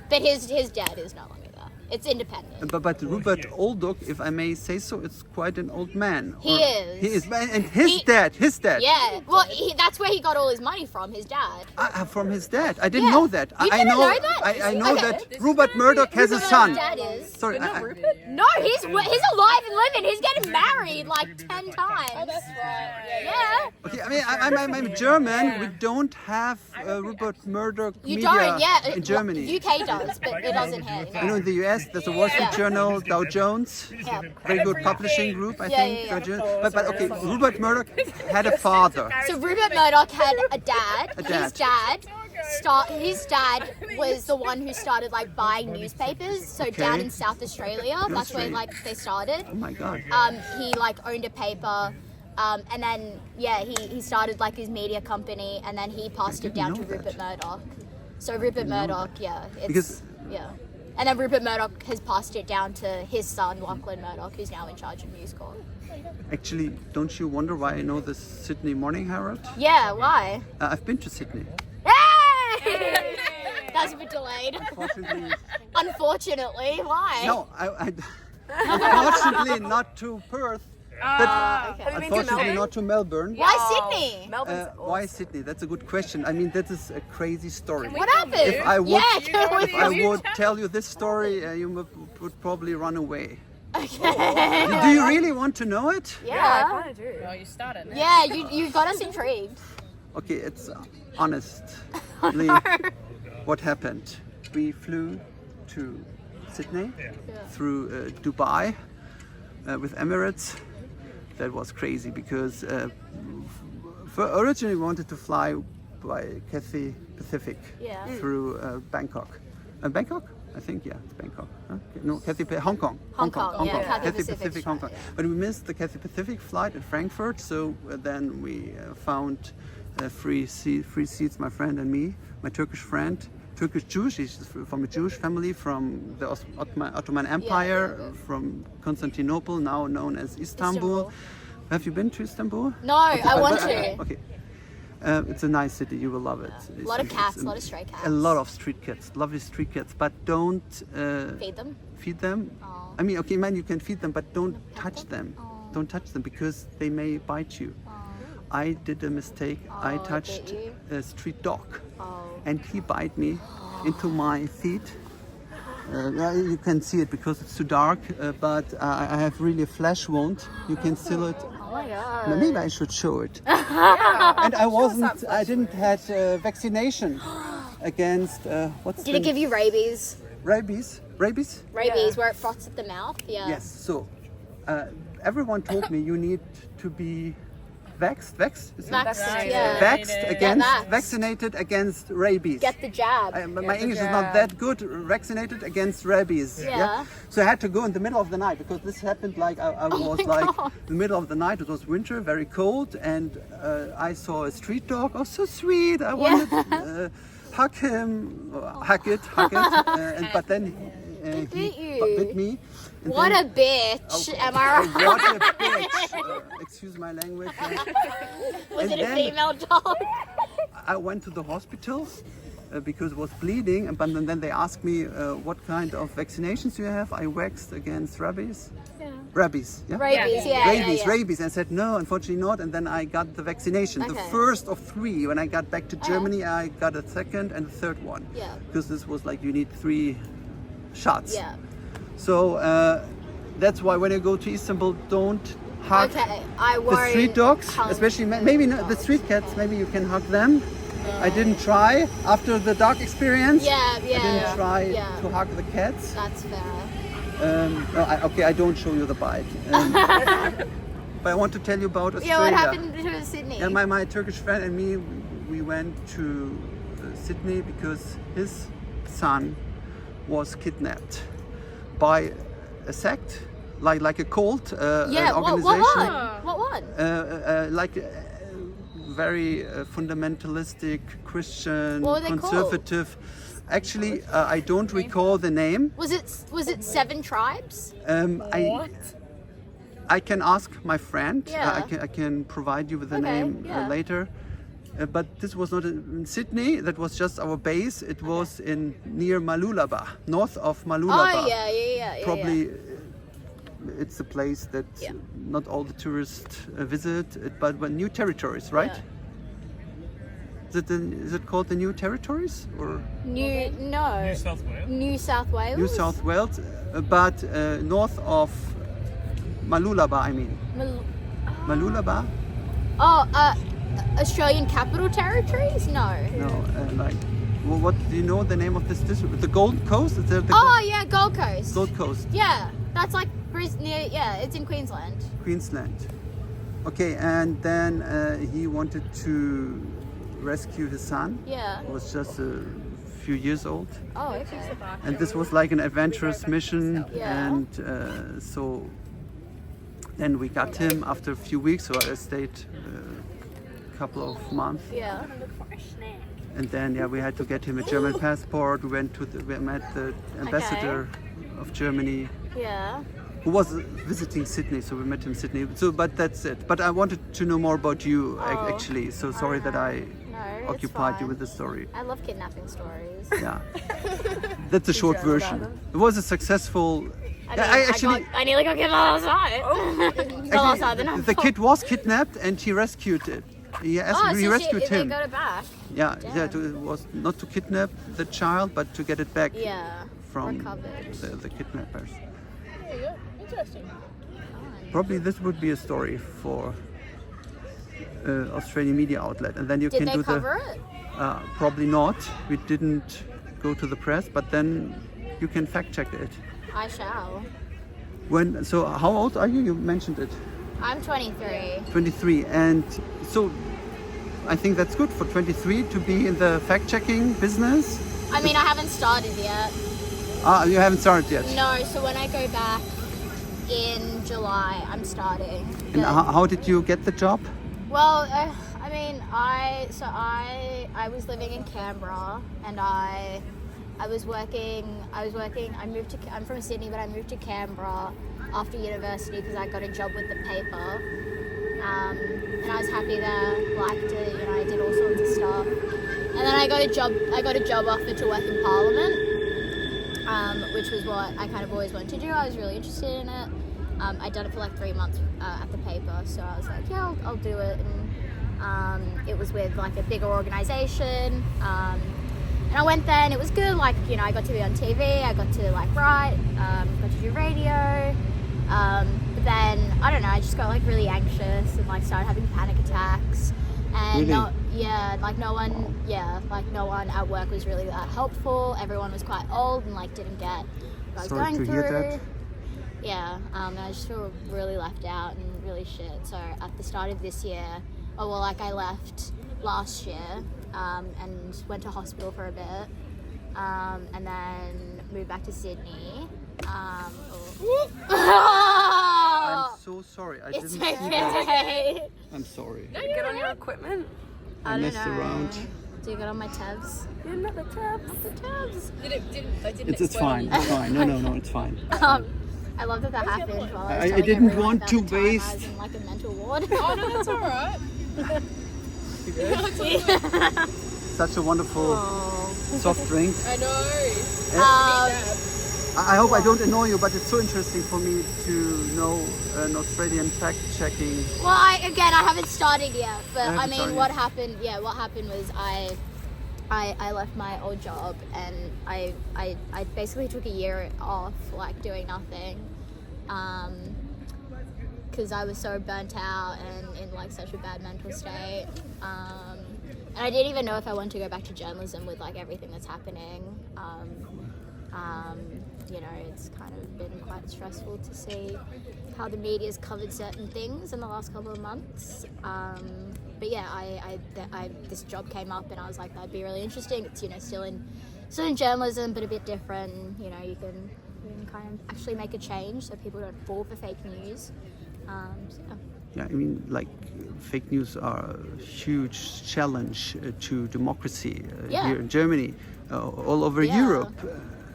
but his dad is no longer there. It's independent. But Rupert Murdoch, if I may say so, is quite an old man. He is. He is, and his He- dad. Yeah, well, that's where he got all his money from. His dad. From his dad. I didn't Yeah. know that. You I didn't know. know that? I know Okay. that Rupert Murdoch has a Rupert son. Murdoch's dad is. Sorry, No, he's alive and living. He's getting married like 10 times. Oh, that's right. Yeah. Okay, I mean, I'm German. We don't have Rupert Murdoch You media don't, yeah. in Germany. UK does, but it doesn't here. I know in the US there's a Wall Street Yeah. Journal, Dow Jones, Yeah. very good publishing group, I Yeah, think. yeah, yeah. But okay, Rupert Murdoch had a father. So Rupert Murdoch had a dad. A dad. His dad was the one who started like buying newspapers. So down in South Australia, that's where like they started. Oh my God. He like owned a paper. And then he started like his media company, and then he passed it down to know that. Rupert Murdoch. So Rupert Murdoch, it's Because- and then Rupert Murdoch has passed it down to his son Lachlan Murdoch, who's now in charge of News Corp. Actually, don't you wonder why I know the Sydney Morning Herald? Yeah, why? I've been to Sydney. Hey! That's a bit delayed. Unfortunately, why? No, I unfortunately not to Perth, but unfortunately not to Melbourne. Why Sydney? Why Sydney? That's a good question. I mean, that is a crazy story. What happened? If I would, Yeah, if I would tell you this story, you would probably run away. Okay. Do you really want to know it? Yeah. kind of do. Oh, you started. Yeah, you got us intrigued. Okay, it's honestly what happened. We flew to Sydney through Dubai with Emirates. That was crazy because originally we wanted to fly by Cathay Pacific Yeah. through Bangkok. Bangkok? I think, yeah, it's Bangkok. Huh? No, Hong Kong. Hong Kong, yeah, Cathay Pacific Pacific, Hong Kong. flight, yeah. But we missed the Cathay Pacific flight at Frankfurt, so then we found free seats, my friend and me, my Turkish friend, Turkish Jewish, he's from a Jewish family from the Ottoman Empire, from Constantinople, now known as Istanbul. Have you been to Istanbul? No, I want to. Okay. It's a nice city, you will love it. A lot of cats, a lot of stray cats. A lot of street cats, lovely street cats, but don't Feed them. feed them. Oh. I mean, okay, man, you can feed them, but don't touch them. Don't touch them because they may bite you. I did a mistake. I touched bit you? a street dog, Oh. and he bit me into my feet. You can see it because it's too dark, but I have really a flesh wound. You can still it. Oh my god. Now, maybe I should show it. And I didn't have vaccination against Did it give you rabies? rabies? Rabies? Rabies, where it froths at the mouth? Yeah. Yes. So everyone told me you need to be vaxxed. Is it? Vaxxed, yeah. Vaxxed against, vaxxed. vaccinated against rabies. Get the jab. My English is not that good. Vaccinated against rabies. Yeah. So I had to go in the middle of the night because this happened like I was like in the middle of the night. It was winter, very cold, and I saw a street dog. Oh, so sweet! I wanted to hug him, hug it, but then he bit you. bit me. And What then- a bitch. Am I right? What a bitch! Excuse my language. Was and it a then- female dog? I went to the hospital because it was bleeding, but then they asked me what kind of vaccinations you have. I waxed against rabies. Rabies, yeah? Rabies, yeah. Rabies, yeah. rabies. And I said, no, unfortunately not. And then I got the vaccination. The Okay. first of 3. When I got back to Germany, I got a second and a third one. Yeah. Because this was like, you need 3 shots. Yeah. So that's why when you go to Istanbul, don't hug Okay, I the worry. street dogs, how- especially maybe not the street cats. Maybe you can hug them. I didn't try after the dog experience. Yeah, I didn't try yeah. to hug the cats. That's fair. No, I don't show you the bite. But I want to tell you about Australia. Yeah, what happened to Sydney? Yeah, my Turkish friend and me, we went to Sydney because his son was kidnapped by a sect, like a cult, yeah, an what organization. one? What one? Like very fundamentalistic Christian, What were they called? conservative. Actually, I don't recall the name. Was it 7 tribes? I can ask my friend. Yeah. I can provide you with the Okay, name yeah. later. But this was not in Sydney. That was just our base. It was in near Malulaba, north of Malulaba. Oh yeah. Probably it's a place that Yeah. not all the tourists visit, but new territories, right? Yeah. is it called the New Territories or New South Wales. New South Wales. New South Wales, but north of Malulaba, I mean. Malulaba? Australian Capital Territories? No. No, like, well, what do you know the name of this district? The Gold Coast? Is there the Yeah, Gold Coast. Gold Coast? Yeah, that's like it's in Queensland. Queensland. Okay, and then he wanted to rescue his son. Yeah. He was just a few years old. Oh, okay. And this was like an adventurous mission. Yeah. And so then we got him after a few weeks, so I stayed a couple of months. Yeah. And then we had to get him a German passport. We met the ambassador of Germany, Yeah. who was visiting Sydney, so we met him in Sydney. So, but that's it. But I wanted to know more about you actually. So sorry that I No, occupied it's you fine. with the story. I love kidnapping stories. Yeah, that's a short version. It was a successful. I nearly got kidnapped last night. Last night, then The kid was kidnapped and he rescued it. He rescued him. They got it back. Yeah, it was not to kidnap the child, but to get it back Yeah. from recovered. the kidnappers. Interesting. Probably this would be a story for Australian media outlet, and then you Did can they do cover it? Probably not. We didn't go to the press, but then you can fact check it. I shall. So how old are you? You mentioned it. I'm 23. 23, and so I think that's good for 23 to be in the fact checking business. I mean, I haven't started yet. You haven't started yet. No, so when I go back in July, I'm starting. And how did you get the job? Well, I mean, I was living in Canberra, and I was working. I'm from Sydney, but I moved to Canberra after university because I got a job with the paper, and I was happy there. Liked it, I did all sorts of stuff, and then I got a job offer to work in Parliament, which was what I kind of always wanted to do. I was really interested in it. I'd done it for like 3 months at the paper, so I was like, yeah, I'll do it. And it was with like a bigger organisation, and I went there, and it was good. Like, I got to be on TV, I got to like write, got to do radio. But then I don't know, I just got like really anxious and like started having panic attacks. And Really? no one at work was really that helpful. Everyone was quite old and like didn't get what I was Sorry going to through. hear that. Yeah, and I just feel really left out and really shit. So at the start of this year, I left last year and went to hospital for a bit, and then moved back to Sydney. I'm so sorry. I It's didn't see that. okay. I'm sorry. Get on your equipment. I I don't messed know. around. Do you get on my tabs? You're not the tabs. The tabs. It's fine. It's fine. No, it's fine. I love that happened while I was I telling didn't everyone want about to the time I waste- was in like a mental ward. Oh no, that's alright. Such a wonderful soft drink. I know. I hope I don't annoy you, but it's so interesting for me to know an Australian fact checking. Well, I haven't started yet, but I haven't I mean, started what yet. happened? Yeah, what happened was I left my old job, and I basically took a year off, like doing nothing, because I was so burnt out and in like such a bad mental state, and I didn't even know if I wanted to go back to journalism with like everything that's happening. It's kind of been quite stressful to see how the media's covered certain things in the last couple of months. But yeah, this job came up, and I was like, that'd be really interesting. It's still in journalism, but a bit different. You can kind of actually make a change so people don't fall for fake news. Yeah, I mean, like, fake news are a huge challenge to democracy Yeah. here in Germany, all over Yeah. Europe.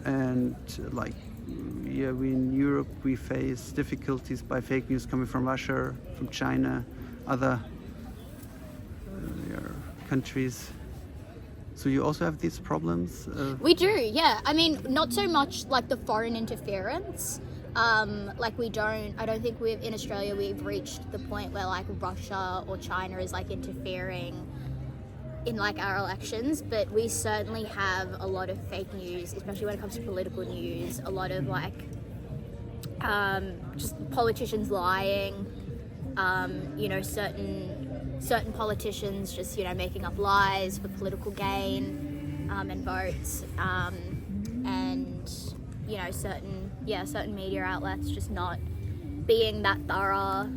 And like, in Europe we face difficulties by fake news coming from Russia, from China, other countries. So you also have these problems? We do, yeah. I mean, not so much like the foreign interference. I don't think in Australia we've reached the point where like Russia or China is like interfering in like our elections, but we certainly have a lot of fake news, especially when it comes to political news. A lot of like just politicians lying. You know, certain politicians just, you know, making up lies for political gain and votes, and you know, certain media outlets just not being that thorough,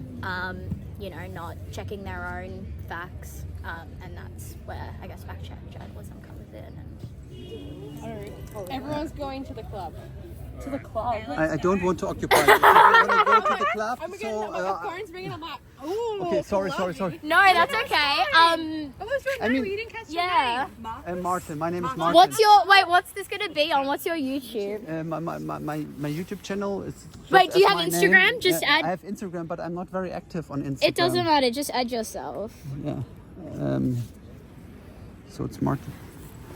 you know, not checking their own facts, and that's where I guess fact check journalism comes in. And Everyone's going to the club. To the club. I don't want to occupy. If you want to go to the club, I'm so getting my phone's ringing. I'm like, ooh. okay. Sorry. no, that's okay. I mean, We didn't catch Yeah. Martin. My name is Martin. What's this gonna be on? What's your YouTube? My YouTube channel is. Wait, do you as have my Instagram? name. Just add. I have Instagram, but I'm not very active on Instagram. It doesn't matter. Just add yourself. Yeah. So it's Martin.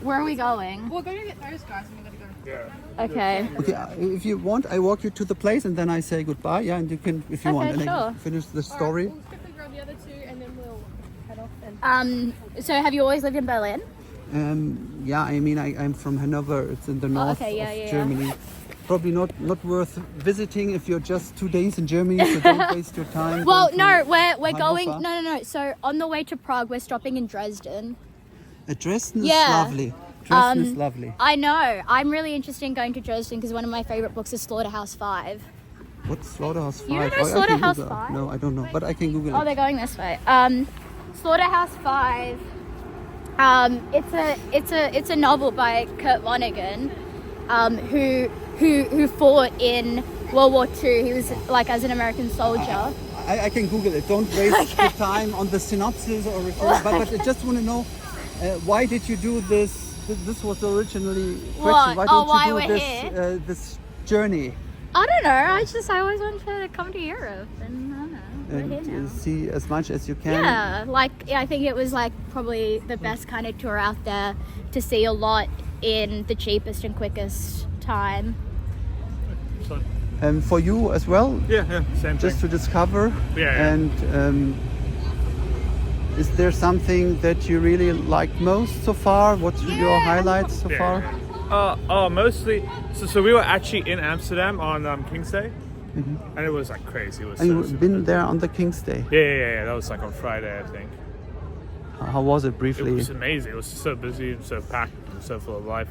Where are we going? We're going to get those guys and we're going to go. Yeah. Okay. Okay, if you want, I walk you to the place and then I say goodbye. Yeah, and you can, if you want, Okay, and I sure. finish the story. We'll quickly grab the other two and then we'll head off then. So have you always lived in Berlin? Yeah, I mean, I'm from Hanover. It's in the north okay, yeah, of yeah. Germany. Probably not worth visiting if you're just 2 days in Germany. So don't waste your time. Well, going no, to we're going. Hanover. No. So on the way to Prague, we're stopping in Dresden. Dresden is Yeah. lovely. Dresden is lovely. I know. I'm really interested in going to Dresden because one of my favorite books is Slaughterhouse 5. What's Slaughterhouse 5? You don't know I can Slaughterhouse Google it. 5? No, I don't know, but I can Google Oh, it. they're going this way. Slaughterhouse 5. It's a novel by Kurt Vonnegut, who fought in World War II. He was like as an American soldier. I can Google it. Don't waste your time on the synopsis or refer. But I just want to know, why did you do this? This was originally question. What? Why Oh, don't why you we're do this here? this journey I don't know. I always wanted to come to Europe, and I don't know. We're here and now. see as much as you can? Yeah, I think it was like probably the best kind of tour out there to see a lot in the cheapest and quickest time. So, And for you as well, yeah, same just thing. to discover. Yeah. And is there something that you really like most so far? What's your highlights so far? Mostly. So we were actually in Amsterdam on King's Day, and it was like crazy. It was. And so you've super been good. there on the King's Day. Yeah. That was like on Friday, I think. How was it It briefly? was amazing. It was so busy and so packed and so full of life.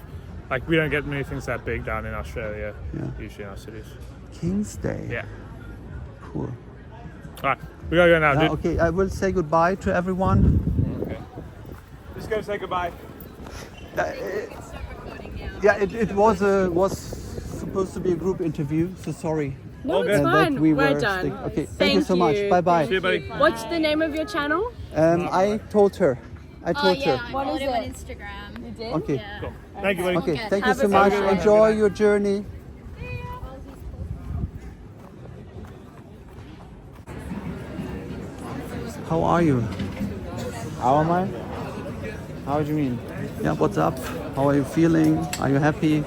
Like we don't get many things that big down in Australia. Yeah. Usually in our cities. King's Day. Yeah. Cool. All right, we gotta go now, dude. Okay, I will say goodbye to everyone. Okay. Just go say goodbye. It was supposed to be a group interview, so sorry. No, it's that fine. we We're were done. Okay, thank you so much. Bye bye. See you, buddy. What's the name of your channel? I told her. I told her. I followed is him on it? Instagram. You did? Okay. Cool. Thank you, buddy. Okay. Thank you Have so a much. good one. Enjoy your journey. How are you? How am I? How do you mean? Yeah. What's up? How are you feeling? Are you happy?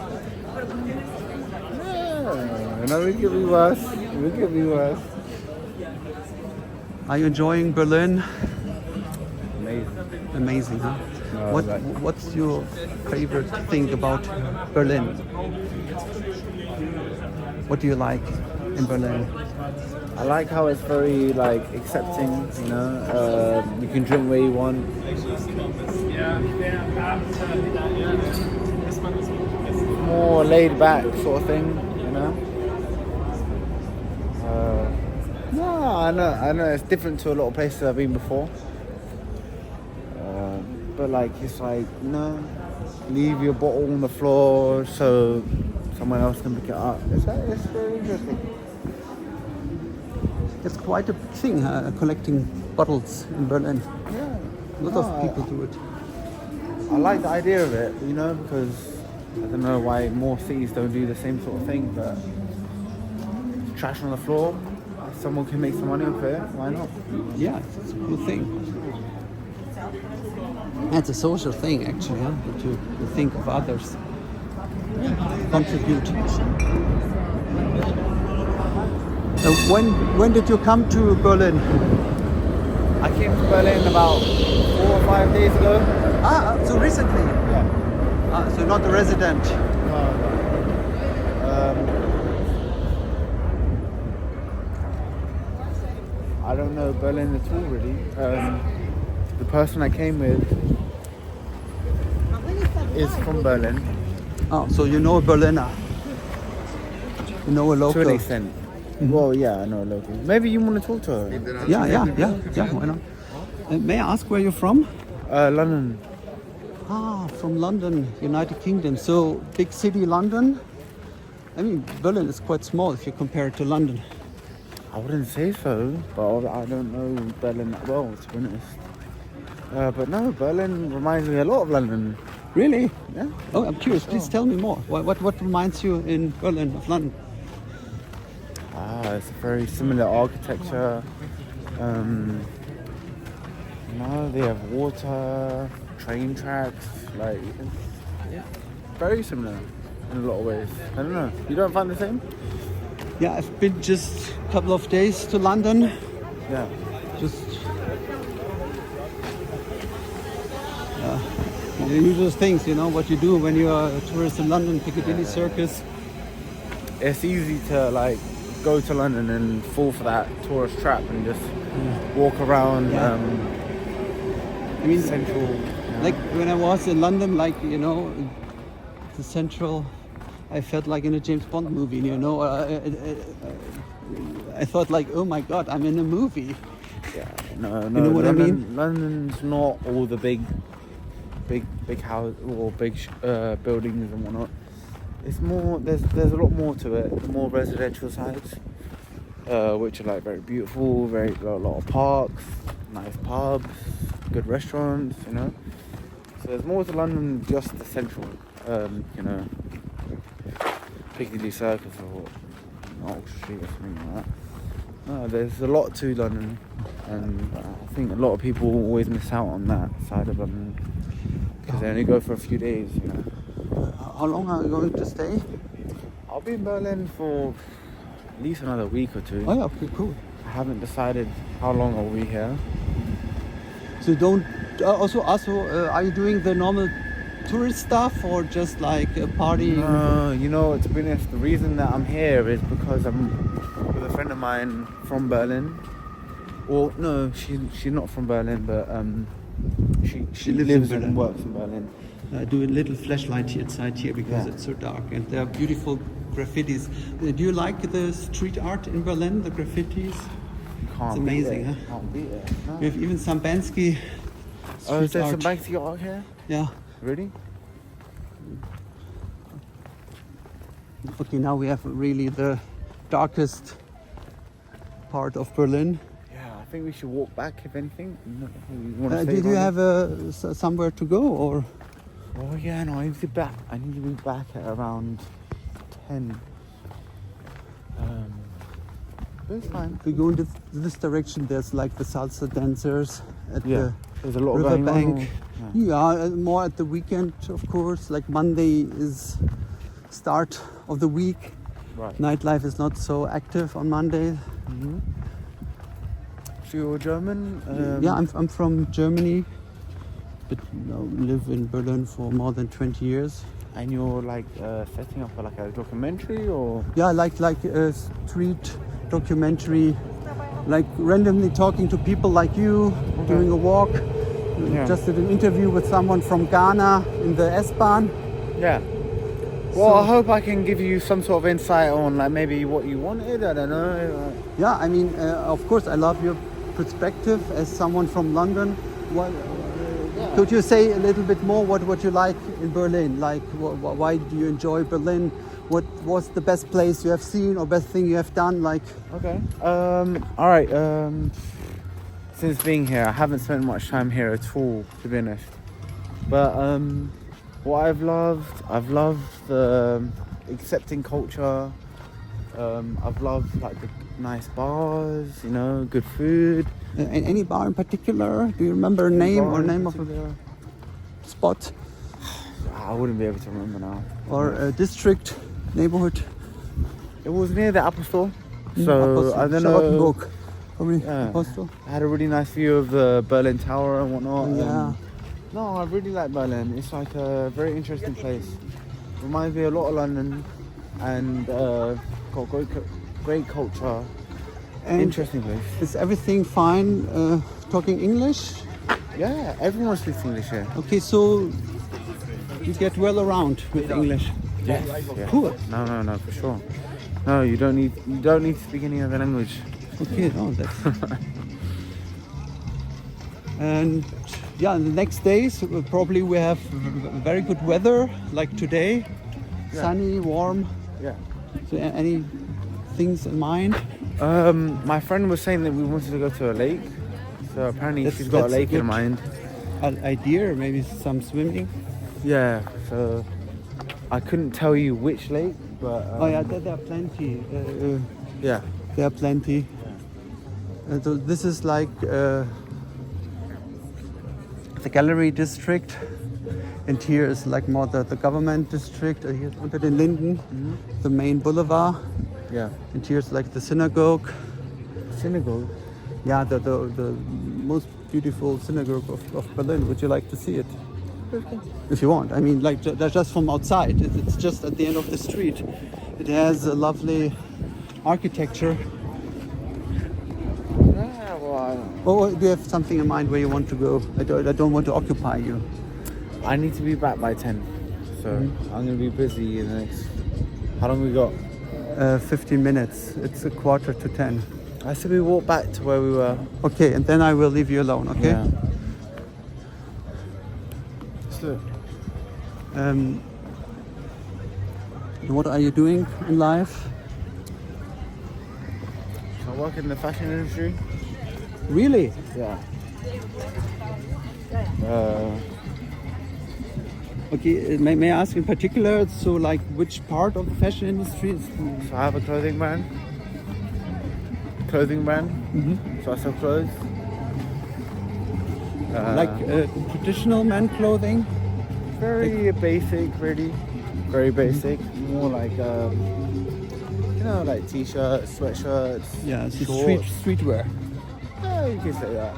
No, we could be worse. We could be worse. Are you enjoying Berlin? Amazing. Amazing, huh? No, What like- What's your favorite thing about Berlin? What do you like in Berlin? I like how it's very like accepting. You know, you can drink where you want. More laid back sort of thing. You know. No, I know it's different to a lot of places I've been before. But like it's like, you know, leave your bottle on the floor so someone else can pick it up. It's very interesting. It's quite a thing, collecting bottles in Berlin. Yeah. A lot of people do it. I like the idea of it, you know, because I don't know why more cities don't do the same sort of thing, but trash on the floor, if someone can make some money off it, why not? Yeah, it's a cool thing. It's a social thing, actually, huh? That you think of others. Contribute. When did you come to Berlin? I came to Berlin about 4 or 5 days ago. So recently. Yeah. So not a resident. No. I don't know Berlin at all, really. The person I came with is from Berlin. Oh, so you know a Berliner. You know a local. To an extent. Well, yeah, I know a local. Maybe you want to talk to her? Yeah, why not? May I ask where you're from? London. Ah, from London, United Kingdom. So, big city London? I mean, Berlin is quite small if you compare it to London. I wouldn't say so, but I don't know Berlin that well, to be honest. But no, Berlin reminds me a lot of London. Really? Yeah. Oh, I'm curious. Please tell me more. What reminds you in Berlin of London? It's a very similar architecture. They have water, train tracks, like very similar in a lot of ways. I don't know. You don't find the same? Yeah, I've been just a couple of days to London. Yeah. Just the usual things, what you do when you are a tourist in London, Piccadilly Circus. It's easy to like go to London and fall for that tourist trap and just walk around I mean, central. like when I was in London, the central, I felt like in a James Bond movie, I thought like, oh my God, I'm in a movie. Yeah, no. You know what I mean? London's not all the big house or big buildings and whatnot. It's more. There's a lot more to it. The more residential sides, which are like very beautiful, a lot of parks, nice pubs, good restaurants. So there's more to London than just the central. Piccadilly Circus or Oxford Street or something like that. No, there's a lot to London, and I think a lot of people always miss out on that side of London because they only go for a few days. How long are you going to stay? I'll be in Berlin for at least another week or two. Oh yeah, okay, cool. I haven't decided how long I'll be here. So don't. Also, are you doing the normal tourist stuff or just like a party? No, to be honest, the reason that I'm here is because I'm with a friend of mine from Berlin. Well, no, she's not from Berlin, but she lives and works in Berlin. I do a little flashlight inside here because it's so dark, and there are beautiful graffitis. Do you like the street art in Berlin? The graffitis? It's amazing, huh? Can't beat it. No. We have even some Bansky. Oh, is there art. some Banksy art here? Yeah. Really? Okay, now we have really the darkest part of Berlin. Yeah, I think we should walk back if anything. You Did you have somewhere to go or? Oh yeah, no, I need to be back at around 10. But it's fine. If we go in this direction, there's like the salsa dancers at the there's a lot of riverbank. going Yeah, more at the weekend, of course. Like Monday is start of the week. Right. Nightlife is not so active on Monday. Mm-hmm. So you're German? Yeah, I'm from Germany, but live in Berlin for more than 20 years. And you're like setting up like a documentary or? Yeah, like a street documentary, like randomly talking to people like you, doing a walk. Yeah. Just did an interview with someone from Ghana in the S-Bahn. Yeah. Well, I hope I can give you some sort of insight on like maybe what you wanted. I don't know. Yeah, I mean, of course, I love your perspective as someone from London. Could you say a little bit more what you like in Berlin? Like, why do you enjoy Berlin? What was the best place you have seen or best thing you have done? Like, okay. All right. Since being here, I haven't spent much time here at all, to be honest. But what I've loved the accepting culture. I've loved like the nice bars, good food. any bar in particular? Do you remember a name or name of a spot? I wouldn't be able to remember now. Or a district, neighborhood? It was near the Apple Store. So I don't know. Probably Yeah. Apostle. I had a really nice view of the Berlin Tower and whatnot. Yeah. No, I really like Berlin. It's like a very interesting place. Reminds me a lot of London, and got great culture. And Interesting place. is everything fine talking English? Yeah, everyone speaks English here. Okay, so you get well around with English. Yes. Yeah. Cool. No, for sure. No, you don't need to speak any other language. Okay, no, that's... And yeah, the next days probably we have very good weather, like today, Yeah. sunny, warm. Yeah. So any things in mind? My friend was saying that we wanted to go to a lake. So apparently she's got a that's lake in good mind. Idea, or maybe some swimming. Yeah. So I couldn't tell you which lake, but Oh yeah, there are plenty. yeah. There are plenty. So this is like the gallery district, and here is like more the government district. Here's unter den Linden, the main boulevard, Yeah. and here's like the synagogue. Synagogue. Yeah, the most beautiful synagogue of Berlin. Would you like to see it? If you want. I mean, like just from outside. It's just at the end of the street. It has a lovely architecture. Yeah, well, Or do you have something in mind where you want to go? I don't want to occupy you. I need to be back by 10. So I'm going to be busy in the next... How long we got? 15 minutes. It's 9:45. I said we walk back to where we were. Okay, and then I will leave you alone, okay? Yeah. Let's do it. What are you doing in life? I work in the fashion industry. Really? Yeah. Okay, may I ask in particular, so like which part of the fashion industry is... So I have a clothing brand. So I sell clothes. like traditional men clothing? Very basic, really. Very basic. More like, you know, like t-shirts, sweatshirts. Yeah, so shorts. streetwear. Yeah, you can say that.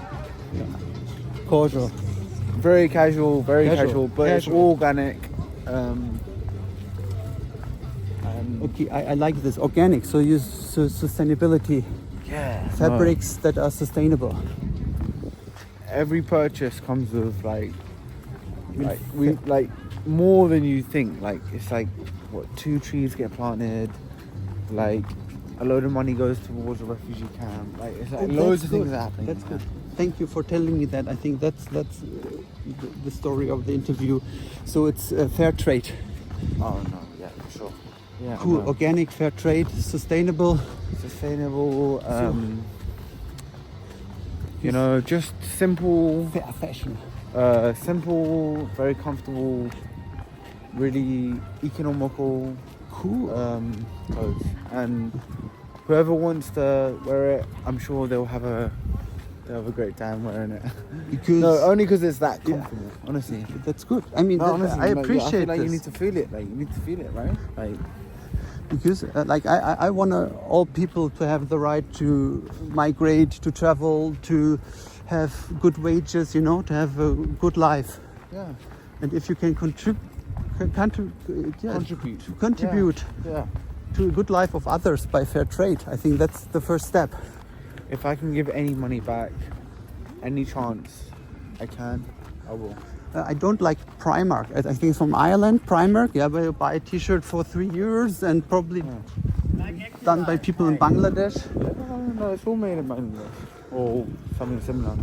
Casual. Very casual, Casual. but it's Casual. organic. Okay, I like this. Organic, so use sustainability. Yeah. Fabrics that are sustainable. Every purchase comes with like more than you think. Like it's like what 2 trees get planted, like a load of money goes towards a refugee camp. Like it's like loads of things are happening. That's good. Thank you for telling me that. I think that's the story of the interview. So it's fair trade. Oh no, yeah, for sure. Yeah. Cool. no. Organic, fair trade, sustainable. Sustainable. You know, just simple. Fair fashion. Simple, very comfortable, really economical Cool. clothes. And whoever wants to wear it, I'm sure they'll have a great time wearing it. Because No, only because it's that Yeah. comfortable. Honestly. that's good. I mean, No, honestly, I like, appreciate I feel like this. you need to feel it. Like you need to feel it, right? Like Because like I want all people to have the right to migrate, to travel, to have good wages, you know, to have a good life. yeah, And if you can contribute contribute. Yeah. to a good life of others by fair trade, I think that's the first step. If I can give any money back, any chance I can, I will. I don't like Primark. I think from Ireland, Primark, yeah, where you buy a t-shirt for €3 and probably done by people in Bangladesh, No, it's all made in Bangladesh or something similar.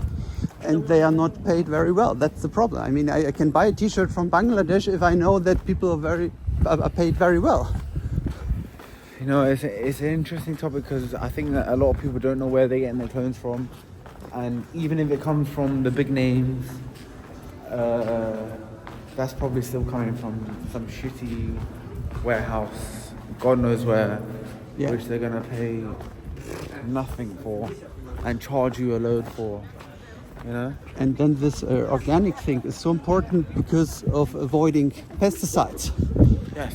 and they are not paid very well. That's the problem. I mean, I can buy a t-shirt from Bangladesh if I know that people are paid very well. You know, it's an interesting topic because I think that a lot of people don't know where they're getting their clothes from, and even if it comes from the big names, that's probably still coming from some shitty warehouse, God knows where, Yeah. which they're gonna pay nothing for and charge you a load for. You know? And then this organic thing is so important because of avoiding pesticides. Yes.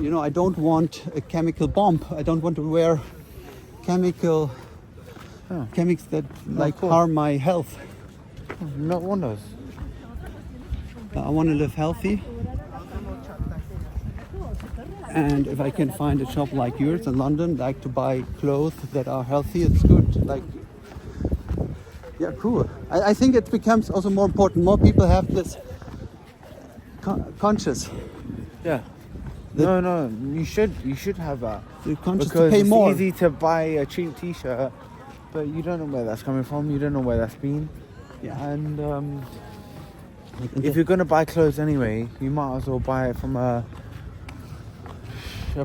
You know, I don't want a chemical bomb. I don't want to wear chemics that like course. harm my health. Not one does. I want to live healthy. And if I can find a shop like yours in London, like to buy clothes that are healthy, it's good. Like, yeah, cool. I think it becomes also more important. More people have this conscious. Yeah. No, you should have that. You're conscious Because to pay more. it's easy to buy a cheap T-shirt, but you don't know where that's coming from. You don't know where that's been. Yeah. And if you're gonna buy clothes anyway, you might as well buy it from a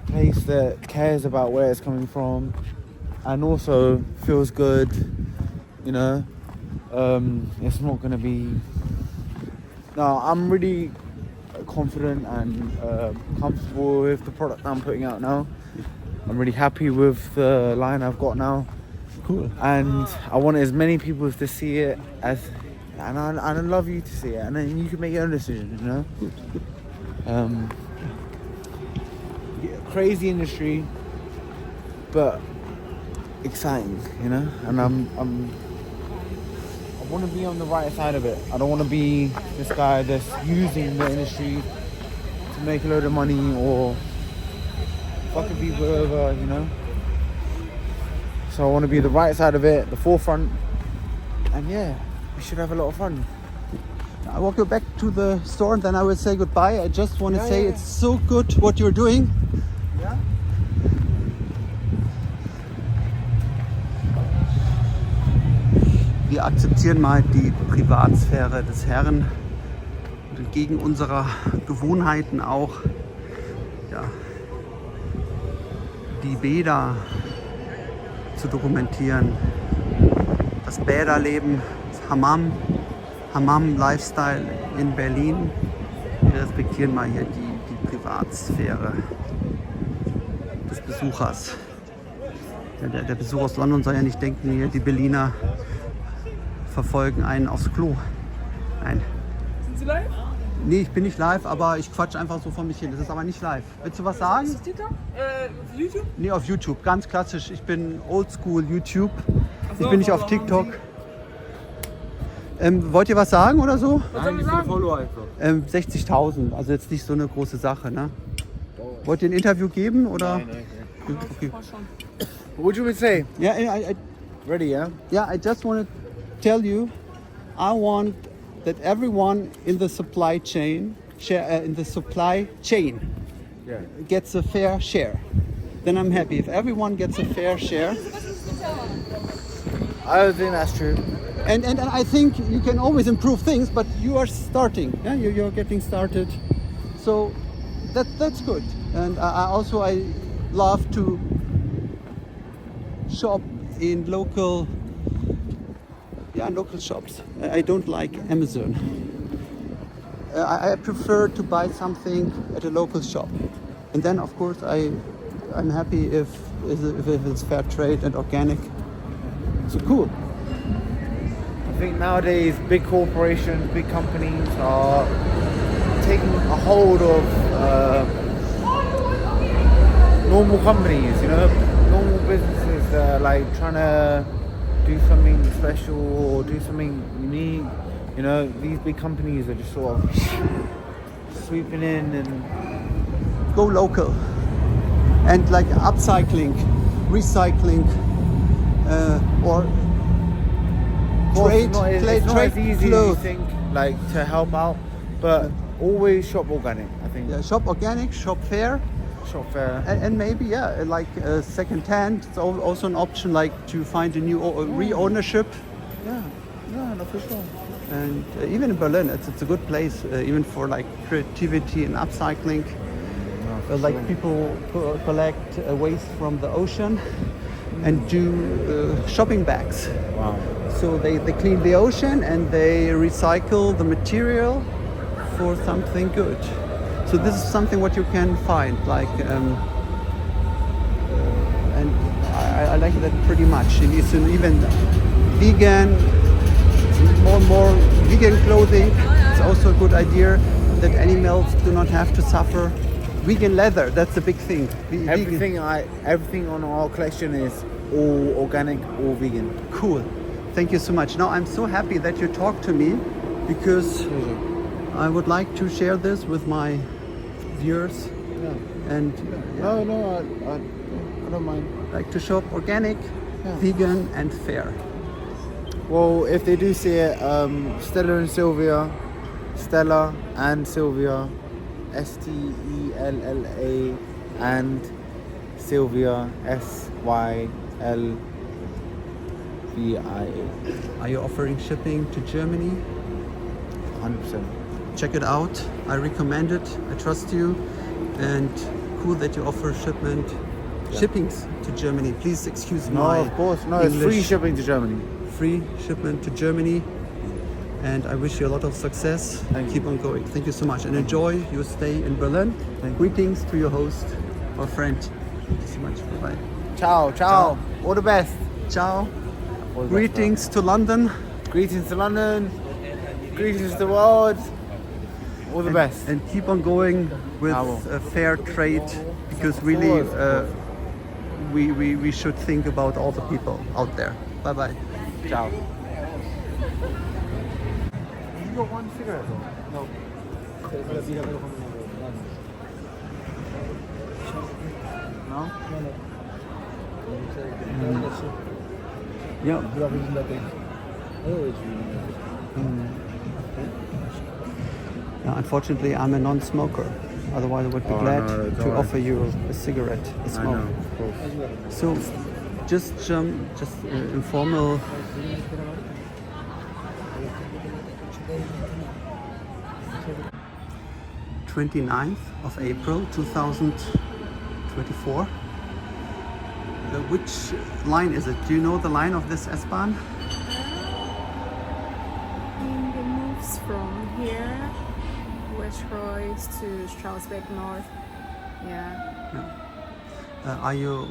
place that cares about where it's coming from, and also feels good. You know, it's not gonna be. No, I'm really confident and comfortable with the product I'm putting out now. I'm really happy with the line I've got now. Cool. And I want as many people to see it as, and I'd love you to see it, and then you can make your own decision, you know. Crazy industry, but exciting, you know. And I want to be on the right side of it. I don't want to be this guy that's using the industry to make a load of money or fucking people over, you know. So I want to be the right side of it, the forefront, and yeah, we should have a lot of fun. I walk you back to the store and then I will say goodbye. I just want to say it's so good what you're doing. Yeah. Wir akzeptieren mal die Privatsphäre des Herrn und entgegen unserer Gewohnheiten auch, ja, die Bäder zu dokumentieren, das Bäderleben, das Hammam-Lifestyle in Berlin. Wir respektieren mal hier die Privatsphäre des Besuchers. Der Besucher aus London soll ja nicht denken, hier die Berliner verfolgen einen aufs Klo. Nein. Sind Sie live? Nee, ich bin nicht live, aber ich quatsch einfach so vor mich hin. Das ist aber nicht live. Willst du was sagen? Ist das TikTok? Auf YouTube? Nee, auf YouTube. Ganz klassisch. Ich bin oldschool YouTube. Ach so, Ich bin nicht auf TikTok. Wollt ihr was sagen oder so? Was sollen wir sagen? 60.000. Also jetzt nicht so eine große Sache, ne? Wollt ihr ein Interview geben oder? Nein. Okay. What would you want to say? Yeah, I Ready, yeah? Yeah, I just want to tell you, I want that everyone in the supply chain, Yeah. gets a fair share. Then I'm happy. If everyone gets a fair share, I don't think that's true. and I think you can always improve things, but you are starting. Yeah, you're getting started, so that's good. And I love to shop in local shops. I don't like Amazon. I prefer to buy something at a local shop, and then of course I'm happy if it's fair trade and organic. So cool. I think nowadays big corporations, big companies are taking a hold of normal companies, you know, normal businesses that are like trying to do something special or do something unique. You know, these big companies are just sort of sweeping in and Go local, and like upcycling, recycling, or trade, it's not as easy as you clothes. think, like to help out, but always shop organic, I think. Yeah, shop organic, shop fair, Shop fair. and maybe like second hand. It's also an option, like to find a new re-ownership. Yeah, no, for sure. And even in Berlin, it's a good place, even for like creativity and upcycling. Like people collect waste from the ocean and do shopping bags. Wow. So they clean the ocean and they recycle the material for something good. So this is something what you can find, like, and I like that pretty much. And it's even vegan, more and more vegan clothing. It's also a good idea that animals do not have to suffer. Vegan leather, that's a big thing. Everything on our collection is all organic, all vegan. Cool. Thank you so much. Now I'm so happy that you talked to me because I would like to share this with my viewers and No, I don't mind. like to shop organic, vegan and fair. Well, if they do see it, Stella and Sylvia, Stella and Sylvia, Stella and Sylvia, Sylvia. Are you offering shipping to Germany? 100%. Check it out. I recommend it. I trust you. And cool that you offer shippings to Germany. Please excuse No, my of course. No, English. it's free shipping to Germany. Free shipment to Germany. And I wish you a lot of success. Thank you. Keep on going. Thank you so much. And enjoy your stay in Berlin. Greetings to your host or friend. Thank you so much. Bye-bye. Ciao. Ciao. All the best. Ciao. All the best, Greetings to London. Greetings to London. Greetings to the world. All the best. And keep on going with I will. fair trade, because really we should think about all the people out there. Bye bye. Ciao. You got one cigarette though? No. No? Yeah. Yeah, unfortunately, I'm a non-smoker. Otherwise, I would be glad no, it's to alright. offer you a cigarette, a I smoke. know, of course. So, just informal. "29th of April 2024. Which line is it? Do you know the line of this S-Bahn? It moves from here, West Royce to Strausberg North. Yeah. Are you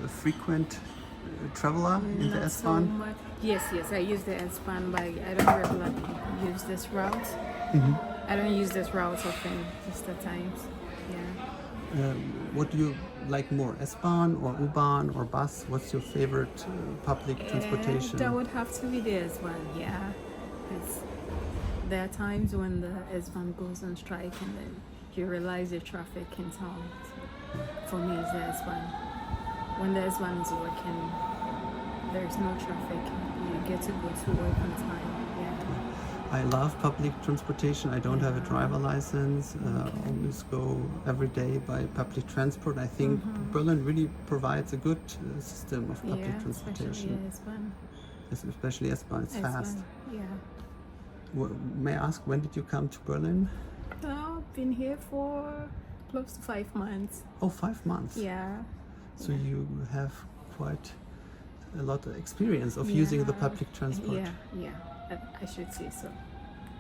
a frequent traveler in the Not S-Bahn? so much. Yes, I use the S-Bahn, but I don't regularly use this route. I don't use this route often, just at times. Yeah. What do you like more, S-Bahn or U-Bahn or bus? What's your favorite public transportation? That would have to be the S-Bahn, yeah. It's, there are times when the S-Bahn goes on strike and then you realize the traffic in town. So for me, it's the S-Bahn. When the S-Bahn is working, there's no traffic. You get to go to work on time. Yeah. I love public transportation. I don't have a driver license. I always go every day by public transport. I think Berlin really provides a good system of public transportation. Especially S-Bahn. Especially S-Bahn, it's fast. Yeah. May I ask, when did you come to Berlin? I've been here for close to 5 months. Oh, 5 months. Yeah. So you have quite a lot of experience of using the public transport. Yeah. I should say so.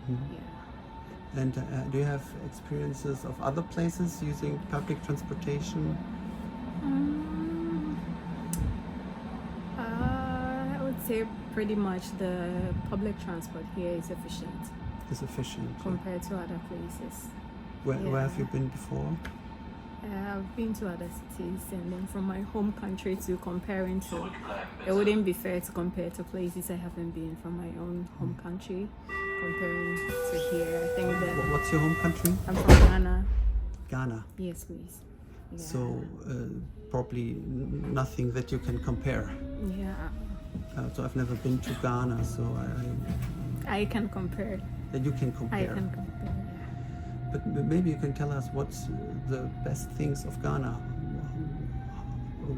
Yeah. And do you have experiences of other places using public transportation? I would say pretty much the public transport here is efficient Is efficient. compared to other places. Where have you been before? I've been to other cities, and then from my home country to comparing to, it wouldn't be fair to compare to places I haven't been from my own home country comparing to here. I think that What's your home country? I'm from Ghana. Ghana. Yes, please. Yeah. So probably nothing that you can compare. Yeah, So I've never been to Ghana, so I can compare. that you can compare. I can compare. But maybe you can tell us what's the best things of Ghana.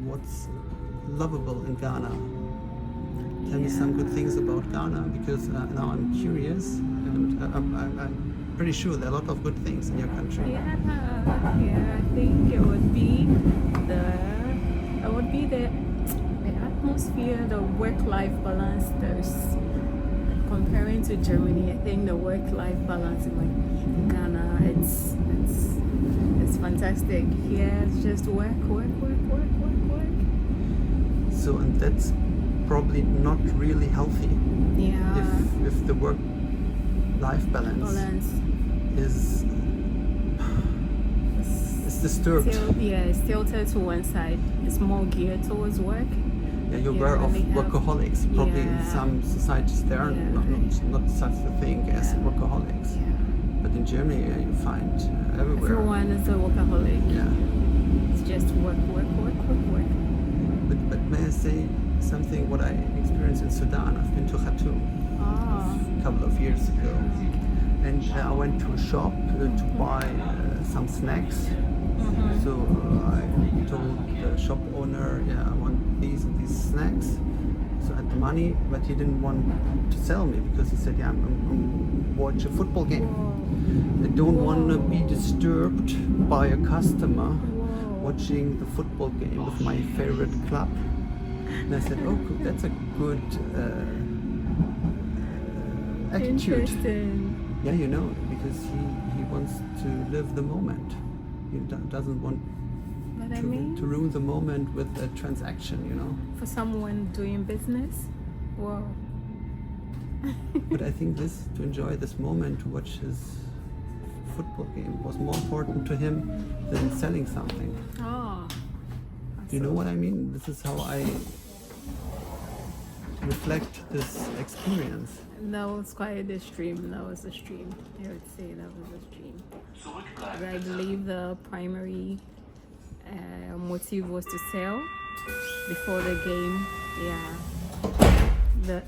What's lovable in Ghana? Tell me some good things about Ghana, because now I'm curious, and I'm pretty sure there are a lot of good things in your country. Yeah, I think it would be the atmosphere, the work-life balance. There's comparing to Germany, I think the work-life balance in Ghana, it's fantastic. Here it's just work. So, and that's probably not really healthy. Yeah. If the work-life balance is disturbed. It's tilted to one side. It's more geared towards work. Yeah, you're aware of we have- workaholics. Probably in some societies there are not such a thing as workaholics. Yeah. But in Germany, you find everywhere. Everyone is a workaholic. Yeah. It's just work. But may I say something? What I experienced in Sudan. I've been to Khartoum a couple of years ago, and I went to a shop to buy some snacks. So I told the shop owner, yeah, I want these and these snacks. So I had the money, but he didn't want to sell me because he said, yeah, I'm watch a football game. I don't want to be disturbed by a customer watching the football game with my favorite club. And I said, oh, that's a good attitude. Interesting. Yeah, you know, because he wants to live the moment. He doesn't want But I mean, to ruin the moment with a transaction, you know. for someone doing business, wow. But I think to enjoy this moment, to watch his football game was more important to him than selling something. Oh. You know what I mean? This is how I reflect this experience. That was quite a stream. That was a stream. I would say that was a stream. I believe the primary motive was to sell before the game. Yeah.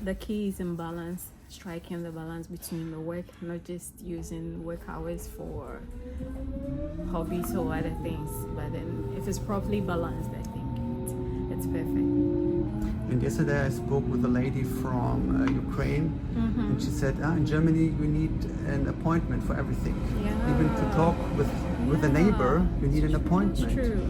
The key is in balance, striking the balance between the work, not just using work hours for hobbies or other things. But then if it's properly balanced, I think it's perfect. And yesterday I spoke with a lady from Ukraine, and she said, in Germany you need an appointment for everything. Yeah. Even to talk with a neighbor, you need an appointment. It's true.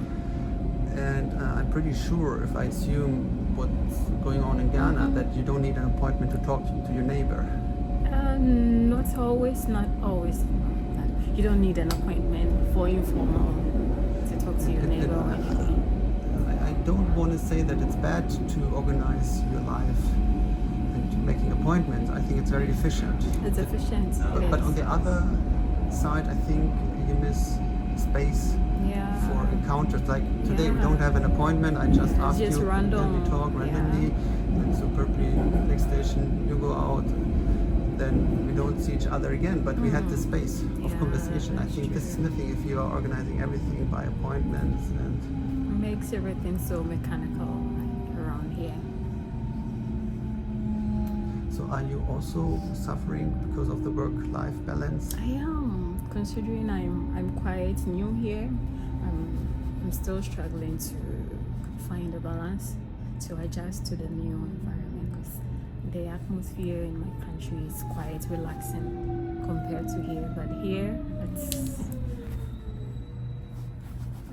And I'm pretty sure, if I assume what's going on in Ghana, that you don't need an appointment to talk to your neighbor. Not always. You don't need an appointment for informal to talk to your neighbor or anything. I don't want to say that it's bad to organize your life and making appointments. I think it's very efficient. It's efficient. But on the other side, I think you miss space for encounters. Like today, we don't have an appointment. I just asked just you, random. can we talk randomly? And so probably next station you go out, then we don't see each other again. But we had this space of conversation. I think this is missing if you are organizing everything by appointments and. Makes everything so mechanical around here. So are you also suffering because of the work-life balance? I am, considering I'm quite new here. I'm still struggling to find a balance, to adjust to the new environment, because the atmosphere in my country is quite relaxing compared to here. But here,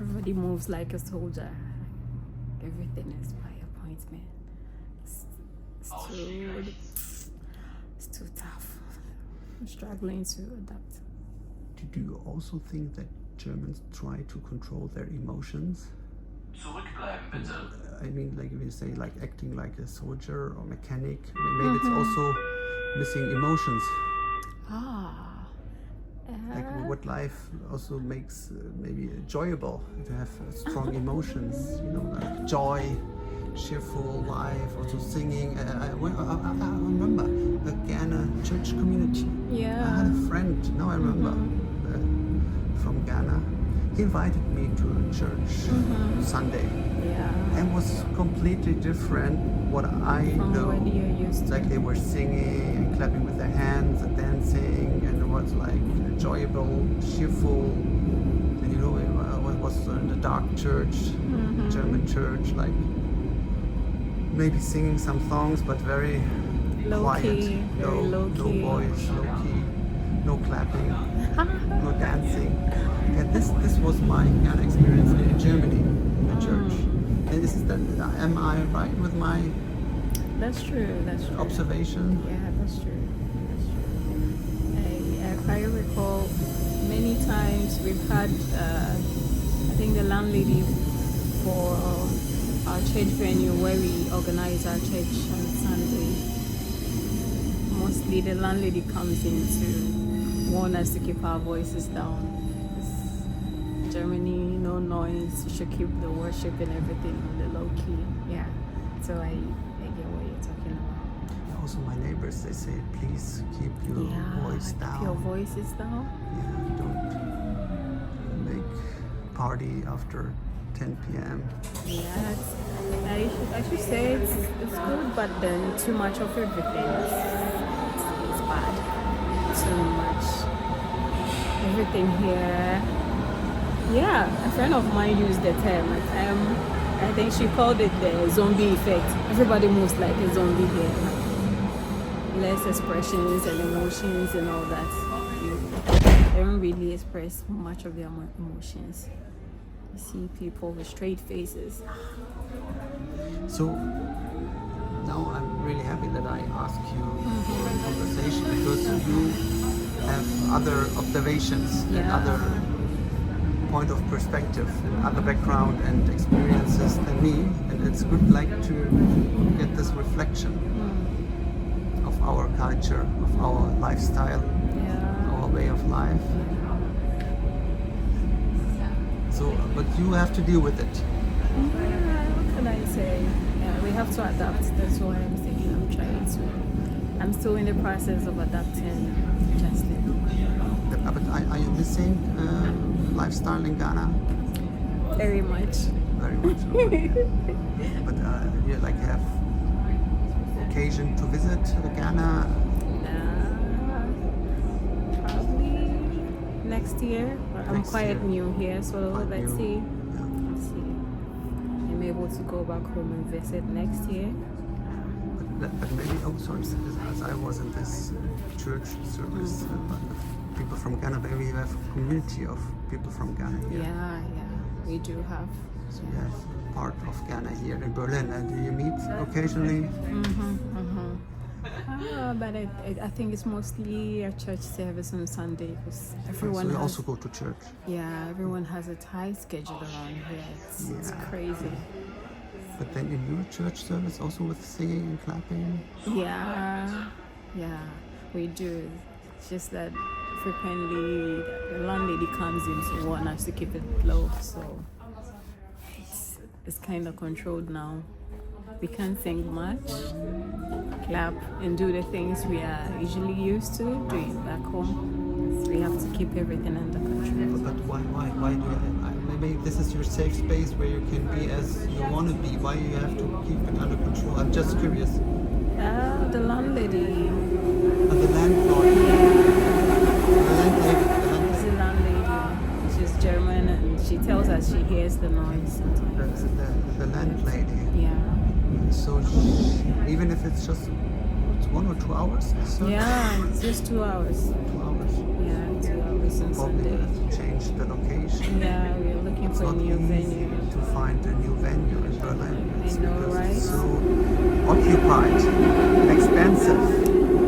everybody moves like a soldier. Everything is by appointment. It's too tough. I'm struggling to adapt. Do you also think that Germans try to control their emotions? Zurückbleiben bitte. I mean, like if you say like acting like a soldier or mechanic, maybe it's also missing emotions. Like what life also makes maybe enjoyable, to have strong emotions, you know, like joy, cheerful life, also singing. I remember the Ghana church community. Yeah. I had a friend, now I remember, from Ghana. He invited me to a church Sunday. Yeah. And was completely different what I From know. what you're used to. Like they were singing and clapping with their hands and dancing, and it was like enjoyable, cheerful. And you know, it was in the dark church, German church, like maybe singing some songs, but very Low quiet, key, very low no key. voice, low key, no clapping, no dancing. And this was my Ghana experience in Germany, in the church. And am I right with my That's true. observation? Yeah, that's true. I quite recall many times we've had, I think the landlady for our church venue where we organize our church on Sunday. Mostly the landlady comes in to warn us to keep our voices down. It's Germany, no noise, you should keep the worship and everything on the low key. Yeah, so I get what you're talking about. Also, my neighbor neighbors, they say, please keep your voice down. Keep your voices down. Yeah, don't make party after 10 p.m. Yeah, I should say it's good, but then too much of everything is bad. Too much. Everything here. Yeah, a friend of mine used the term. I think she called it the zombie effect. Everybody moves like a zombie here. Less expressions and emotions and all that. They don't really express much of their emotions. You see people with straight faces. So now I'm really happy that I asked you for a conversation, because you have other observations and other point of perspective and other background and experiences than me, and it's good like to get this reflection of our culture, of our lifestyle, our way of life. So, but you have to deal with it. What can I say? Yeah, we have to adapt. That's why I'm thinking I'm trying to. I'm still in the process of adapting, adjusting. But are you missing lifestyle in Ghana? Very much. Very much. But you like have occasion to visit Ghana? Probably next year. I'm Next quite year. new here, so Quite let's new. see. Yeah. Let's see. I'm able to go back home and visit next year. But maybe, oh sorry, as I was in this church service, but people from Ghana, maybe you have a community of people from Ghana here. Yeah, we do have. So you have part of Ghana here in Berlin, and do you meet occasionally? But I think it's mostly a church service on Sunday, because everyone So you has, also go to church? yeah, everyone has a tight schedule around here. It's crazy. But then in your church service also with singing and clapping? Yeah, we do. It's just that frequently the landlady comes in to want us to keep it low, so it's kind of controlled now. We can't sing much, clap, and do the things we are usually used to doing back home. So we have to keep everything under control. But why do you, maybe this is your safe space where you can be as you want to be. Why you have to keep it under control? I'm just curious. The landlady. The landlord. The landlady. She's a landlady. She's German, and she tells us she hears the noise sometimes. The landlady. Yeah. So even if it's just 1 or 2 hours? So Yeah, it's just 2 hours. 2 hours. Yeah, 2 hours on Probably Sunday. have to change the location. Yeah, we're looking It's for a not new easy venue. to find a new venue in Berlin. It's I know, because right? it's so occupied, expensive.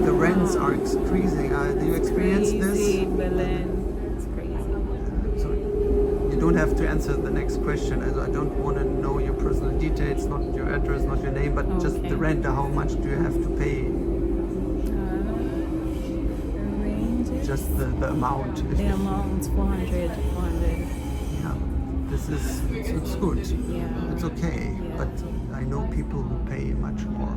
The rents are increasing. Do you experience Crazy, this? Berlin. It's crazy. So you don't have to answer the next question. As I don't want to know your personal details, not your address, not your name, but just the Okay. rent. How much do you have to pay? Range. Just the amount. The amount 400. Yeah, this is it's good. Yeah. It's okay. Yeah. But I know people who pay much more,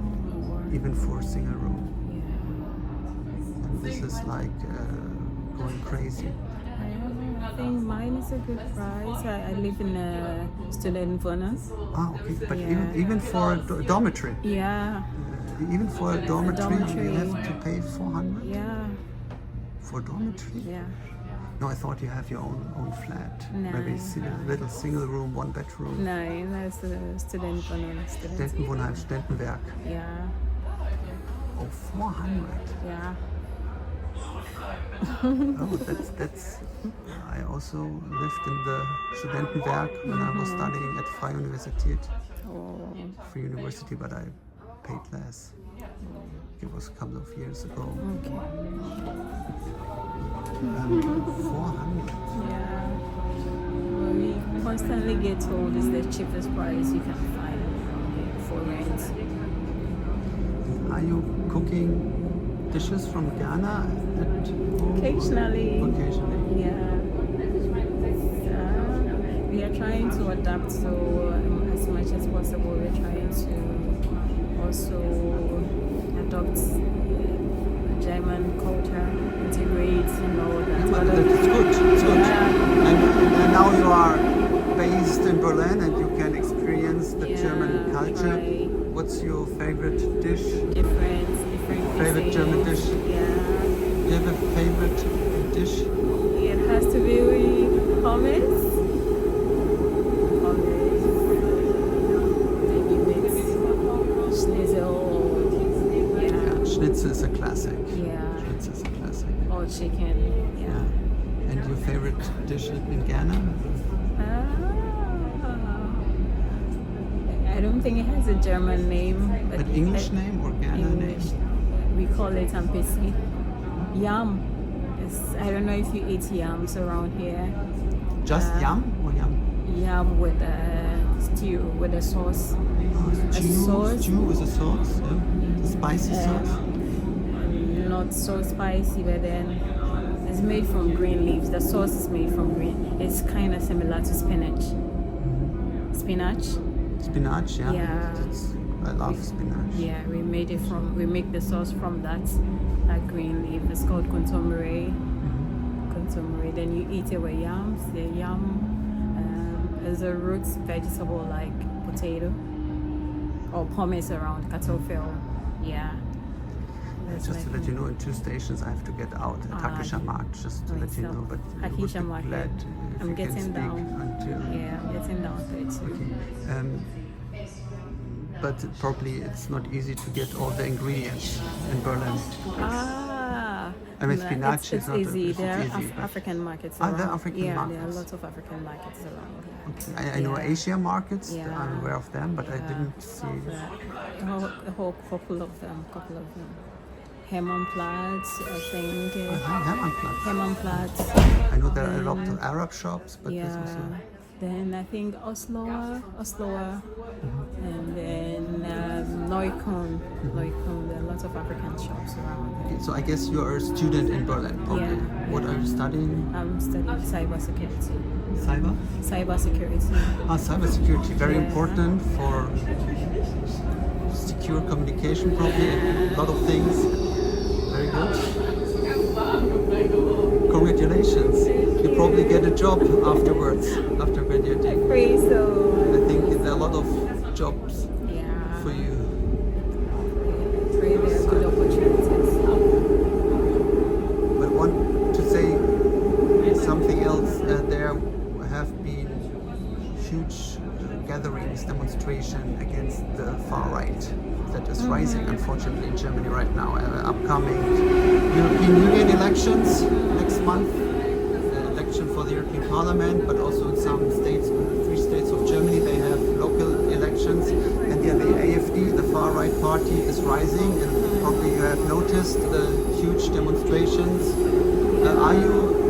even for a single room. Yeah. And this is like going crazy. I think mine is a good price. I live in a student wohnen. Ah, okay. But Yeah. even for a dormitory, Yeah. even for a dormitory, dormitory. you have to pay 400 Yeah. for dormitory. Yeah. No, I thought you have your own flat. No, Maybe no. a little single room, 1 bedroom. No, that's a student wohnen. Studentenwohnheim, Studentenwerk. Yeah. Oh, 400. Yeah. Oh, that's. I also lived in the Studentenwerk when I was studying at Freie Universität. Oh. Free university, but I paid less. It was a couple of years ago. Okay. 400. Yeah. Well, we constantly get told it's the cheapest price you can find for rent. Are you cooking dishes from Ghana at home? Occasionally. Occasionally. Yeah. We are trying to adapt, so as much as possible we're trying to also adopt German culture, integrate, that. But it's good. It's good. Yeah. And now you are based in Berlin and you can experience the German culture. Try What's your favorite dish? different Favorite German cuisines. dish? Yeah. Do you have a favorite dish? It has to be hummus. Maybe with schnitzel. Yeah, schnitzel is a classic. Yeah. Schnitzel is a classic. Or chicken. Yeah. And your favorite dish in Ghana? I don't think it has a German name. But An English name or Ghana English. name? We call it ampesi. Yam. I don't know if you eat yams around here. Just yam or yam? Yam with a stew, with a sauce. Stew with a sauce? Yeah. The spicy sauce? Not so spicy, but then it's made from green leaves. The sauce is made from green. It's kind of similar to spinach. Spinach? Spinach, yeah. Yeah. I love spinach. Yeah, we make the sauce from that green leaf. It's called consumerism. Consumerism. Then you eat it with yams. The yam is a root vegetable like potato or pommes around kartoffel. Yeah. That's Just to let you know, in 2 stations I have to get out at Hakischer Markt, just to let you know. But I would be Hakischer Markt. glad if I'm you can getting speak down. until. Yeah, I'm getting down to it too. Okay. But probably it's not easy to get all the ingredients in Berlin. I mean, spinach it's is not easy. it's There are easy, but- African markets Ah, around. there are African There are markets. lots of African markets around. I know Yeah. Asia markets. Yeah. I'm aware of them, but I Yeah. didn't see. A whole couple of them. Hermannplatz, I think. Hermannplatz. Hermannplatz. I know there are a lot of Arab shops, but there's Yeah. also. Then I think Osloer, and then Neukölln. Neukölln. There are lots of African shops around. Okay, so I guess you are a student in Berlin, probably. Yeah. What are you studying? I'm studying cybersecurity. Cyber? Cybersecurity. Cybersecurity, very Yeah. important for secure communication, probably. A lot of things. Very good. Congratulations. You probably get a job afterwards, after graduating. Pray so. I think there are a lot of jobs for you. Pray there are good opportunities. But I want to say something else. There have been huge gatherings, demonstration against the far right that is rising, unfortunately, in Germany right now. Upcoming European Union elections next month, election for the European Parliament, but also in some states, 3 states of Germany, they have local elections, and yeah, the AfD, the far right party, is rising, and probably you have noticed the huge demonstrations.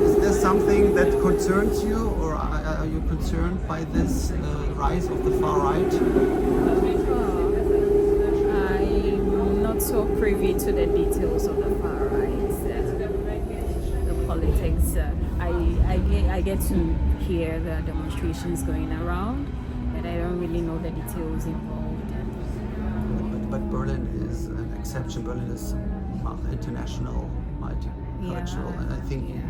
Is there something that concerns you, or are you concerned by this rise of the far right? I'm not so privy to the details of the far right, the politics. I get to hear the demonstrations going around, but I don't really know the details involved. But Berlin is an exception. Berlin is international, multicultural, and I think you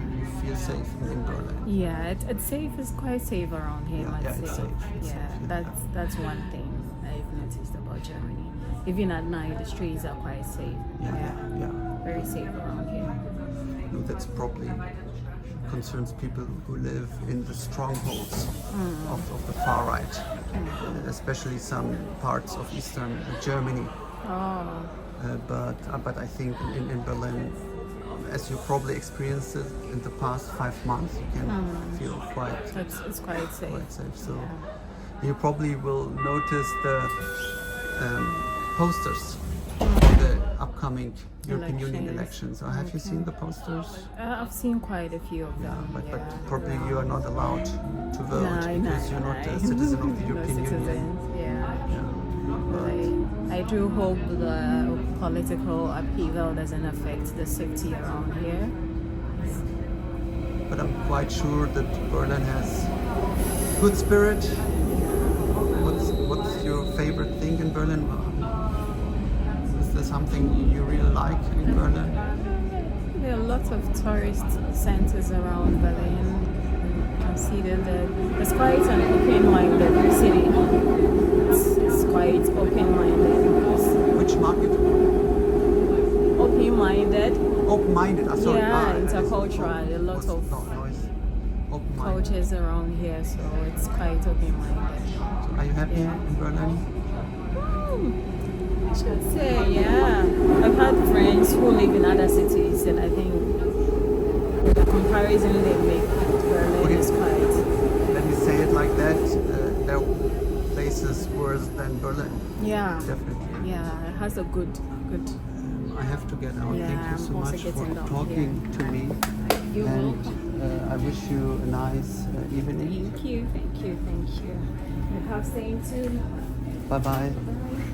feel safe in Berlin. Yeah, it's safe. It's quite safe around here. Yeah, I'd it's say. safe, it's Yeah, safe, that's one thing I've noticed about Germany. Even at night, the streets are quite safe. Yeah. Very safe around here. No, that's probably concerns people who live in the strongholds of the far right, especially some parts of eastern Germany. But I think in Berlin, as you probably experienced it in the past 5 months, you can feel It's quite safe. quite safe. So you probably will notice the posters for the upcoming European Union elections. So have you seen the posters? I've seen quite a few of them. But probably you are not allowed to vote because you're not a citizen of the European Union. I do hope the political upheaval doesn't affect the safety around here. But I'm quite sure that Berlin has good spirit. What's your favorite thing in Berlin? Is there something you really like in Berlin? There are lots of tourist centers around Berlin. You can see that it's quite an open-minded city. It's quite open-minded. Which market? Open-minded. Open-minded. Sorry. Yeah, intercultural. A lot of noise. Open-minded. cultures around here, so it's quite open-minded. So are you happy in Berlin? I should say, yeah. I've had friends who live in other cities, and I think the comparison they make with Berlin is quite. Let me say it like that. There are places worse than Berlin. Yeah. Definitely. Yeah, it has a good. I have to get out. Yeah, Thank you so I'm also much for getting down. talking to me. You're And welcome. I wish you a nice evening. Thank you. You have same too. Bye bye. Bye.